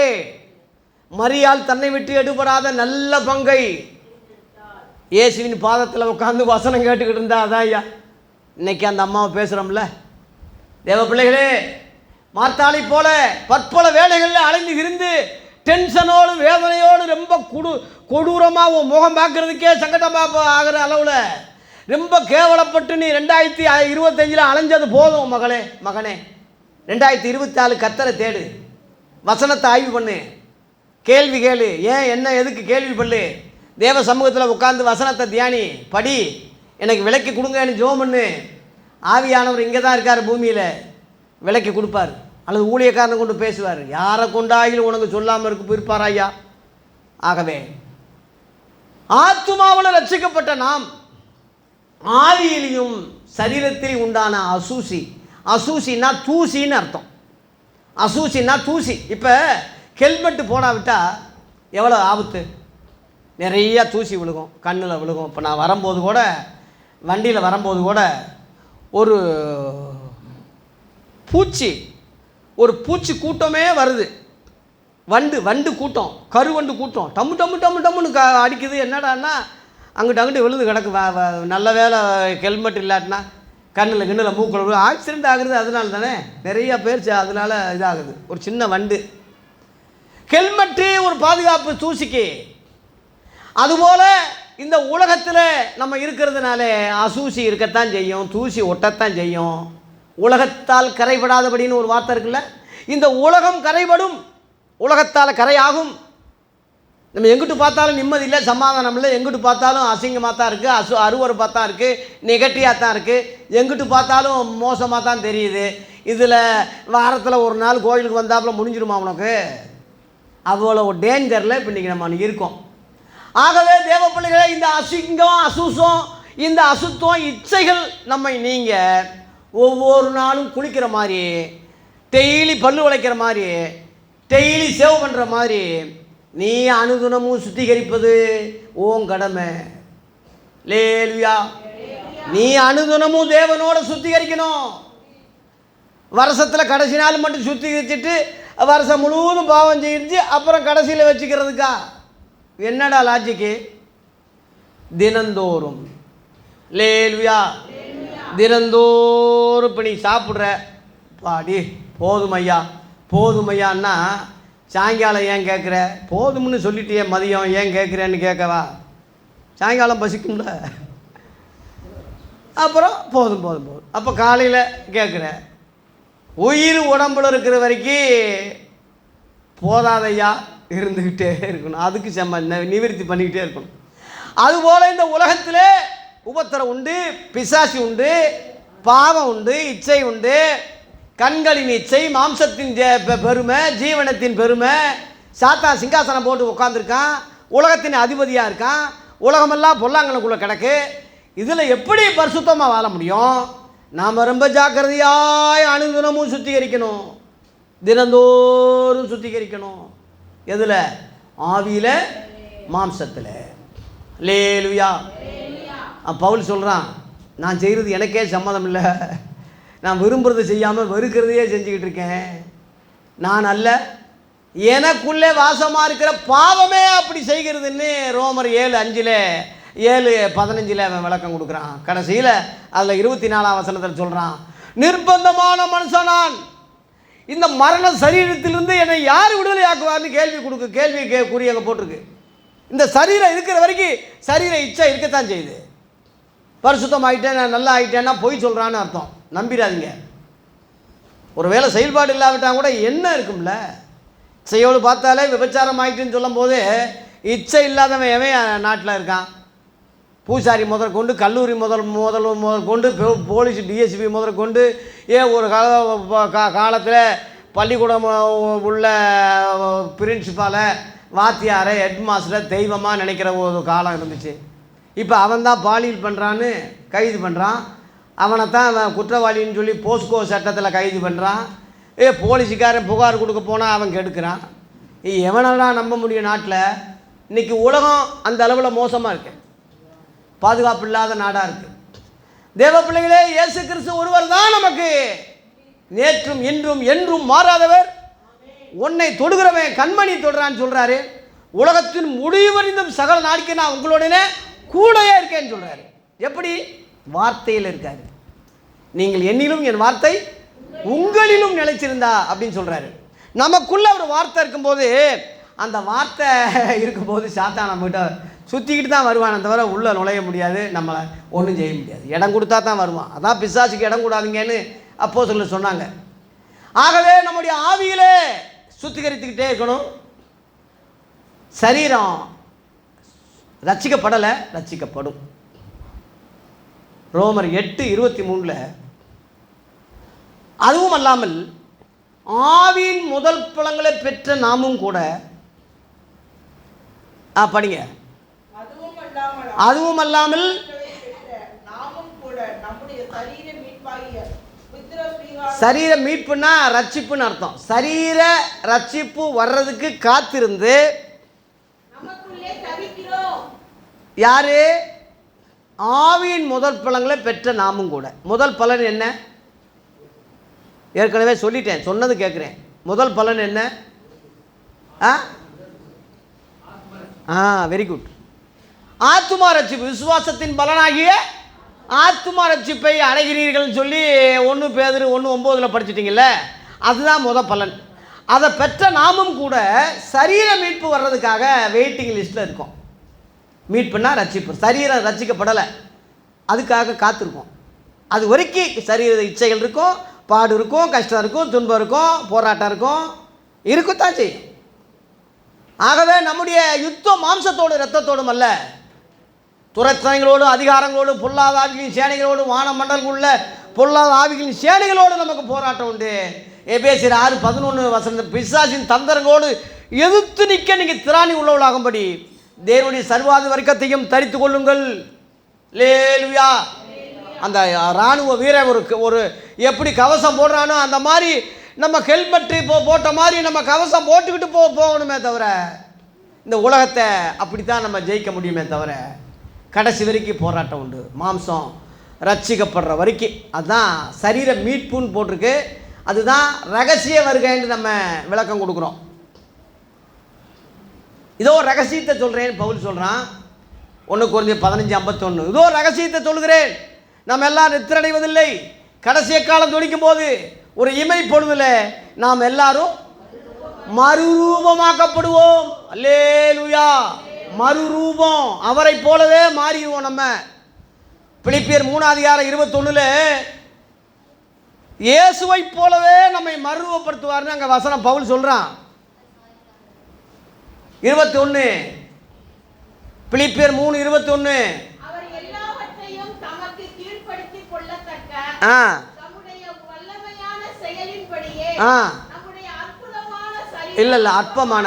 மரியாள் தன்னை விட்டு எடுபடாத நல்ல பங்கை இயேசுவின் பாதத்தில் உட்காந்து வசனம் கேட்டுக்கிட்டு இருந்தா. அதான் ஐயா இன்னைக்கு அந்த அம்மாவை பேசுகிறோம்ல. தேவ பிள்ளைகளே, மார்த்தாளை போல பற்பல வேலைகளில் அலைந்து இருந்து டென்ஷனோடு வேதனையோடு ரொம்ப கொடூரமாக உன் முகம் பார்க்குறதுக்கே சங்கடமாக ஆகிற அளவில் ரொம்ப கேவலப்பட்டு நீ 2025 அலைஞ்சது போதும். மகனே 2024 கர்த்தரை தேடு, வசனத்தை ஆய்வு பண்ணு, கேள்வி கேளு. ஏன் என்ன எதுக்கு கேள்வி பண்ணு. தேவ சமூகத்தில் உட்காந்து வசனத்தை தியானி, படி, எனக்கு விலைக்கு கொடுங்கன்னு ஜெபம் பண்ணு. ஆவியானவர் இங்கே தான் இருக்கார், பூமியில் விலைக்கு கொடுப்பார். அல்லது ஊழியக்காரனை கொண்டு பேசுவார். யாரை கொண்டாயிலும் உனக்கு சொல்லாமல் இருப்பார் ஐயா. ஆகவே ஆத்துமாவில் ரட்சிக்கப்பட்ட நாம் ஆவியிலையும் சரீரத்தில் உண்டான அசூசின்னா தூசின்னு அர்த்தம். அசூசின்னா தூசி. இப்போ ஹெல்மெட்டு போடாவிட்டால் எவ்வளோ ஆபத்து, நிறையா தூசி விழுகும், கண்ணில் விழுகும். இப்போ நான் வரும்போது கூட, வண்டியில் வரும்போது கூட ஒரு பூச்சி கூட்டமே வருது. வண்டு கூட்டம், கருவண்டு கூட்டம் டம்மு டம்மு டம்மு டம்முன்னு அடிக்குது. என்னடான்னா அங்கிட்டு விழுது கிடக்கு. நல்ல வேலை ஹெல்மெட் இல்லாட்டினா கண்ணில் மூக்கில் ஆக்சிடெண்ட் ஆகுறது. அதனால தானே நிறையா பேர் அதனால் இதாகுது. ஒரு சின்ன வண்டு. ஹெல்மெட்டு ஒரு பாதுகாப்பு தூசிக்கு. அதுபோல் இந்த உலகத்தில் நம்ம இருக்கிறதுனால அசூசி இருக்கத்தான் செய்யும், தூசி ஒட்டத்தான் செய்யும். உலகத்தால் கரைபடாதபடின்னு ஒரு வார்த்தை இருக்குல்ல. இந்த உலகம் கரைபடும், உலகத்தால் கரையாகும். நம்ம எங்கிட்டு பார்த்தாலும் நிம்மதி இல்லை, சமாதானம் இல்லை. எங்கிட்டு பார்த்தாலும் அசிங்கமாக தான் இருக்குது, அருவருப்பாக தான் இருக்குது, நெகட்டிவாக தான் இருக்குது. எங்கிட்டு பார்த்தாலும் மோசமாக தான் தெரியுது. இதில் வாரத்தில் ஒரு நாள் கோயிலுக்கு வந்தாப்புல முடிஞ்சிருமா உனக்கு? அவ்வளோ டேஞ்சரில் இப்போ இன்றைக்கி நம்ம இருக்கோம். ஆகவே தேவ பிள்ளைகளே, இந்த அசிங்கம், அசூசம், இந்த அசுத்தம், இச்சைகள் நம்மை நீங்கள் ஒவ்வொரு நாளும் குளிக்கிற மாதிரி, டெய்லி பல்லு விளக்கிற மாதிரி, டெய்லி சேவ் பண்ணுற மாதிரி நீ அனுதினமும் சுத்திகரிப்பது ஓன் கடமை. லேலுயா. நீ அனுதினமும் தேவனோட சுத்திகரிக்கணும். வருஷத்தில் கடைசி நாள் மட்டும் சுத்திகரிச்சுட்டு வருஷம் முழுவதும் பாவம் செஞ்சு அப்புறம் கடைசியில் வச்சுக்கிறதுக்கா? என்னடா லாஜிக்கு? தினந்தோறும். லேலுயா. தினந்தோறும் இப்போ நீ சாப்பிட்ற பாடி போதுமையான்னா சாயங்காலம் ஏன் கேட்குற? போதும்னு சொல்லிட்டியே, மதியம் ஏன் கேட்குறேன்னு கேட்கவா? சாயங்காலம் பசிக்கும்ல. அப்புறம் போதும். அப்போ காலையில் கேட்குற. உயிர் உடம்புல இருக்கிற வரைக்கும் போதாதையா இருந்துக்கிட்டே இருக்கணும். அதுக்கு நிவர்த்தி பண்ணிக்கிட்டே இருக்கணும். அதுபோல் இந்த உலகத்தில் உபத்திரம் உண்டு, பிசாசி உண்டு, பாவம் உண்டு, இச்சை உண்டு. கண்களின் இச்சை, மாம்சத்தின் பெருமை, ஜீவனத்தின் பெருமை. சாத்தான் சிங்காசனம் போட்டு உட்காந்துருக்கான், உலகத்தின் அதிபதியாக இருக்கான். உலகமெல்லாம் பொல்லாங்கனுக்குள்ளே கிடக்கு. இதில் எப்படி பரிசுத்தமாக வாழ முடியும்? நாம் ரொம்ப ஜாக்கிரதையாய் அனுதினமும் சுத்திகரிக்கணும், தினந்தோறும் சுத்திகரிக்கணும். எதில்? ஆவியில், மாம்சத்தில். லேலுயா. பவுல் சொல்கிறான், நான் செய்கிறது எனக்கே சம்மதம் இல்லை, நான் விரும்புகிறத செய்யாமல் வெறுக்கிறதையே செஞ்சுக்கிட்டு இருக்கேன். நான் அல்ல, எனக்குள்ளே வாசமாக இருக்கிற பாவமே அப்படி செய்கிறதுன்னு ரோமர் 7:15 அவன் விளக்கம் கொடுக்குறான். கடைசியில் அதில் 24ஆம் வசனத்தில் சொல்கிறான், நிர்பந்தமான மனுஷன் நான், இந்த மரண சரீரத்திலிருந்து என்னை யார் விடுதலை ஆக்குவார்னு கேள்வி அங்கே போட்டிருக்கு. இந்த சரீரம் இருக்கிற வரைக்கும் சரீர இச்சை இருக்கத்தான் செய்யுது. பரிசுத்தம் ஆகிட்டேன், நான் நல்லா ஆகிட்டேன்னா பொய் சொல்கிறான்னு அர்த்தம். நம்பிடாதீங்க. ஒரு வேளை செயல்பாடு இல்லாவிட்டால் கூட என்ன இருக்கும்ல. இச்சையோடு பார்த்தாலே விபச்சாரம் ஆகிட்டுன்னு சொல்லும் போது இச்சை இல்லாதவன் எவன் நாட்டில் இருக்கான்? பூசாரி முதற்கொண்டு, கல்லூரி முதற்கொண்டு, போலீஸ் டிஎஸ்பி முதற்கொண்டு, ஒரு காலத்தில் பள்ளிக்கூடம் உள்ள பிரின்சிபாலை, வாத்தியாரை, ஹெட் மாஸ்டரை தெய்வமாக நினைக்கிற ஒரு காலம் இருந்துச்சு. இப்போ அவன் தான் பாலியல் பண்ணுறான்னு கைது பண்ணுறான். அவனை தான் அவன் குற்றவாளின்னு சொல்லி போஸ்கோ சட்டத்தில் கைது பண்ணுறான். போலீஸுக்காரன் புகார் கொடுக்க போனால் அவன் கெடுக்கிறான். எவனெல்லாம் நம்ப முடியும் நாட்டில்? இன்றைக்கி உலகம் அந்த அளவில் மோசமாக இருக்குது, பாதுகாப்பு இல்லாத நாடாக இருக்குது. தேவ பிள்ளைகளே, இயேசு கிறிஸ்து ஒருவர் தான் நமக்கு நேற்றும் இன்றும் என்றும் மாறாதவர். உன்னை தொடுகிறவன் கண்மணி தொடுறான்னு சொல்கிறாரு. உலகத்தின் முடிவறிந்தும் சகல நாளைக்கு நான் உங்களுடனே கூடையே இருக்கேன்னு சொல்கிறாரு. எப்படி? வார்த்தையில் இருக்காரு. நீங்கள் என்னிலும் என் வார்த்தை உங்களிலும் நிலைச்சிருந்தா அப்படின்னு சொல்கிறாரு. நமக்குள்ளே ஒரு வார்த்தை இருக்கும்போது, அந்த வார்த்தை இருக்கும்போது சாத்தான் நம்மகிட்ட சுற்றிக்கிட்டு தான் வருவான், தவிர உள்ளே நுழைய முடியாது, நம்மளை ஒன்றும் செய்ய முடியாது. இடம் கொடுத்தா தான் வருவான். அதான் பிசாசுக்கு இடம் கூடாதுங்கன்னு அப்போஸ்தலர் சொன்னாங்க. ஆகவே நம்முடைய ஆவியிலே சுத்திகரித்துக்கிட்டே இருக்கணும். சரீரம் ரட்சிக்கப்படலை, ரட்சிக்கப்படும். ரோமர் 8:23 அதுவும் அல்லாமல் ஆவியின் முதல் பலன்களை பெற்ற நாமும் கூட படிங்க. அதுவும் அல்லாமல் சரீர மீட்புன்னா ரட்சிப்புன்னு அர்த்தம். சரீர ரட்சிப்பு வர்றதுக்கு காத்திருந்து யாரு? ஆவியின் முதல் பலன்களை பெற்ற நாமும் கூட. முதல் பலன் என்ன? ஏற்கனவே சொல்லிட்டேன், சொன்னது கேட்குறேன். முதல் பலன் என்ன? Very good. ஆத்துமா ரட்சிப்பு. விசுவாசத்தின் பலனாகிய ஆத்துமா ரட்சிப்பை அடைகிறீர்கள்னு சொல்லி 1 பேதுரு 1:9 படிச்சிட்டிங்கல்ல, அதுதான் முதல் பலன். அதை பெற்ற நாமும் கூட சரீர மீட்பு வர்றதுக்காக வெயிட்டிங் லிஸ்ட்டில் இருக்கோம். மீட்புன்னா ரட்சிப்பு. சரீரம் ரட்சிக்கப்படலை, அதுக்காக காத்திருக்கோம். அது வரைக்கும் சரீர இச்சைகள் இருக்கும், பாடு இருக்கும், கஷ்டம் இருக்கும், துன்பம் இருக்கும், போராட்டம் இருக்கும், இருக்கத்தான் செய்யும். ஆகவே நம்முடைய யுத்தம் மாம்சத்தோடு இரத்தத்தோடும் அல்ல, துரைத்தனைகளோடு, அதிகாரங்களோடு, பொல்லாத ஆவிகளின் சேனைகளோடு, வான மண்டலங்களுள்ள பொல்லாத ஆவிகளின் சேனைகளோடு நமக்கு போராட்டம் உண்டு. எபேசியர் 6:11 பிசாசின் தந்திரங்களோடு எதிர்த்து நிற்க நீங்கள் திராணி உள்ளவளாகும்படி தேவனுடைய சர்வாதி வர்க்கத்தையும் தரித்து கொள்ளுங்கள். லேலுயா. அந்த இராணுவ வீரர் ஒரு எப்படி கவசம் போடுறானோ அந்த மாதிரி நம்ம ஹெல்மெட்டு போட்ட மாதிரி நம்ம கவசம் போட்டுக்கிட்டு போகணுமே தவிர, இந்த உலகத்தை அப்படித்தான் நம்ம ஜெயிக்க முடியுமே தவிர, கடைசி வரைக்கும் போராட்டம் உண்டு. மாம்சம் ரட்சிக்கப்படுற வரைக்கும். அதுதான் சரீர மீட்புன்னு போட்டிருக்கு. அதுதான் ரகசிய வருகைன்னு நம்ம விளக்கம் கொடுக்குறோம். இதோ ரகசியத்தை சொல்கிறேன் பவுல் சொல்கிறான். 1 கொரிந்தியர் 15:51. இதோ ரகசியத்தை சொல்கிறேன், நாம் எல்லாம் நித்திரடைவதில்லை. கடைசிய காலம் துடிக்கும் போது ஒரு இமை பொழுதுல நாம் எல்லாரும் மறுரூபமாக்கப்படுவோம். அல்லேலூயா. மறுரூபம். அவரை போலவே மாறிடுவோம் நம்ம. பிலிப்பியர் 3:21 இயேசுவை போலவே நம்மை மறுரூபப்படுத்துவார்னு அங்கே வசனம் பவுல் சொல்கிறான். 21 பிலிப்பியர் 3:21 இல்லை அற்பமான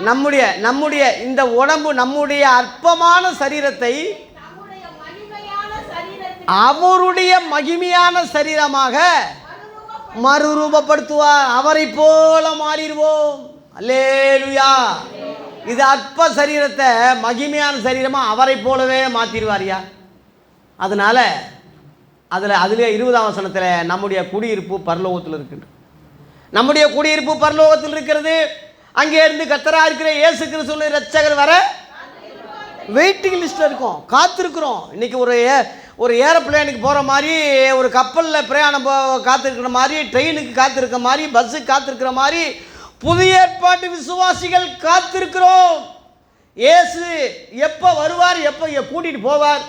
நம்முடைய இந்த உடம்பு, நம்முடைய அற்பமான சரீரத்தை அவருடைய மகிமையான சரீரமாக மறுரூபப்படுத்துவார். அவரை போல மாறிடுவோம். அல்லேலூயா. இது அற்ப சரீரத்தை மகிமையான சரீரமாக அவரை போலவே மாற்றிடுவாரியா. அதனால அதில் 20ஆம் வசனத்தில் நம்முடைய குடியிருப்பு பரலோகத்தில் இருக்குது. நம்முடைய குடியிருப்பு பரலோகத்தில் இருக்கிறது. அங்கே இருந்து கர்த்தராக இருக்கிற இயேசு கிறிஸ்துவின் இரட்சகர் வர வெயிட்டிங் லிஸ்ட்டில் இருக்கோம், காத்திருக்கிறோம். இன்றைக்கி ஒரு ஏரோப்ளேனுக்கு போகிற மாதிரி, ஒரு கப்பலில் பிரயாணம் காத்திருக்கிற மாதிரி, ட்ரெயினுக்கு காத்திருக்கிற மாதிரி, பஸ்ஸுக்கு காத்திருக்கிற மாதிரி புதிய ஏற்பாட்டு விசுவாசிகள் காத்திருக்கிறோம். இயேசு எப்போ வருவார், எப்போ கூட்டிகிட்டு போவார்,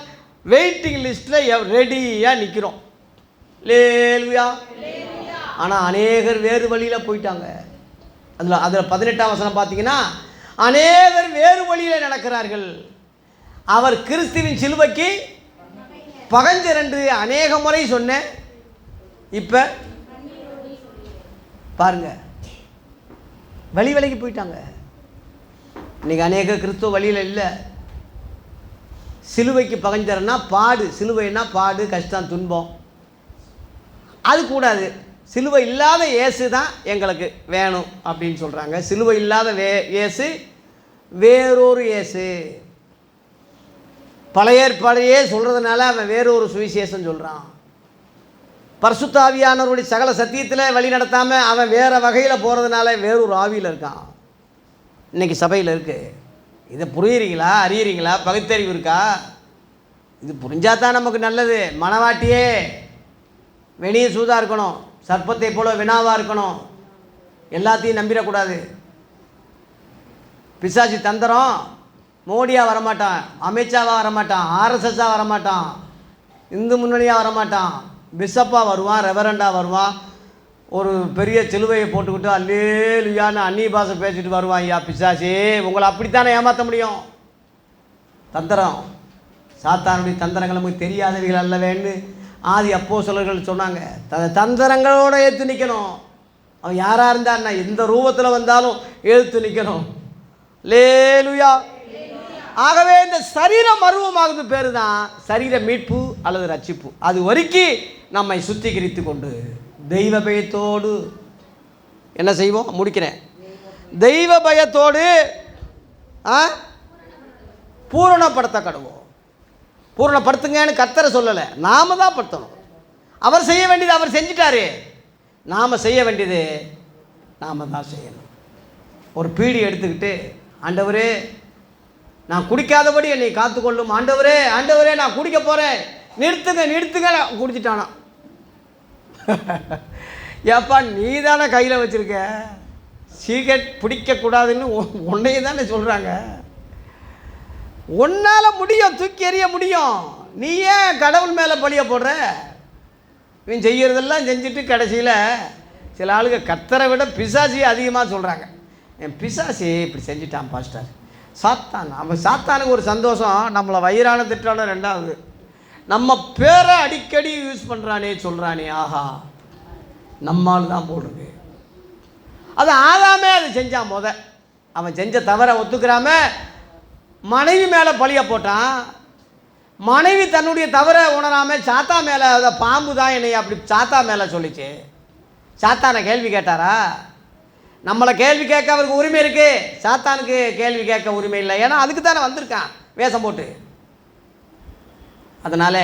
வெயிட்டிங் லிஸ்ட்டில் ரெடியாக நிற்கிறோம். லேலுயா. ஆனால் அநேகர் வேறு வழியில் போயிட்டாங்க. அதில் 18ஆம் வசனம் பார்த்தீங்கன்னா, அநேகர் வேறு வழியில் நடக்கிறார்கள். அவர் கிறிஸ்துவின் சிலுவைக்கு பகஞ்சர் என்று அநேக முறை சொன்னேன். இப்போ பாருங்க, வழிக்கு போயிட்டாங்க. இன்றைக்கி அநேக கிறிஸ்துவ வழியில் இல்லை. சிலுவைக்கு பகஞ்சர்னா பாடு, சிலுவைன்னா பாடு, கஷ்டம், துன்பம். அது கூடாது. சிலுவை இல்லாத இயேசு தான் எங்களுக்கு வேணும் அப்படின்னு சொல்கிறாங்க. சிலுவை இல்லாத இயேசு வேறொரு இயேசு. பழைய ஏற்பாடையே சொல்கிறதுனால அவன் வேறொரு சுவிசேஷம் சொல்கிறான். பரிசுத்த ஆவியானவருடைய சகல சத்தியத்தில் வழி நடத்தாமல் அவன் வேறு வகையில் போகிறதுனால வேறொரு ஆவியில் இருக்கான். இன்றைக்கி சபையில் இருக்குது. இதை புரியுறீங்களா, அறியறீங்களா, பகுத்தறிவு இருக்கா? இது புரிஞ்சால் தான் நமக்கு நல்லது. மனவாட்டியே வெளியே சூதாக இருக்கணும், சர்ப்பத்தை போல வினாவாக இருக்கணும், எல்லாத்தையும் நம்பிடக்கூடாது. பிசாசி தந்திரம். மோடியாக வரமாட்டான், அமித்ஷாவாக வரமாட்டான், ஆர்எஸ்எஸ்ஸாக வரமாட்டான், இந்து முன்னணியாக வரமாட்டான், பிஷப்பாக வருவான், ரெவரண்டாக வருவான், ஒரு பெரிய சிலுவையை போட்டுக்கிட்டு அல்லேலுயான்னு அந்நிய பாஷை பேசிட்டு வருவான். ஐயா பிசாசி, உங்களை அப்படித்தானே ஏமாற்ற முடியும். தந்திரம். சாத்தானுடைய தந்திரங்கள் நமக்கு தெரியாதவைகள் அல்லவேன்னு ஆதி அப்போஸ்தலர்கள் சொன்னாங்க. தந்திரங்களோடு ஏற்று நிற்கணும். அவன் யாராக இருந்தான்னா எந்த ரூபத்தில் வந்தாலும் எழுத்து நிற்கணும். லேலுயா. ஆகவே இந்த சரீரம் மருவமாகுது பேர் தான் சரீர மீட்பு அல்லது ரட்சிப்பு. அது வரைக்கும் நம்மை சுத்திகரித்து கொண்டு தெய்வ பயத்தோடு என்ன செய்வோம்? முடிக்கிறேன். தெய்வ பயத்தோடு பூரணப்படுத்த கடவோம். பூரணப்படுத்துங்கன்னு கர்த்தரை சொல்லலை, நாம தான் படுத்தணும். அவர் செய்ய வேண்டியது அவர் செஞ்சிட்டாரு, நாம் செய்ய வேண்டியது நாம் தான் செய்யணும். ஒரு பீடி எடுத்துக்கிட்டு, ஆண்டவரே நான் குடிக்காதபடி என்னை காத்துக்கொள்ளும், ஆண்டவரே ஆண்டவரே நான் குடிக்க போகிறேன், நிறுத்துங்க நிறுத்துங்க. குடிச்சிட்டானா? ஏப்பா நீ தானே கையில் வச்சுருக்க, சிகரெட் பிடிக்கக்கூடாதுன்னு உன்னையே தானே சொல்கிறாங்க. உன்னால் முடியும், தூக்கி எறிய முடியும். நீ ஏன் கடவுள் மேலே பழிய போடுற? இவன் செய்கிறதெல்லாம் செஞ்சுட்டு கடைசியில் சில ஆளுங்க கர்த்தரை விட பிசாசியை அதிகமாக சொல்கிறாங்க. என் பிசாசி இப்படி செஞ்சுட்டான் பாஸ்டர், சாத்தான். நம்ம சாத்தானுக்கு ஒரு சந்தோஷம், நம்மளை வயிறான திட்டான. ரெண்டாவது நம்ம பேரை அடிக்கடி யூஸ் பண்ணுறானே சொல்கிறானே, ஆஹா நம்மால் தான் போடுறது. அது ஆதாமே அது செஞ்சான். அவன் செஞ்ச தவறை ஒத்துக்கிறாம மனைவி மேலே பழிய போட்டான். மனைவி தன்னுடைய தவறை உணராமல் சாத்தா மேலே, அதை பாம்பு தான் என்னை அப்படி சாத்தா மேலே சொல்லிச்சு. சாத்தானை கேள்வி கேட்டாரா? நம்மளை கேள்வி கேட்க அவருக்கு உரிமை இருக்குது, சாத்தானுக்கு கேள்வி கேட்க உரிமை இல்லை. ஏன்னா அதுக்கு தானே வந்திருக்கான் வேஷம் போட்டு. அதனால்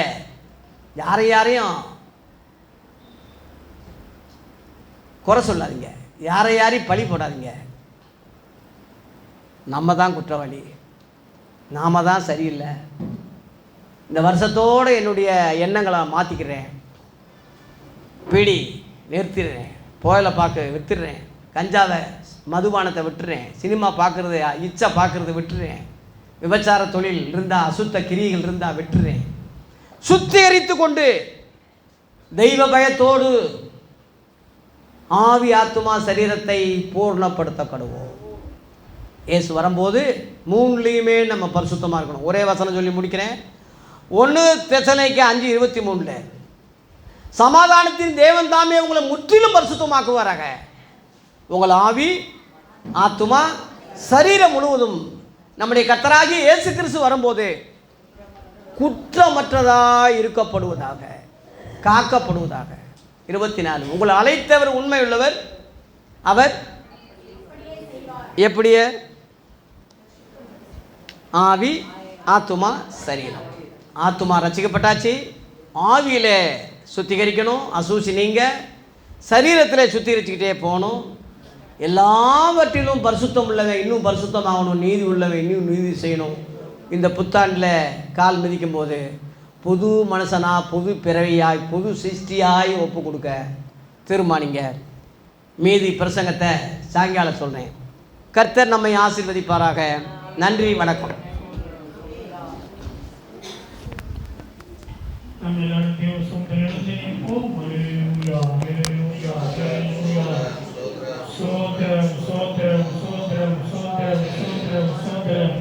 யாரையும் குறை சொல்லாதீங்க, யாரையும் பழி போடாதீங்க. நம்ம தான் குற்றவாளி, நாம தான் சரியில்லை. இந்த வருஷத்தோடு என்னுடைய எண்ணங்களை மாற்றிக்கிறேன். பீடி நிறுத்திடுறேன், புயலை பார்க்க விட்டுடுறேன், கஞ்சாவை மதுபானத்தை விட்டுறேன், சினிமா பார்க்குறது இச்சை பார்க்குறது விட்டுறேன், விபச்சார தொழில் இருந்தால் அசுத்த கிரிகள் இருந்தால் விட்டுறேன். சுத்திகரித்து கொண்டு தெய்வ பயத்தோடு ஆவி ஆத்துமா சரீரத்தை பூர்ணப்படுத்த கடுவோம். இயேசு வரும்போது மூணுலேயுமே நம்ம பரிசுத்தமாக இருக்கணும். ஒரே வசனம் சொல்லி முடிக்கிறேன். 1 தெசலோனிக்கே 5:23 சமாதானத்தின் தேவன் தாமே உங்களை முற்றிலும் பரிசுத்தமாக்குவாராக. உங்கள் ஆவி ஆத்துமா சரீரம் முழுவதும் நம்முடைய கர்த்தராகிய இயேசு கிறிஸ்து வரும்போது குற்றமற்றதாக இருக்கப்படுவதாக, காக்கப்படுவதாக. 24 உங்களை அழைத்தவர் உண்மை உள்ளவர், அவர் எப்படியே ஆவி ஆத்துமா சரீரம். ஆத்துமா ரசிக்கப்பட்டாச்சு, ஆவியில் சுத்திகரிக்கணும், அசூசி நீங்கள் சரீரத்தில் சுத்திகரிச்சுக்கிட்டே போகணும். எல்லாவற்றிலும் பரிசுத்தம் உள்ளவன் இன்னும் பரிசுத்தமாகணும், நீதி உள்ளவன் இன்னும் நீதி செய்யணும். இந்த புத்தாண்டில் கால் மிதிக்கும் போது புது மனுஷனாக, புது பிறவியாய், புது சிருஷ்டியாய் ஒப்பு கொடுக்க தீர்மானிங்க. மீதி பிரசங்கத்தை சாயங்காலம் சொல்கிறேன். கர்த்தர் நம்மை ஆசீர்வதிப்பாராக. நன்றி, வணக்கம். நம்ம எல்லாரும் தேவ சொந்த இடத்திலே நிற்போம். ஹல்லேலூயா, ஹல்லேலூயா, ஹல்லேலூயா. சோதரம் சோதரம் சோதரம் சோதரம் சோதரம் சோதரம்.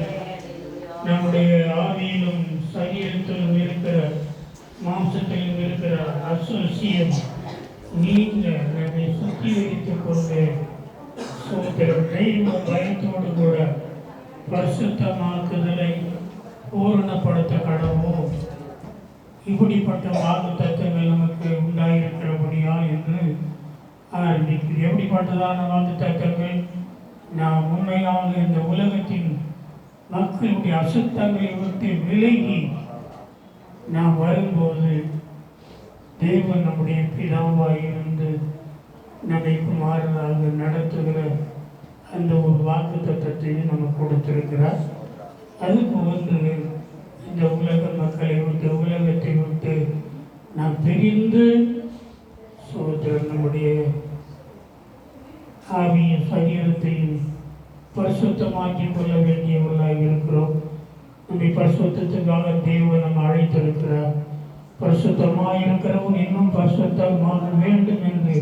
நம்முடைய ஆவியிலும் சரீரத்திலும் இருக்கிற மாம்சத்திலும் இருக்கிற அசுசியம் நீங்க நம்மை சுத்திகரித்துக் கொண்டு சோதரம் தெய்வ பயத்தோடு கூட பரிசுத்தமாக்குதலை பூரணப்படுத்த கடவோம். இப்படிப்பட்ட வாக்கு தத்துவங்கள் நமக்கு உண்டாயிருக்கிறபடியா என்று ஆரம்பிக்கிறது. எப்படிப்பட்டதான வாக்கு தத்துவங்கள்? நாம் உண்மையாக இந்த உலகத்தின் மக்களுடைய அசுத்தங்களை விட்டு விலகி நாம் வரும்போது தேவன் நம்முடைய பிதாவாக இருந்து நம்மை குமாரனாக நடத்துகிற அந்த ஒரு வாக்கு தத்துவத்தையும் நமக்கு கொடுத்திருக்கிறார். அதுக்கு ஒன்று, இந்த உலக மக்களை விட்டு, உலகத்தை விட்டு நாம் பிரிந்து நம்முடைய ஆவிய சரீரத்தையும் பரிசுத்தமாக்கிக் கொள்ள வேண்டியவர்களாக இருக்கிறோம். நம்மை பரிசுத்தத்துக்காக தேவன் நம்ம அழைத்திருக்கிறார். பரிசுத்தமாக இருக்கிறவன் இன்னும் பரிசுத்தமாக வேண்டும் என்று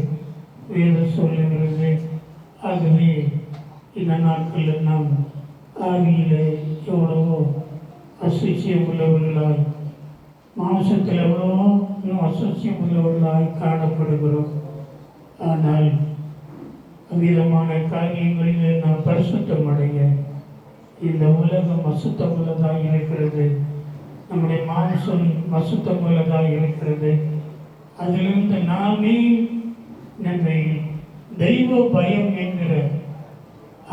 வேதம் சொல்லுகிறது. ஆகவே இந்த நாட்களில் நாம் ஆவியிலே எவ்வளவோ அசுசியம் உள்ளவர்களாய், மாம்சத்தில் எவ்வளவோ இன்னும் அசுசியம் உள்ளவர்களாய் காணப்படுகிறோம். ஆனால் விதமான காரியங்களிலே நாம் பரிசுத்தம் அடைய. இந்த உலகம் அசுத்தமுள்ளதாக இருக்கிறது, நம்முடைய மாம்சம் அசுத்தமுள்ளதாக இருக்கிறது. அதிலிருந்து நாமே நம்மை தெய்வ பயம் என்கிற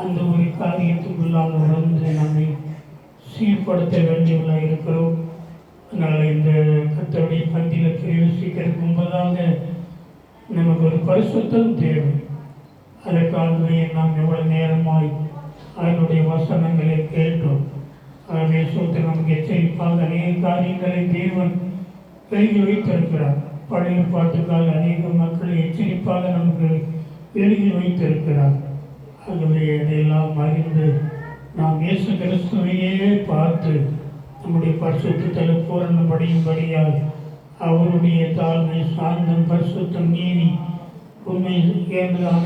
அந்த ஒரு காரியத்துக்குள்ளாக வந்து நம்மை சீர்படுத்த வேண்டியவர்களாக இருக்கிறோம். அதனால் இந்த கர்த்தருடைய பந்தியில் பிரவேசிக்கிறதுக்கு முன்பதாக நமக்கு ஒரு பரிசுத்தம் தேவை. அதற்காகவே நாம் எவ்வளவு நேரமாய் அதனுடைய வசனங்களை கேட்டோம். ஆகவே சோத்திரம் நமக்கு எச்சரிப்பாக அநேக காரியங்களை தேவன் எழுதி வைத்திருக்கிறார். பழைய பாட்டுக்காக அநேக மக்களை எச்சரிப்பாக நமக்கு எழுதி வைத்திருக்கிறார். ஆகவே அதையெல்லாம் அறிந்து நாம் இயேசு கிறிஸ்துவையே பார்த்து நம்முடைய பரிசுத்தத்தில் பூரணப்படியும்படியால் அவருடைய தாழ்மை, சாந்தம், பரிசுத்தம், நீதி, உண்மை ஏதுவான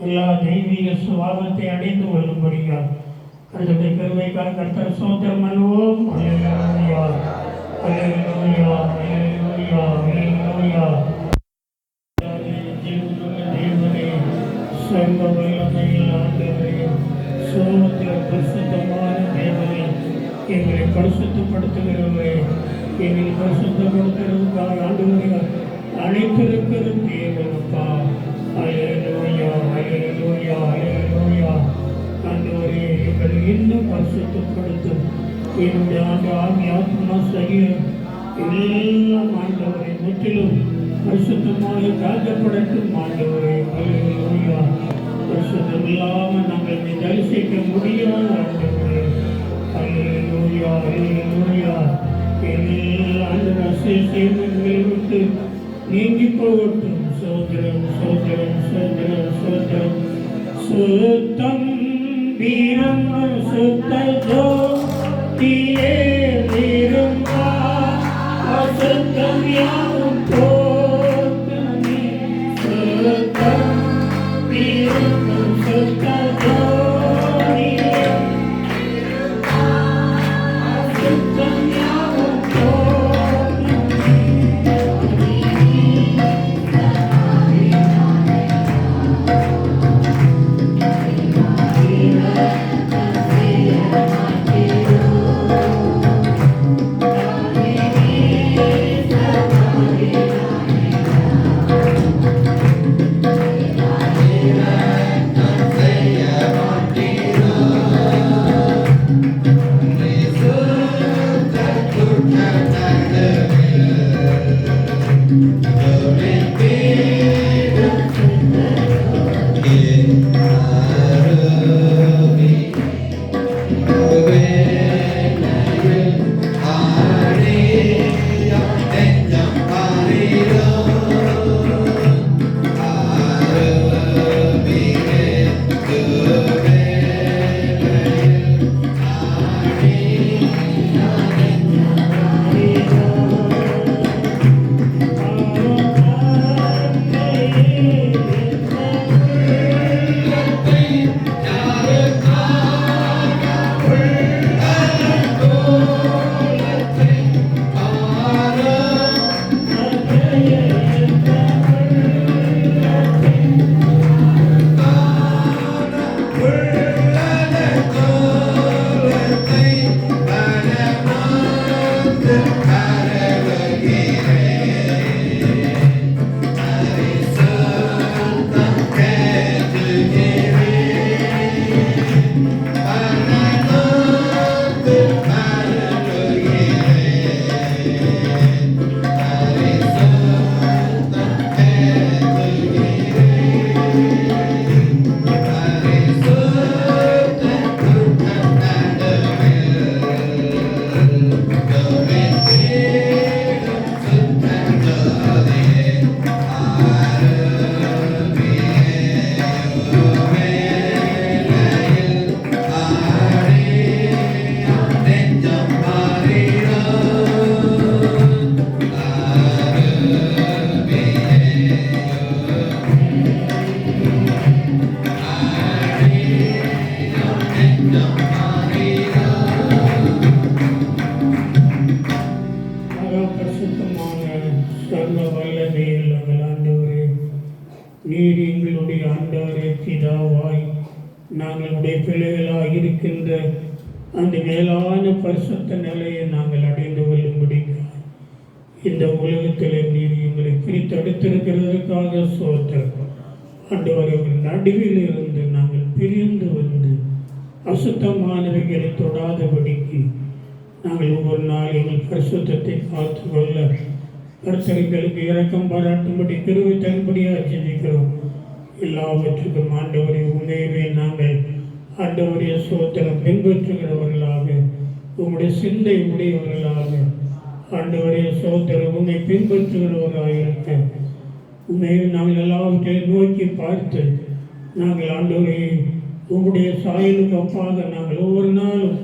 எல்லா தெய்வீக சுபாவத்தை அடைந்து கொள்ளும்படியால் கர்த்தருடைய கிருபைக்காக கர்த்தர் சோத்திரம் பண்ணுவோம். அல்லேலூயா, அல்லேலூயா, அல்லேலூயா, அல்லேலூயா. தேவனே, சர்வ வல்லமையில் ஆண்டவரே, சோத்திர பரிசுத்தமான தேவனே, எங்களை பரிசுத்தப்படுத்துகிறவரே, எங்களை பரிசுத்தப்படுத்துகிறதுக்காக ஆண்டவரே அழைத்திருக்கிற தேவனப்பா. அல்லேலூயா, அல்லேலூயா, அல்லேலூயா. ஆண்டவரே, எங்களை இன்னும் பரிசுத்தப்படுத்தும். என்னுடைய ஆவி, ஆத்மா, சரீரம் எல்லாம் ஆண்டவரை முற்றிலும் பரிசுத்தமாக காக்கப்படட்டும். ஆண்டவரே, அல்லேலூயா. பரிசுத்தம் இல்லாமல் நாங்கள் தரிசிக்க முடியாது. ஆண்டவரே, அல்லேலூயா, அல்லேலூயா. ஆண்டவர் சேமங்களை விட்டு நீங்கி போகட்டும். சோதரம், சோதரம், சோதரம், சோதரம். சுத்தம் வீரம் சுத்தோ தீயே வீரம் அசுத்தம் யாவும் போத்தமே. சுத்தம் வீரம் சுத்தோ அசுத்தம் யாவும் Say நாங்கள் உடைய பிள்ளைகளாக இருக்கின்ற அந்த மேலான பரிசுத்த நிலையை நாங்கள் அடைந்து கொள்ளும்படி இந்த உலகத்தில் நீர் எங்களை பிரித்தெடுத்திருக்கிறதற்காக சோத்திரம். ஆண்டவர்கள் நடுவில் இருந்து நாங்கள் பிரிந்து வந்து அசுத்தமானவைகளை தொடாதபடிக்கு நாங்கள் ஒவ்வொரு நாள் எங்கள் பரிசுத்தத்தை காத்து கொள்ள கர்த்தர்களுக்கு இரக்கம் பாராட்டும்படி கிருபை தரும்படியாக ஜெபிக்கிறோம். எல்லாவற்றுக்கும் ஆண்டவரை உண்மையவே நாங்கள் ஆண்டவரைய சோத்திரம் பின்பற்றுகிறவர்களாக உங்களுடைய சிந்தை உடையவர்களாக ஆண்டவரைய சோத்திரம் உண்மை பின்பற்றுகிறவர்களாக இருக்க உண்மையை நாங்கள் எல்லாவற்றையும் நோக்கி பார்த்து நாங்கள் ஆண்டவரை உங்களுடைய சாயலுக்கு ஒப்பாக நாங்கள் ஒவ்வொரு நாளும்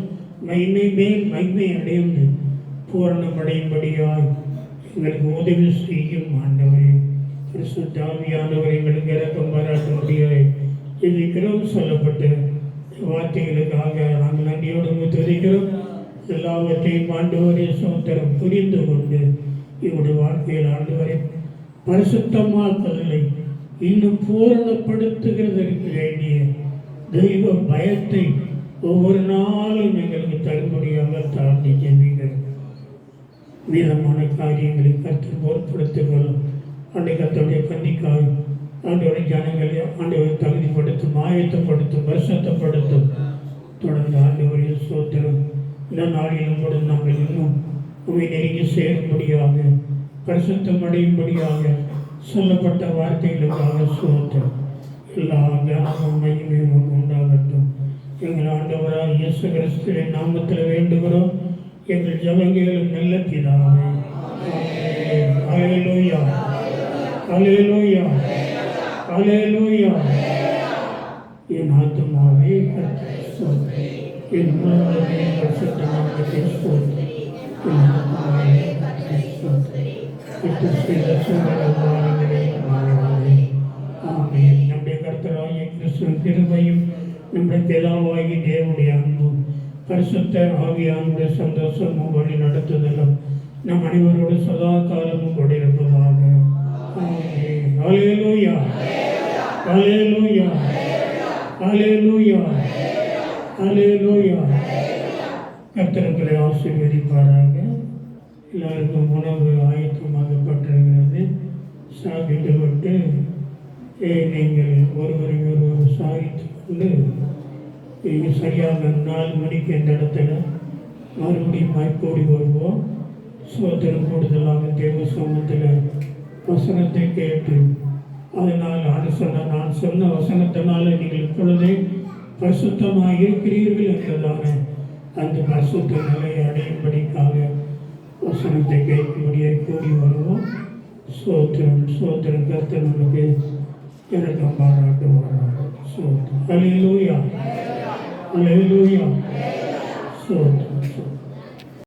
மகிமை மேல் மகிமை அடைந்து பூரணம் அடையும்படியாய் எங்களுக்கு உதவி செய்யும் ஆண்டவரே. பரிசுத்த ஆவியானவரை எங்களுக்கு இரக்கம் பாராட்டும்படியாய் ஜெபிக்கிறோம். சொல்லப்பட்ட வார்த்தைகளுக்காக நாங்கள் நன்றியோடு துதிக்கிறோம். எல்லாவற்றையும் ஆண்டவரே சோத்திரம் புரிந்து கொண்டு இவருடைய வாழ்க்கையில் ஆண்டவரை பரிசுத்தமாக்குதலை இன்னும் பூரணப்படுத்துகிறதற்கு வேண்டிய தெய்வ பயத்தை ஒவ்வொரு நாளும் எங்களுக்கு தரும்படியாக தாண்டி ஜெபிக்கிறோம். மீதமான காரியங்களை கற்று பொருட்படுத்திக் கொள்ளும். அன்றைய கத்தோடைய கன்னிக்காய் ஆண்டவரை ஜனங்களை ஆண்டவரை தகுதிப்படுத்தும், ஆயத்தப்படுத்தும், வருஷத்தப்படுத்தும். தொடர்ந்து ஆண்டவரைய சோத்திரம் இந்த நாளிலும் கூட நாங்கள் இன்னும் உண்மை நெருங்கி சேரும்படியாக பரிசுத்தம் அடையும்படியாக சொல்லப்பட்ட வார்த்தைகளுக்காக சோத்திரம். எல்லா ஞானமும் மகிமையும் உண்டாகட்டும். எங்கள் ஆண்டவராக இயேசு கிறிஸ்துவின் நாமத்தில் வேண்டுகிறோம். எங்கள் ஜெபங்களும் நல்ல பிதாவே. அல்லேலூயா, அல்லேலூயா, அல்லேலூயா. என் ஆத்துமாவே கர்த்தரை ஸ்தோத்திரி, என் முழுவதுமே பரிசுத்த நாமத்தை ஸ்தோத்திரி. என் ஆத்துமாவே கர்த்தரை ஸ்தோத்திரி. நம்முடைய கர்த்தராகிய கிறிஸ்துவின் கிருபையும் நம்முடைய பிதாவாகிய தேவனுடைய அன்பும் பரிசுத்த ஆவியானுடைய சந்தோஷமும் வழி நடத்துதலும் நம் அனைவரோடு சதா காலமும் கொண்டிருப்பதாக. அல்லேலூயா, அல்லேலூயா, அல்லேலூயா, அல்லேலூயா. கர்த்தர்களை ஆசீர்வதிப்பாராக. எல்லாருக்கும் உணவு ஆயத்தமாகப்பட்டிருக்கிறது. சாப்பிட்டு விட்டு நீங்கள் ஒருவரை ஒருவர் சாதித்து கொண்டு சரியாக 4 மணிக்கு இந்த இடத்துல மறுபடியும் கூடி வருவோம். சோத்திரம் கூடுதலாக தேவ சமூகத்தில் வசனத்தை கேட்டு அதனால் நான் சொன்ன வசனத்தினால நீங்கள் இப்பொழுதே பரிசுத்தமாக இருக்கிறீர்கள் என்றதான அந்த பரிசுத்த நிலையை அடையும்படிக்காக வசனத்தை கேட்கும்படியாக கூடி வருவோம். சோத்திரம், சோத்திரம். கர்த்தர் நமக்கு இரக்கம் பாராட்டுவாராக. சோத்திரம். அல்லேலூயா, அல்லேலூயா. சோத்திரம், சோத்திரம்.